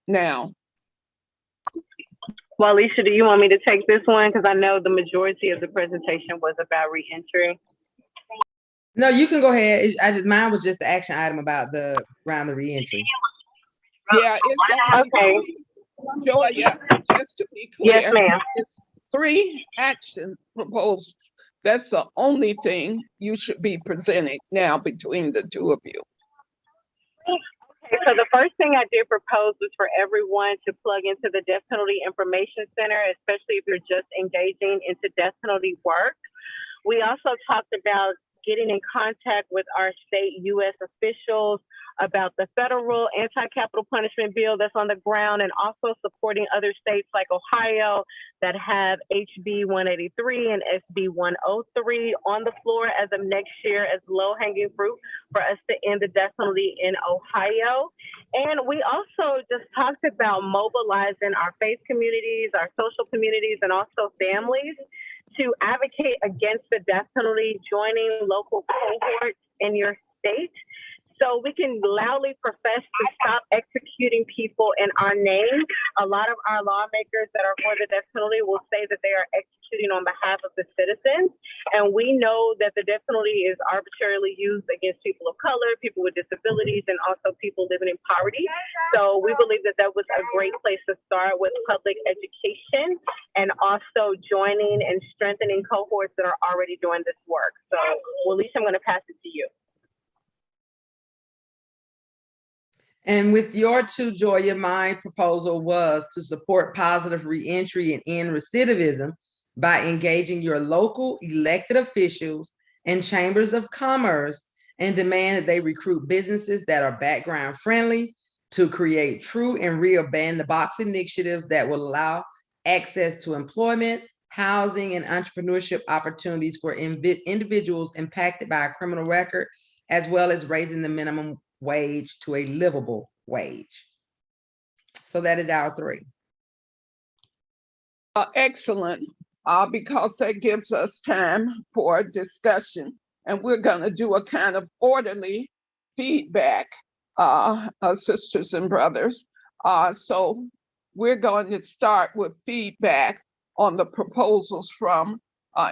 now. Well, Alicia, do you want me to take this one? Because I know the majority of the presentation was about reentry. No, you can go ahead. Mine was just the action item about around the reentry. Yeah, it's okay. Joya, just to be clear, yes, ma'am. It's 3 action proposals. That's the only thing you should be presenting now between the two of you. Okay, so the first thing I did propose was for everyone to plug into the Death Penalty Information Center, especially if you're just engaging into death penalty work. We also talked about getting in contact with our state U.S. officials about the federal anti-capital punishment bill that's on the ground, and also supporting other states like Ohio that have HB 183 and SB 103 on the floor as of next year as low-hanging fruit for us to end the death penalty in Ohio. And we also just talked about mobilizing our faith communities, our social communities, and also families to advocate against the death penalty, joining local cohorts in your state, so we can loudly profess to stop executing people in our name. A lot of our lawmakers that are for the death penalty will say that they are executing on behalf of the citizens. And we know that the death penalty is arbitrarily used against people of color, people with disabilities, and also people living in poverty. So we believe that that was a great place to start with public education and also joining and strengthening cohorts that are already doing this work. So, Alicia, I'm going to pass it to you. And with your two, Joya, my proposal was to support positive reentry and end recidivism by engaging your local elected officials and chambers of commerce and demand that they recruit businesses that are background friendly to create true and real ban-the-box initiatives that will allow access to employment, housing, and entrepreneurship opportunities for individuals impacted by a criminal record, as well as raising the minimum wage to a livable wage. So that is our 3. Excellent, because that gives us time for discussion, and we're going to do a kind of orderly feedback, sisters and brothers. So we're going to start with feedback on the proposals from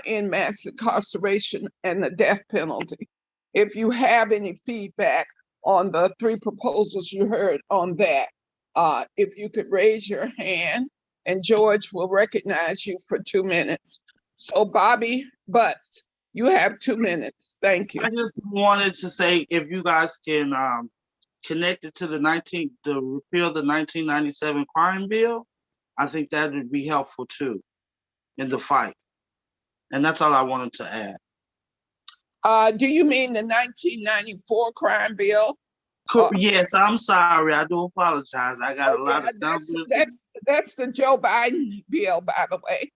end mass incarceration and the death penalty. If you have any feedback on the 3 proposals you heard on that, if you could raise your hand, and George will recognize you for 2 minutes. So Bobby Butts, you have 2 minutes. Thank you. I just wanted to say, if you guys can connect it to the repeal of the 1997 crime bill, I think that would be helpful too in the fight. And that's all I wanted to add. Do you mean the 1994 crime bill? Yes, I'm sorry. I do apologize. I got a lot of that's the Joe Biden bill, by the way.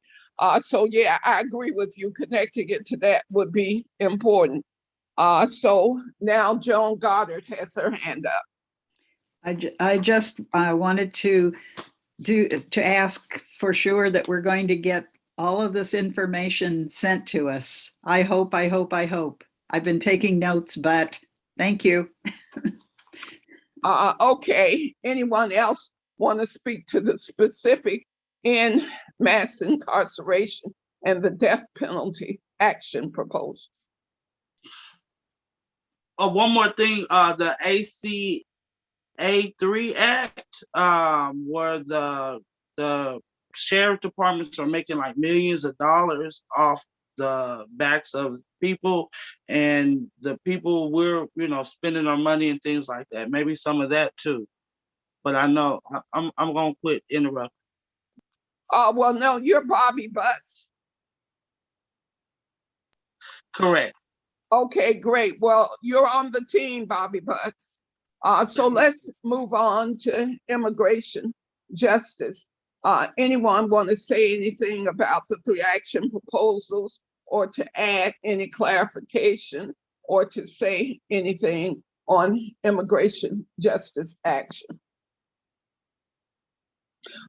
So yeah, I agree with you. Connecting it to that would be important. So now Joan Goddard has her hand up. I just wanted to ask for sure that we're going to get all of this information sent to us. I hope. I've been taking notes, but thank you. Okay, anyone else want to speak to the specific in mass incarceration and the death penalty action proposals? One more thing, the ACA3 Act, where the sheriff departments are making like millions of dollars off the backs of people, and the people we're spending our money and things like that. Maybe some of that too. But I know I'm gonna quit interrupting. Oh, well, no, you're Bobby Butts. Correct. Okay, great. Well, you're on the team, Bobby Butts. So let's move on to immigration justice. Anyone want to say anything about the 3 action proposals, or to add any clarification, or to say anything on immigration justice action?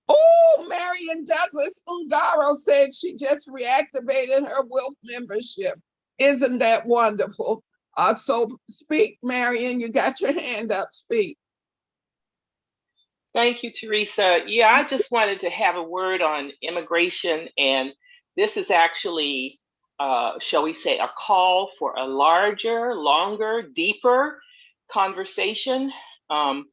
Oh, Marion Douglas Ungaro said she just reactivated her WILPF membership. Isn't that wonderful? So speak, Marion, you got your hand up, speak. Thank you, Teresa. Yeah, I just wanted to have a word on immigration, and this is actually, shall we say, a call for a larger, longer, deeper conversation. I'm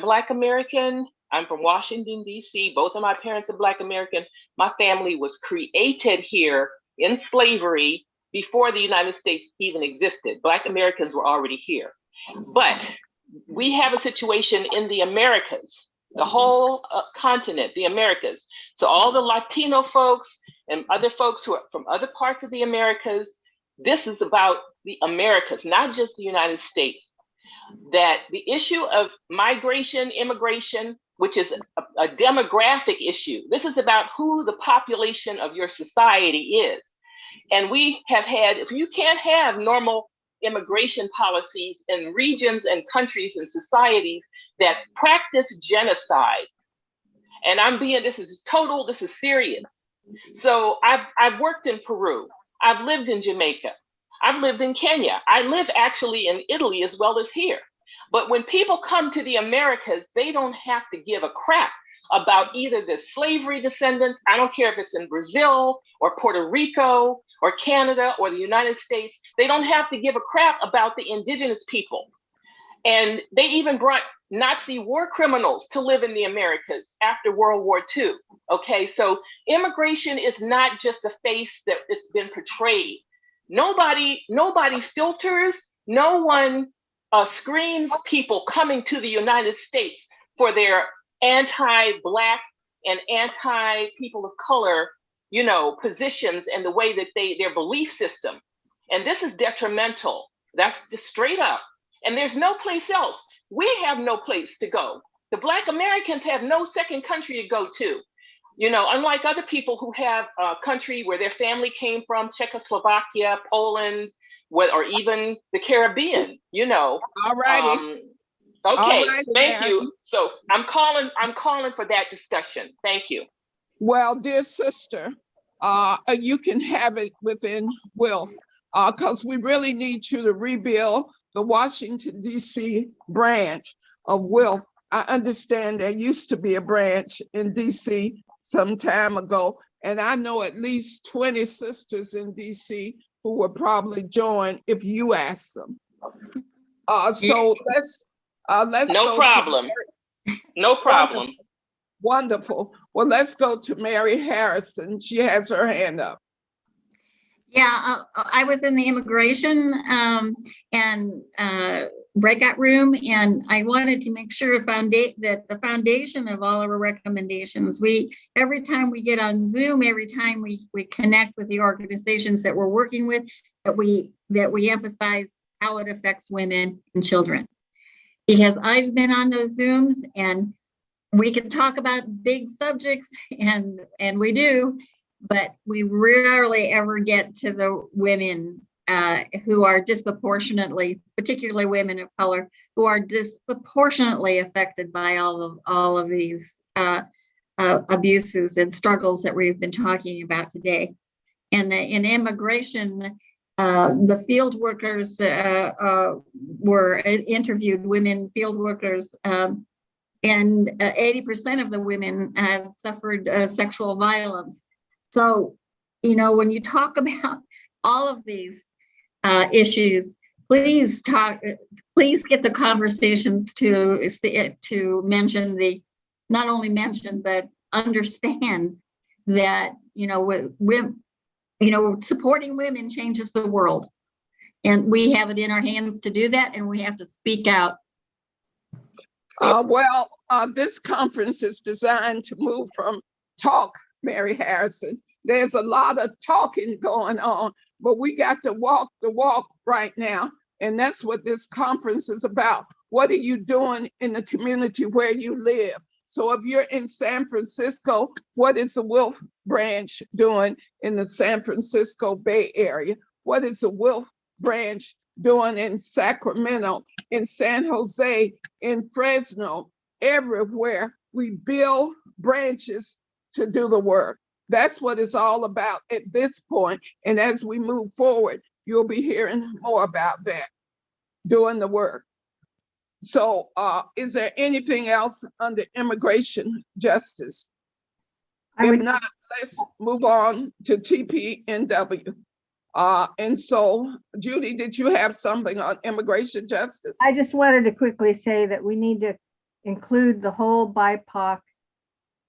Black American. I'm from Washington, D.C. Both of my parents are Black American. My family was created here in slavery before the United States even existed. Black Americans were already here. But we have a situation in the Americas, the whole continent, the Americas. So all the Latino folks and other folks who are from other parts of the Americas, this is about the Americas, not just the United States. That the issue of migration, immigration, which is a demographic issue, this is about who the population of your society is. And we have had, if you can't have normal immigration policies in regions and countries and societies that practice genocide, and this is serious. So I've worked in Peru, I've lived in Jamaica, I've lived in Kenya, I live actually in Italy as well as here. But when people come to the Americas, they don't have to give a crap about either the slavery descendants, I don't care if it's in Brazil or Puerto Rico or Canada or the United States, they don't have to give a crap about the indigenous people. And they even brought Nazi war criminals to live in the Americas after World War II. Okay, so immigration is not just the face that it's been portrayed. Nobody filters, no one screens people coming to the United States for their anti-Black and anti-people of color, positions and the way that their belief system. And this is detrimental. That's just straight up. And there's no place else. We have no place to go. The Black Americans have no second country to go to. Unlike other people who have a country where their family came from, Czechoslovakia, Poland, or even the Caribbean, All righty. Okay, Right, thank you. So I'm calling for that discussion. Thank you. Well, dear sister, you can have it within WILPF, because we really need you to rebuild the Washington, D.C. branch of WILPF. I understand there used to be a branch in D.C. some time ago, and I know at least 20 sisters in D.C. who would probably join if you ask them. So let's no problem. No problem. Wonderful. Well, let's go to Mary Harrison. She has her hand up. Yeah, I was in the immigration and breakout room, and I wanted to make sure that the foundation of all of our recommendations, every time we get on Zoom, every time we connect with the organizations that we're working with, that we emphasize how it affects women and children. Because I've been on those Zooms and we can talk about big subjects, and we do, but we rarely ever get to the women who are disproportionately, particularly women of color, who are disproportionately affected by all of these abuses and struggles that we've been talking about today. And in immigration, the field workers were interviewed, women field workers, and 80% of the women have suffered sexual violence. So, you know, when you talk about all of these issues, please get the conversations to mention not only mention, but understand that, you know, supporting women changes the world. And we have it in our hands to do that, and we have to speak out. This conference is designed to move from talk, Mary Harrison. There's a lot of talking going on, but we got to walk the walk right now. And that's what this conference is about. What are you doing in the community where you live? So if you're in San Francisco, what is the WILPF branch doing in the San Francisco Bay Area? What is the WILPF branch doing in Sacramento, in San Jose, in Fresno? Everywhere we build branches to do the work. That's what it's all about at this point. And as we move forward, you'll be hearing more about that, doing the work. So is there anything else under immigration justice? If not, let's move on to TPNW. And so, Judy, did you have something on immigration justice? I just wanted to quickly say that we need to include the whole BIPOC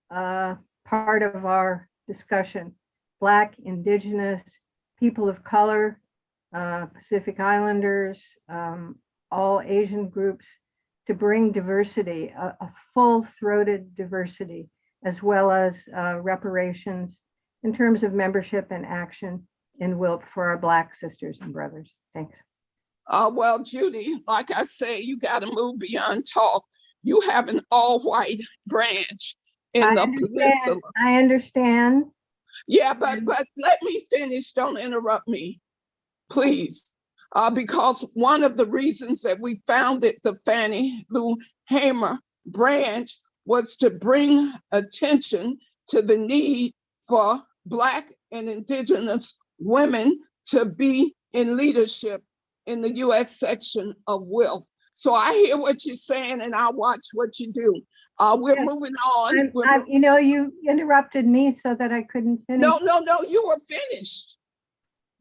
part of our discussion. Black, Indigenous, people of color, Pacific Islanders, all Asian groups, to bring diversity, a full-throated diversity, as well as reparations in terms of membership and action in WILPF for our Black sisters and brothers. Thanks. Well, Judy, like I say, you got to move beyond talk. You have an all-white branch in the peninsula. I understand. Yeah, but let me finish. Don't interrupt me, please. Because one of the reasons that we founded the Fannie Lou Hamer branch was to bring attention to the need for Black and Indigenous women to be in leadership in the U.S. section of WILPF. So I hear what you're saying, and I'll watch what you do. We're moving on. You know, you interrupted me so that I couldn't finish. No, you were finished.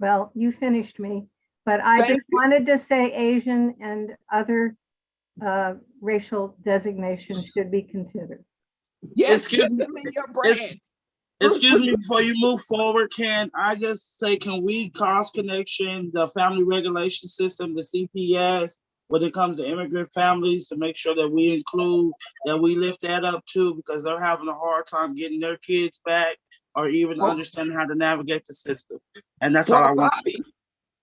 Well, you finished me, but I just wanted to say Asian and other racial designations should be considered. Yes, excuse me, excuse me, before you move forward, can I just say, can we cross connection the family regulation system, the CPS, when it comes to immigrant families, to make sure that we include, that we lift that up too, because they're having a hard time getting their kids back or even understanding how to navigate the system. And that's all I want to say.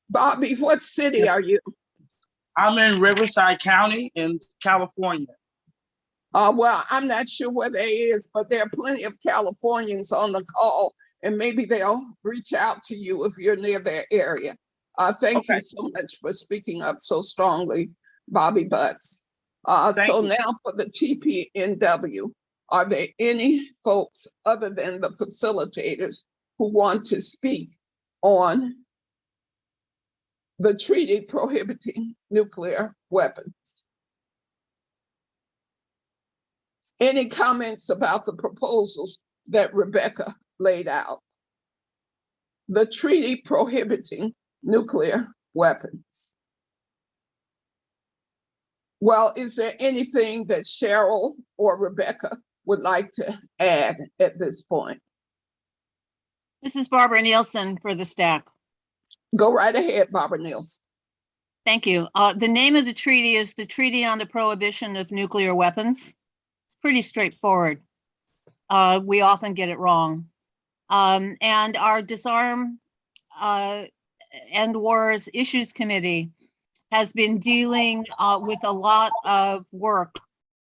Bobby, what city are you? I'm in Riverside County in California. Well, I'm not sure where that is, but there are plenty of Californians on the call, and maybe they'll reach out to you if you're near their area. Thank you so much for speaking up so strongly, Bobby Butts. So now for the TPNW, are there any folks other than the facilitators who want to speak on the treaty prohibiting nuclear weapons? Any comments about the proposals that Rebecca laid out? The treaty prohibiting nuclear weapons. Well, is there anything that Cheryl or Rebecca would like to add at this point? This is Barbara Nielsen for the stack. Go right ahead, Barbara Nielsen. Thank you. The name of the treaty is the Treaty on the Prohibition of Nuclear Weapons. It's pretty straightforward. We often get it wrong. And our Disarm End Wars Issues Committee has been dealing with a lot of work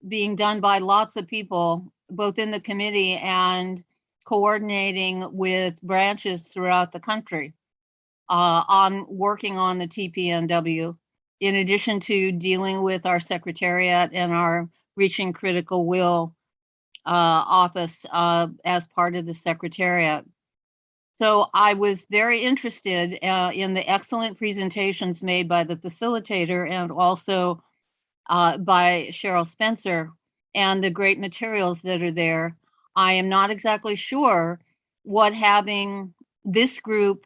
being done by lots of people, both in the committee and coordinating with branches throughout the country on working on the TPNW, in addition to dealing with our secretariat and our Reaching Critical Will office as part of the secretariat. So I was very interested in the excellent presentations made by the facilitator and also by Cheryl Spencer and the great materials that are there. I am not exactly sure what having this group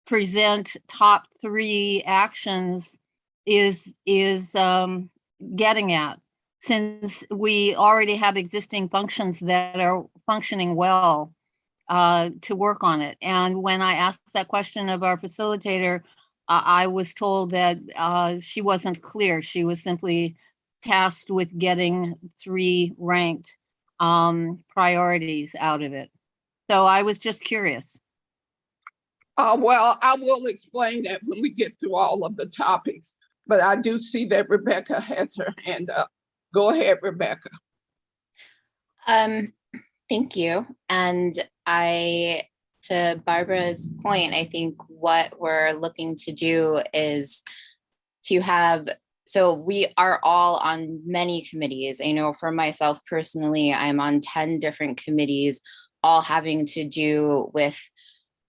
present top 3 actions is getting at, since we already have existing functions that are functioning well to work on it. And when I asked that question of our facilitator, I was told that she wasn't clear. She was simply tasked with getting 3 ranked priorities out of it. So I was just curious. Well, I will explain that when we get through all of the topics, but I do see that Rebecca has her hand up. Go ahead, Rebecca. Thank you. And to Barbara's point, I think what we're looking to do is to have, so we are all on many committees. I know for myself personally, I'm on 10 different committees, all having to do with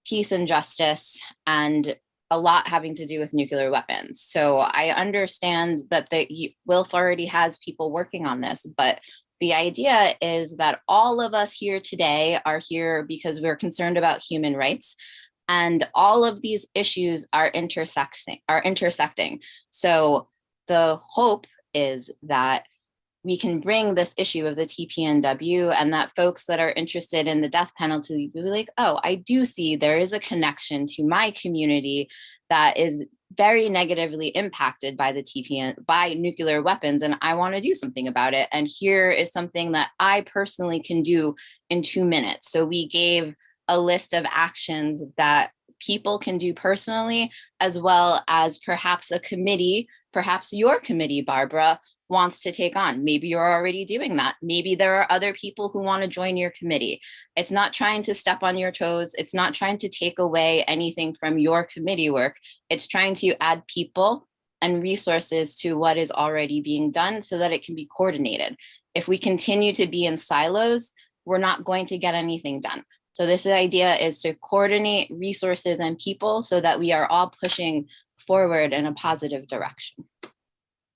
peace and justice, and a lot having to do with nuclear weapons. So I understand that the WILPF already has people working on this, but the idea is that all of us here today are here because we're concerned about human rights, and all of these issues are intersecting. So the hope is that we can bring this issue of the Tpnw, and that folks that are interested in the death penalty will be like, oh, I do see there is a connection to my community that is very negatively impacted by the by nuclear weapons, and I want to do something about it. And here is something that I personally can do in 2 minutes. So we gave a list of actions that people can do personally, as well as perhaps a committee, perhaps your committee, Barbara, wants to take on. Maybe you're already doing that. Maybe there are other people who want to join your committee. It's not trying to step on your toes. It's not trying to take away anything from your committee work. It's trying to add people and resources to what is already being done so that it can be coordinated. If we continue to be in silos, we're not going to get anything done. So this idea is to coordinate resources and people so that we are all pushing forward in a positive direction.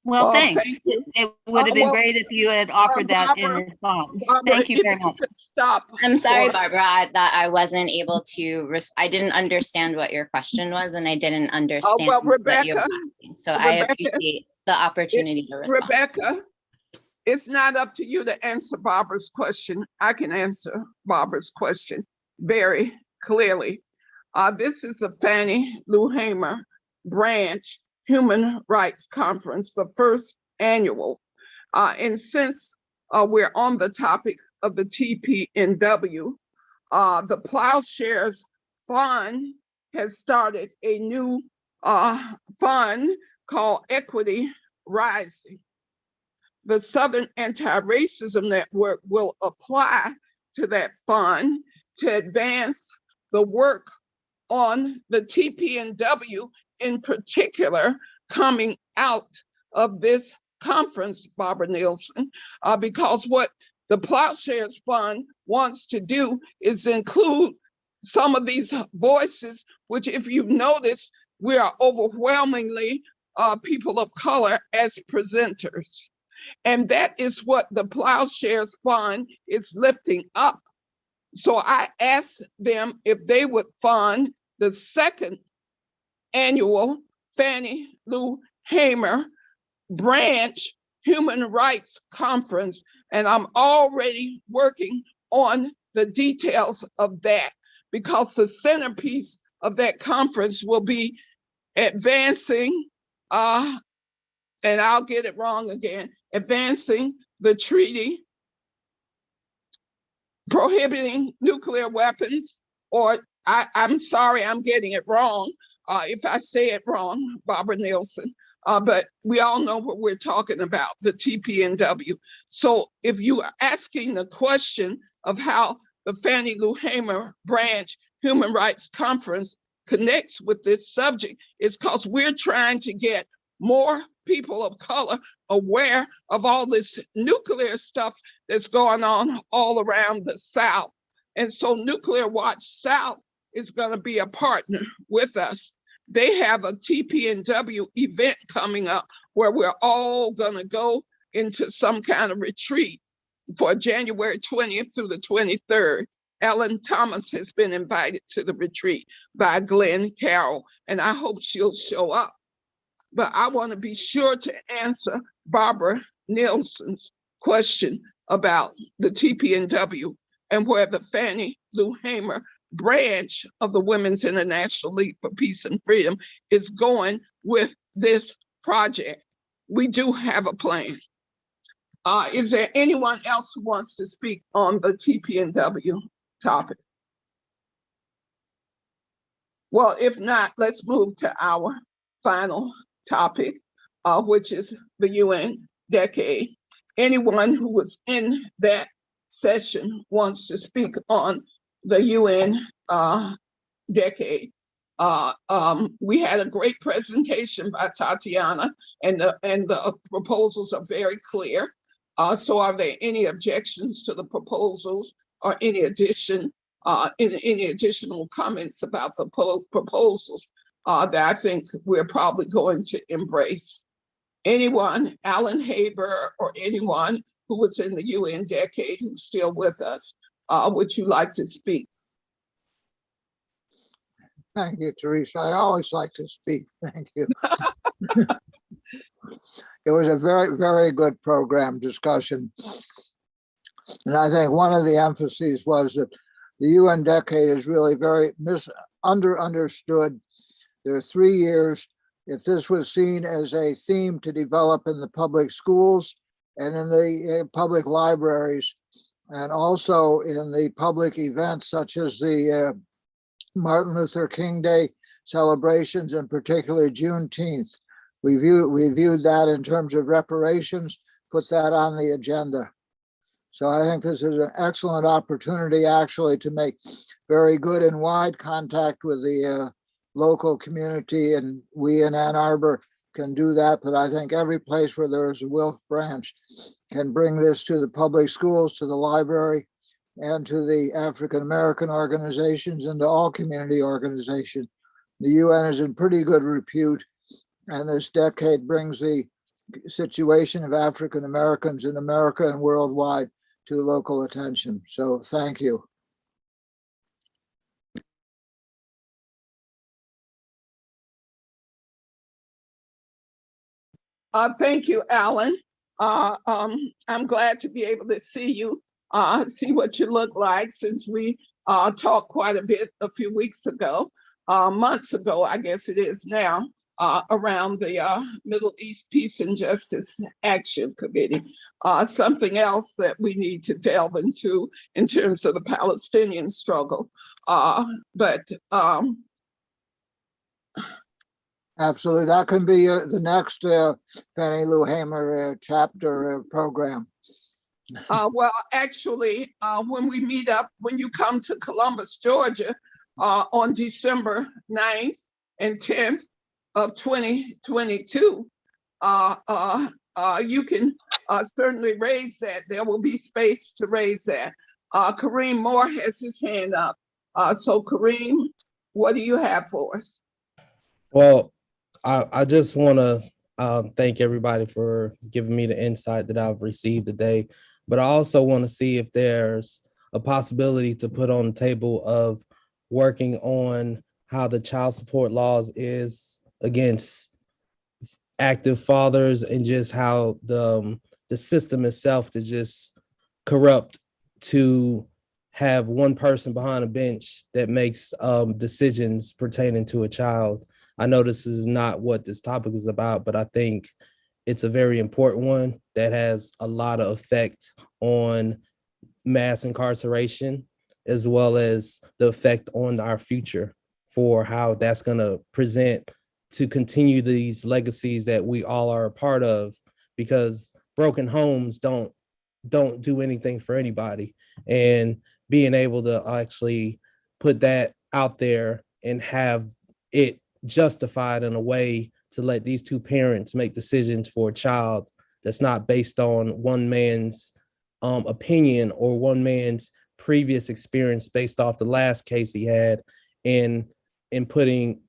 Well, thanks. Thank you. It would have been well, great if you had offered that in response. Thank you very much. Stop. I'm sorry, Barbara, that I wasn't able to, I didn't understand what your question was, and I didn't understand what you were asking. So I appreciate the opportunity to respond. Rebecca, it's not up to you to answer Barbara's question. I can answer Barbara's question very clearly. This is the Fannie Lou Hamer branch Human Rights Conference, the first annual. And since we're on the topic of the Tpnw, the Plowshares Fund has started a new fund called Equity Rising. The Southern Anti-Racism Network will apply to that fund to advance the work on the Tpnw, in particular, coming out of this conference, Barbara Nielsen, because what the Plowshares Fund wants to do is include some of these voices, which, if you've noticed, we are overwhelmingly people of color as presenters. And that is what the Plowshares Fund is lifting up. So I asked them if they would fund the second annual Fannie Lou Hamer branch Human Rights Conference, and I'm already working on the details of that, because the centerpiece of that conference will be advancing, and I'll get it wrong again, advancing the treaty prohibiting nuclear weapons, or I'm sorry, I'm getting it wrong if I say it wrong, Barbara Nielsen, but we all know what we're talking about, the Tpnw. So if you are asking the question of how the Fannie Lou Hamer branch Human Rights Conference connects with this subject, it's because we're trying to get more people of color aware of all this nuclear stuff that's going on all around the South. And so Nuclear Watch South is going to be a partner with us. They have a Tpnw event coming up where we're all going to go into some kind of retreat. for January 20th through the 23rd. Ellen Thomas has been invited to the retreat by Glenn Carroll, and I hope she'll show up. But I want to be sure to answer Barbara Nielsen's question about the TPNW and where the Fannie Lou Hamer branch of the Women's International League for Peace and Freedom is going with this project. We do have a plan. Is there anyone else who wants to speak on the TPNW topic? Well, if not, let's move to our final topic, which is the UN decade. Anyone who was in that session wants to speak on the UN decade. We had a great presentation by Tatiana, and the proposals are very clear. So are there any objections to the proposals or any additional comments about the proposals that I think we're probably going to embrace? Anyone, Alan Haber or anyone who was in the UN decade who's still with us, would you like to speak? Thank you, Teresa. I always like to speak. Thank you. It was a very, very good program discussion. And I think one of the emphases was that the UN decade is really very understood. There are 3 years. If this was seen as a theme to develop in the public schools and in the public libraries, and also in the public events such as the Martin Luther King Day celebrations, and particularly Juneteenth, we viewed that in terms of reparations, put that on the agenda. So I think this is an excellent opportunity actually to make very good and wide contact with the local community, and we in Ann Arbor can do that, but I think every place where there is a WILPF branch can bring this to the public schools, to the library, and to the African American organizations, and to all community organizations. The UN is in pretty good repute, and this decade brings the situation of African Americans in America and worldwide to local attention. So thank you. Thank you, Alan. I'm glad to be able to see you, see what you look like, since we talked quite a bit a few weeks ago, months ago, I guess it is now, around the Middle East Peace and Justice Action Committee. Something else that we need to delve into in terms of the Palestinian struggle. Absolutely, that can be the next Fannie Lou Hamer chapter program. Well, actually, when we meet up, when you come to Columbus, Georgia, on December 9th and 10th of 2022, you can certainly raise that. There will be space to raise that. Kareem Moore has his hand up. So Kareem, what do you have for us? Well, I just want to thank everybody for giving me the insight that I've received today, but I also want to see if there's a possibility to put on the table of working on how the child support laws is against active fathers, and just how the system itself is just corrupt to have one person behind a bench that makes decisions pertaining to a child. I know this is not what this topic is about, but I think it's a very important one that has a lot of effect on mass incarceration, as well as the effect on our future for how that's going to present to continue these legacies that we all are a part of, because broken homes don't do anything for anybody. And being able to actually put that out there and have it justified in a way to let these two parents make decisions for a child that's not based on one man's opinion or one man's previous experience based off the last case he had, in putting,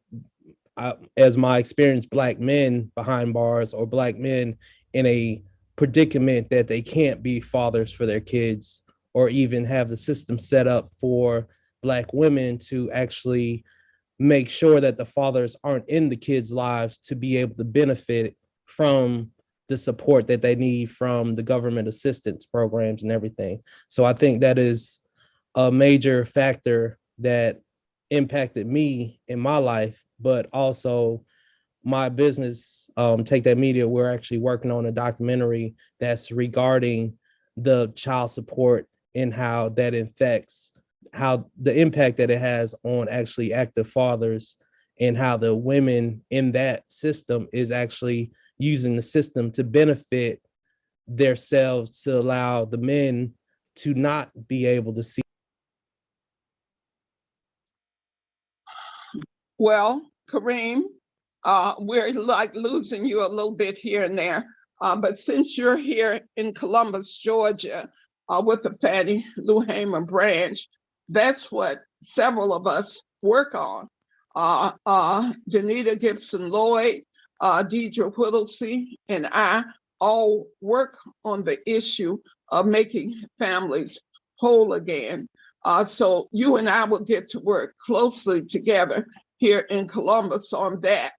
as my experience, Black men behind bars or Black men in a predicament that they can't be fathers for their kids, or even have the system set up for Black women to actually make sure that the fathers aren't in the kids' lives to be able to benefit from the support that they need from the government assistance programs and everything. So I think that is a major factor that impacted me in my life, but also my business, Take That Media. We're actually working on a documentary that's regarding the child support and how that affects, how the impact that it has on actually active fathers, and how the women in that system is actually using the system to benefit themselves, to allow the men to not be able to see. Well, Kareem, we're like losing you a little bit here and there. But since you're here in Columbus, Georgia, with the Fannie Lou Hamer branch, that's what several of us work on. Janita Gibson Lloyd, Deidre Whittlesey, and I all work on the issue of making families whole again. So you and I will get to work closely together here in Columbus on that,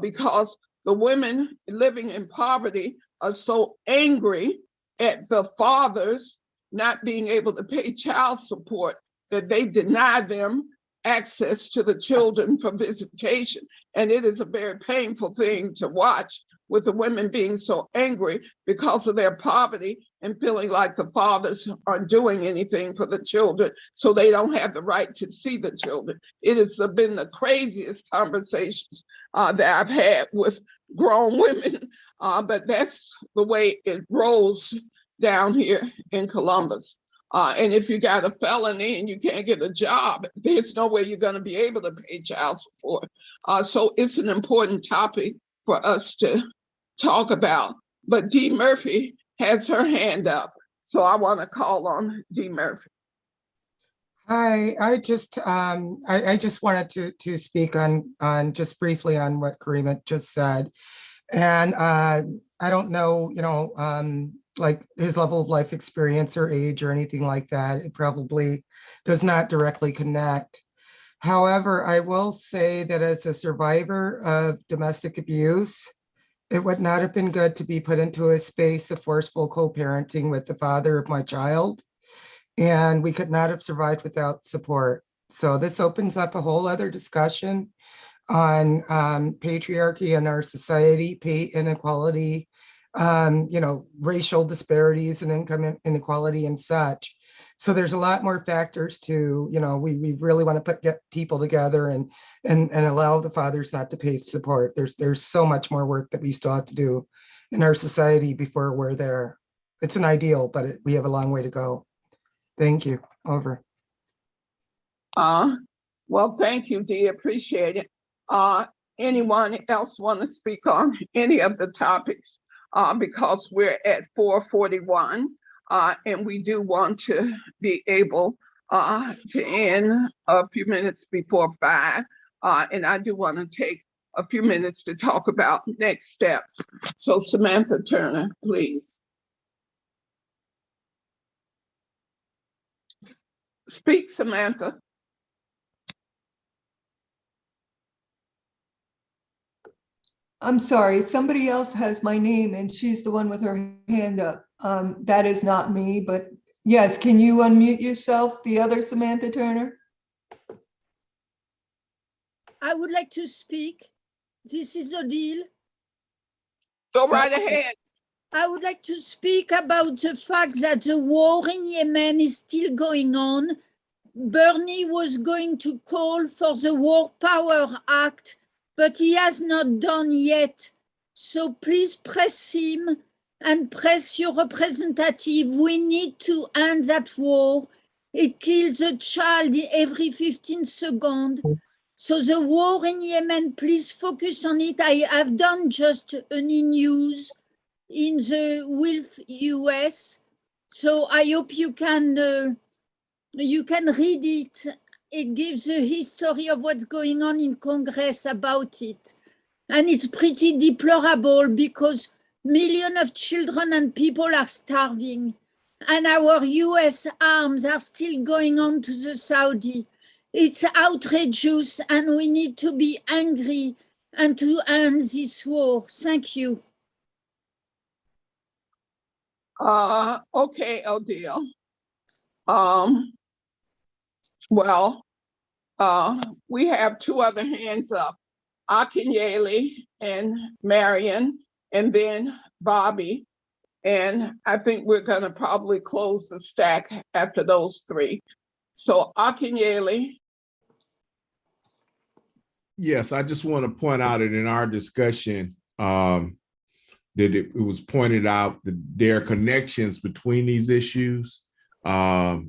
because the women living in poverty are so angry at the fathers not being able to pay child support that they deny them access to the children for visitation. And it is a very painful thing to watch, with the women being so angry because of their poverty and feeling like the fathers aren't doing anything for the children, so they don't have the right to see the children. It has been the craziest conversations that I've had with grown women, but that's the way it rolls down here in Columbus. And if you got a felony and you can't get a job, there's no way you're going to be able to pay child support. So it's an important topic for us to talk about. But Dee Murphy has her hand up, so I want to call on Dee Murphy. Hi, I just wanted to speak on just briefly on what Karima just said. And I don't know, like his level of life experience or age or anything like that. It probably does not directly connect. However, I will say that as a survivor of domestic abuse, it would not have been good to be put into a space of forceful co-parenting with the father of my child. And we could not have survived without support. So this opens up a whole other discussion on patriarchy in our society, pay inequality, racial disparities and income inequality and such. So there's a lot more factors to, we really want to get people together and allow the fathers not to pay support. There's so much more work that we still have to do in our society before we're there. It's an ideal, but we have a long way to go. Thank you. Over. Well, thank you, Dee. Appreciate it. Anyone else want to speak on any of the topics? Because we're at 4:41, and we do want to be able to end a few minutes before 5. And I do want to take a few minutes to talk about next steps. So Samantha Turner, please. Speak, Samantha. I'm sorry, somebody else has my name and she's the one with her hand up. That is not me, but yes, can you unmute yourself, the other Samantha Turner? I would like to speak. This is Odile. Go right ahead. I would like to speak about the fact that the war in Yemen is still going on. Bernie was going to call for the War Power Act, but he has not done yet. So please press him and press your representative. We need to end that war. It kills a child every 15 seconds. So the war in Yemen, please focus on it. I have done just any news in the WILPF US. So I hope you can read it. It gives a history of what's going on in Congress about it. And it's pretty deplorable because Millions of children and people are starving, and our US arms are still going on to the Saudi. It's outrageous, and we need to be angry and to end this war. Thank you. Okay, Odile. We have two other hands up, Akinyele and Marion, and then Bobby. And I think we're going to probably close the stack after those three. So Akinyele. Yes, I just want to point out that in our discussion, that it was pointed out that there are connections between these issues with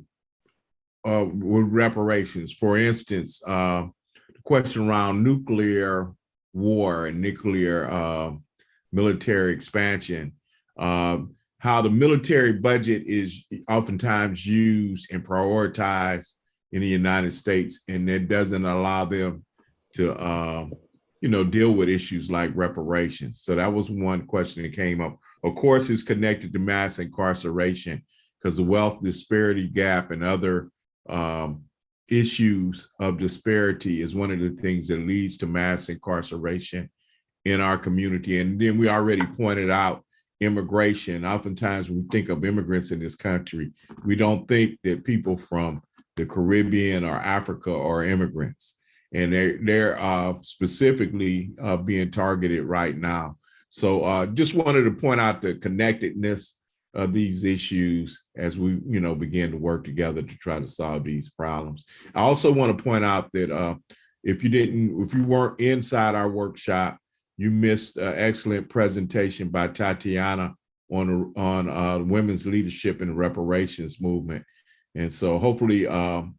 reparations. For instance, the question around nuclear war and nuclear military expansion, how the military budget is oftentimes used and prioritized in the United States, and it doesn't allow them to deal with issues like reparations. So that was one question that came up. Of course, it's connected to mass incarceration because the wealth disparity gap and other issues of disparity is one of the things that leads to mass incarceration in our community. And then we already pointed out immigration. Oftentimes when we think of immigrants in this country, we don't think that people from the Caribbean or Africa are immigrants. And they're specifically being targeted right now. So just wanted to point out the connectedness of these issues as we begin to work together to try to solve these problems. I also want to point out that if you weren't inside our workshop, you missed an excellent presentation by Tatiana on women's leadership in the reparations movement. And so hopefully, one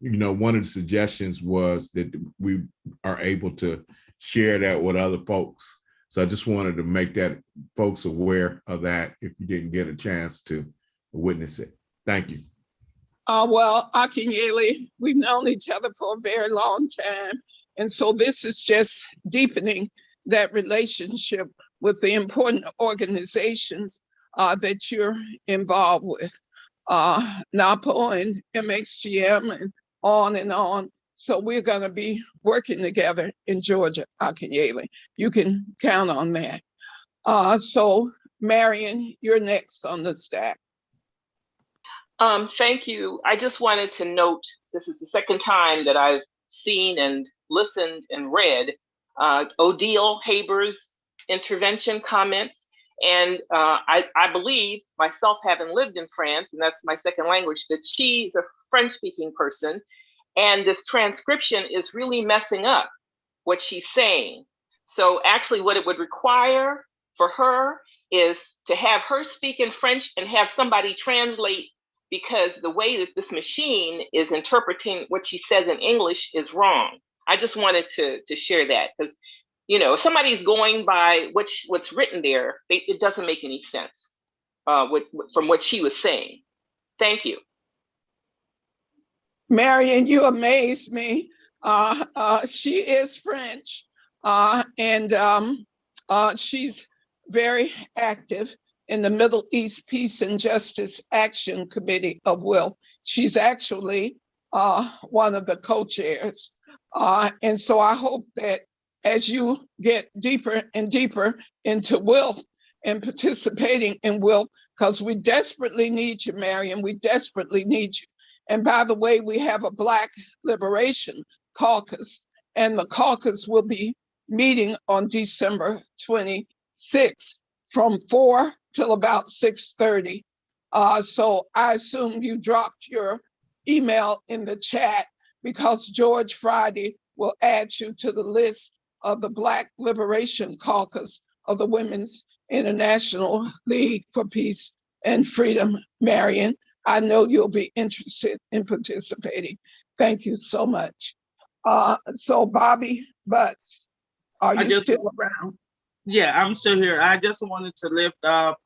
of the suggestions was that we are able to share that with other folks. So I just wanted to make that folks aware of that if you didn't get a chance to witness it. Thank you. Well, Akinyele, we've known each other for a very long time. And so this is just deepening that relationship with the important organizations that you're involved with. NAPO and MXGM and on and on. So we're going to be working together in Georgia, Akinyele. You can count on that. So Marion, you're next on the stack. Thank you. I just wanted to note, this is the second time that I've seen and listened and read Odile Haber's intervention comments. And I believe, myself having lived in France, and that's my second language, that she's a French-speaking person. And this transcription is really messing up what she's saying. So actually what it would require for her is to have her speak in French and have somebody translate, because the way that this machine is interpreting what she says in English is wrong. I just wanted to share that, because if somebody's going by what's written there, it doesn't make any sense from what she was saying. Thank you. Marion, you amaze me. She is French, and she's very active in the Middle East Peace and Justice Action Committee of WILPF. She's actually one of the co-chairs. And so I hope that as you get deeper and deeper into WILPF and participating in WILPF, because we desperately need you, Marion, we desperately need you. And by the way, we have a Black Liberation Caucus, and the caucus will be meeting on December 26th from 4 till about 6:30. So I assume you dropped your email in the chat, because George Friday will add you to the list of the Black Liberation Caucus of the Women's International League for Peace and Freedom. Marion, I know you'll be interested in participating. Thank you so much. So Bobby Butts, are you still around? Yeah, I'm still here. I just wanted to lift up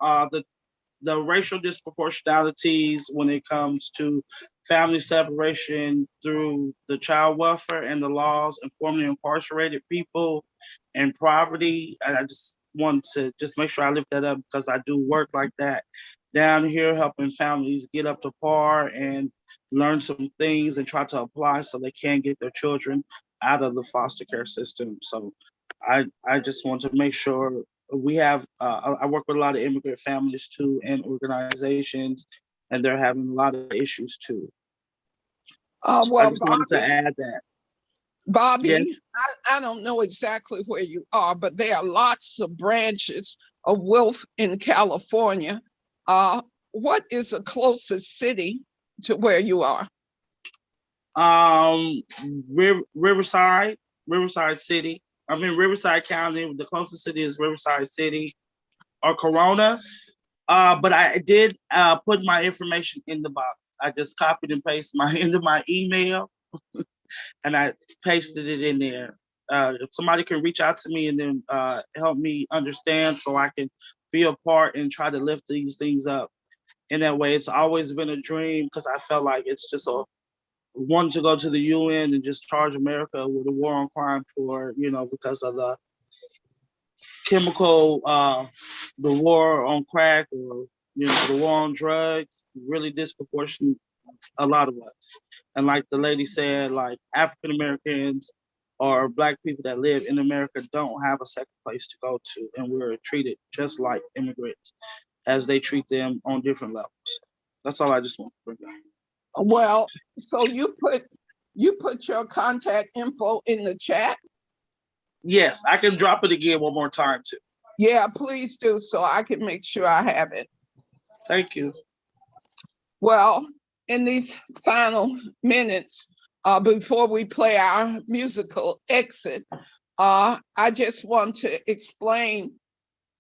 the racial disproportionalities when it comes to family separation through the child welfare and the laws and formerly incarcerated people and poverty. I just want to just make sure I lift that up because I do work like that down here, helping families get up to par and learn some things and try to apply so they can get their children out of the foster care system. So I just want to make sure we have, I work with a lot of immigrant families too and organizations, and they're having a lot of issues too. So I just wanted to add that. Bobby, Yes. I don't know exactly where you are, but there are lots of branches of WILPF in California. What is the closest city to where you are? Riverside City. I'm in Riverside County. The closest city is Riverside City or Corona. But I did put my information in the box. I just copied and pasted into my email and I pasted it in there. If somebody can reach out to me and then help me understand so I can be a part and try to lift these things up. In that way, it's always been a dream because I felt like it's just wanting to go to the UN and just charge America with a war on crime for, because of the chemical, the war on crack or, the war on drugs, really disproportionate a lot of us. And like the lady said, like African Americans or Black people that live in America don't have a second place to go to. And we're treated just like immigrants as they treat them on different levels. That's all I just want to bring up. Well, so you put your contact info in the chat? Yes, I can drop it again one more time too. Yeah, please do so I can make sure I have it. Thank you. Well, in these final minutes, before we play our musical exit, I just want to explain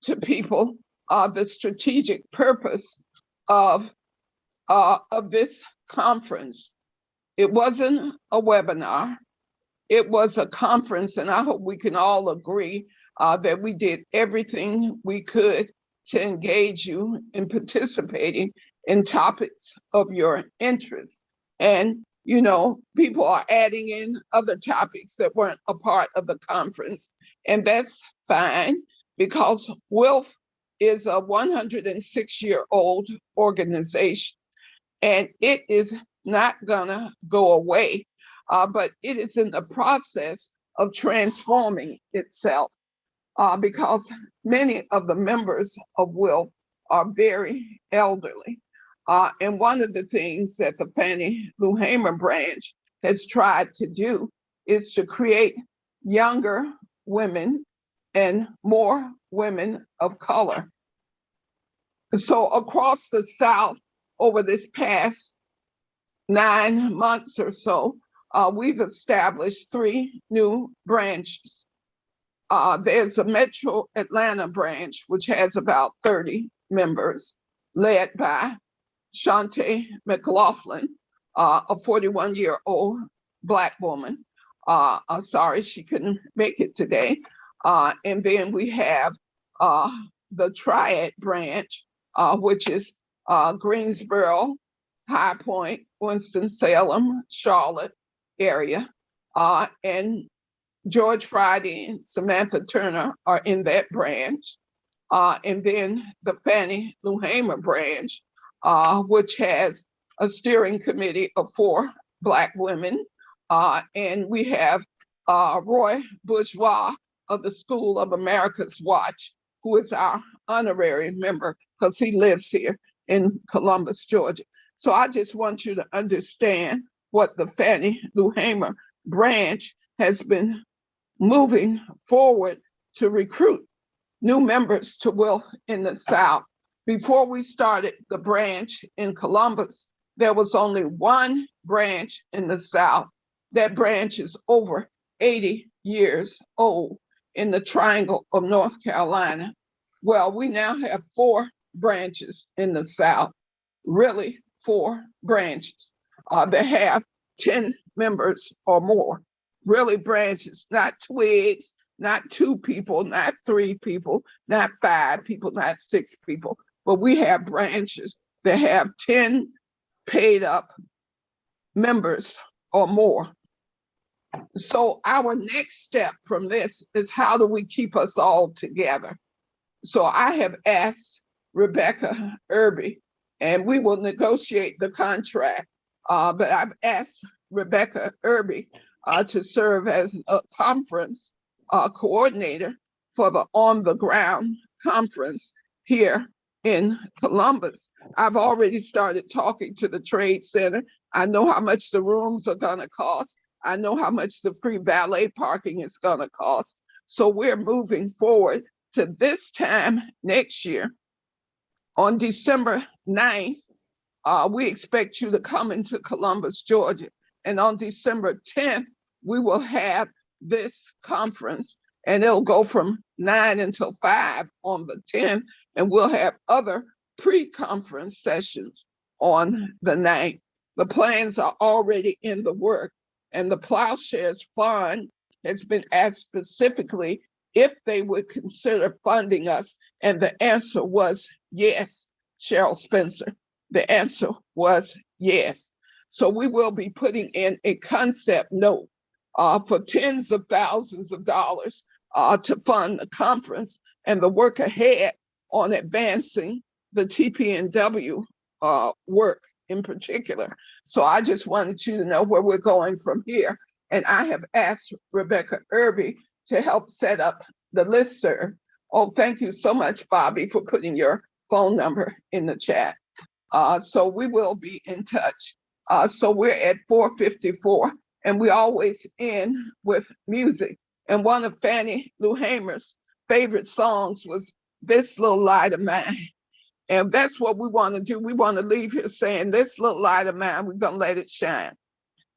to people the strategic purpose of this conference. It wasn't a webinar. It was a conference, and I hope we can all agree that we did everything we could to engage you in participating in topics of your interest. And, people are adding in other topics that weren't a part of the conference, and that's fine because WILPF is a 106-year-old organization, and it is not gonna go away, but it is in the process of transforming itself because many of the members of WILPF are very elderly. And one of the things that the Fannie Lou Hamer branch has tried to do is to create younger women and more women of color. So across the South, over this past 9 months or so, we've established 3 new branches. There's a Metro Atlanta branch, which has about 30 members, led by Shante McLaughlin, a 41-year-old Black woman. Sorry, she couldn't make it today. And then we have the Triad branch, which is Greensboro, High Point, Winston-Salem, Charlotte area. And George Friday and Samantha Turner are in that branch. And then the Fannie Lou Hamer branch, which has a steering committee of 4 Black women. And we have Roy Bourgeois of the School of America's Watch, who is our honorary member because he lives here in Columbus, Georgia. So I just want you to understand what the Fannie Lou Hamer branch has been moving forward to recruit new members to WILPF in the South. Before we started the branch in Columbus, there was only 1 branch in the South. That branch is over 80 years old in the Triangle of North Carolina. Well, we now have 4 branches in the South, really 4 branches that have 10 members or more, really branches, not twigs, not 2 people, not 3 people, not 5 people, not 6 people, but we have branches that have 10 paid up members or more. So our next step from this is how do we keep us all together? So I have asked Rebecca Irby, and we will negotiate the contract. But I've asked Rebecca Irby to serve as a conference coordinator for the on the ground conference here in Columbus. I've already started talking to the Trade Center. I know how much the rooms are going to cost. I know how much the free valet parking is going to cost. So we're moving forward to this time next year. On December 9th, we expect you to come into Columbus, Georgia. And on December 10th, we will have this conference, and it'll go from 9 until 5 on the 10th, and we'll have other pre-conference sessions on the 9th. The plans are already in the work, and the Plowshares Fund has been asked specifically if they would consider funding us, and the answer was yes, Cheryl Spencer. The answer was yes. So we will be putting in a concept note for tens of thousands of dollars to fund the conference and the work ahead on advancing the TPNW work in particular. So I just wanted you to know where we're going from here. And I have asked Rebecca Irby to help set up the listserv. Oh, thank you so much, Bobby, for putting your phone number in the chat. So we will be in touch. So we're at 4:54, and we always end with music. And one of Fannie Lou Hamer's favorite songs was This Little Light of Mine. And that's what we want to do. We want to leave here saying, this little light of mine, we're going to let it shine.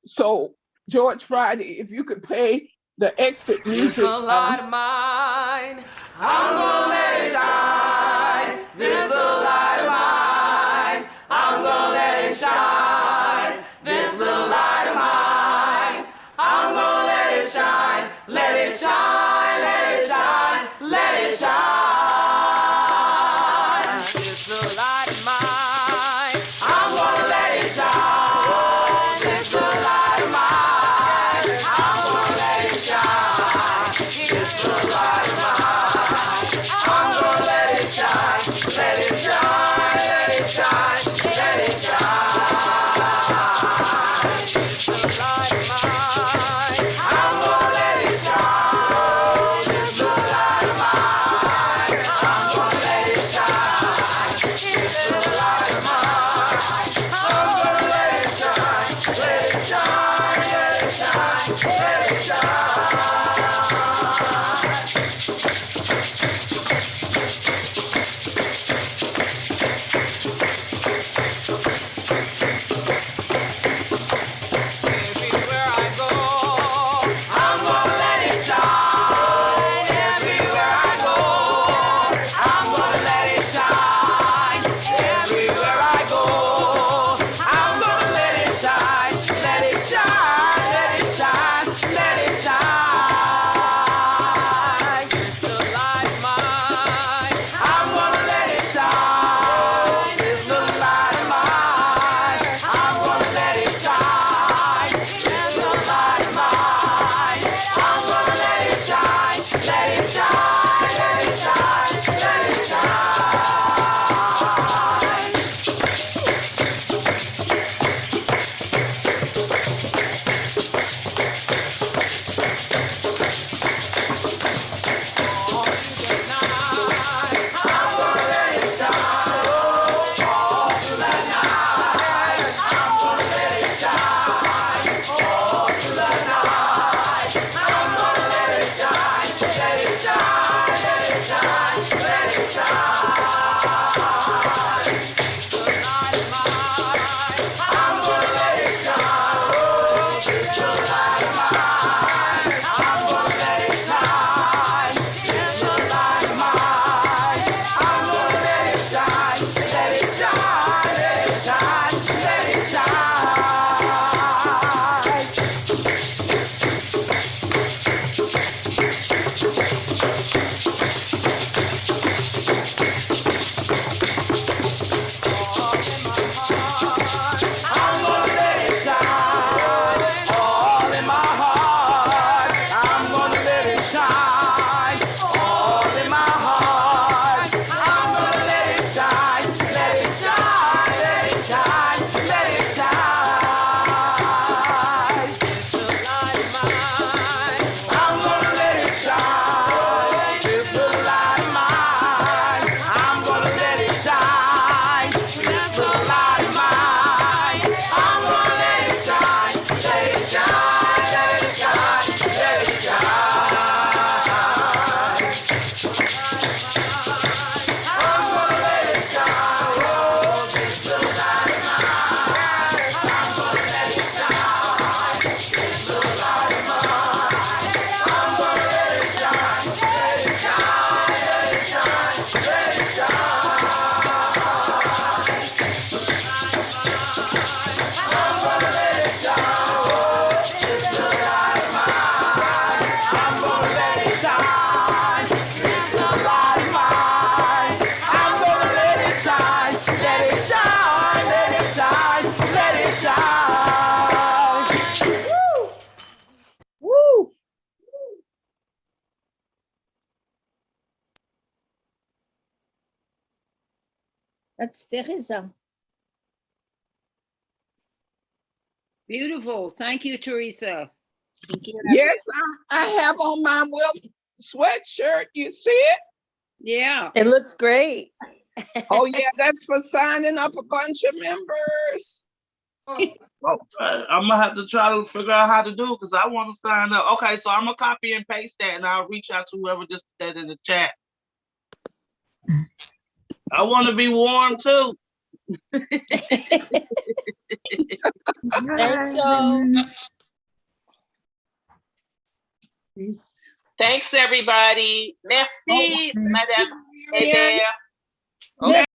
So, George Friday, if you could play the exit music. This little light of mine, I'm going to let it shine. This little light of mine, I'm going to let it shine. This little light of mine, I'm going to let it shine. Let it shine, let it shine, let it shine. This little light of mine, I'm going to let it shine. This little light of mine, I'm going to let it shine. This little light of mine, I'm going to let it shine. Let it That's Teresa. Beautiful. Thank you, Teresa. Thank you. Yes, I have on my WILPF sweatshirt. You see it? Yeah. It looks great. Oh yeah, that's for signing up a bunch of members. Well, I'm gonna have to try to figure out how to do it because I want to sign up. Okay, so I'm gonna copy and paste that, and I'll reach out to whoever just put that in the chat. I want to be warm too. Thanks, y'all. Thanks, everybody. Merci, Madame Hébert. Okay.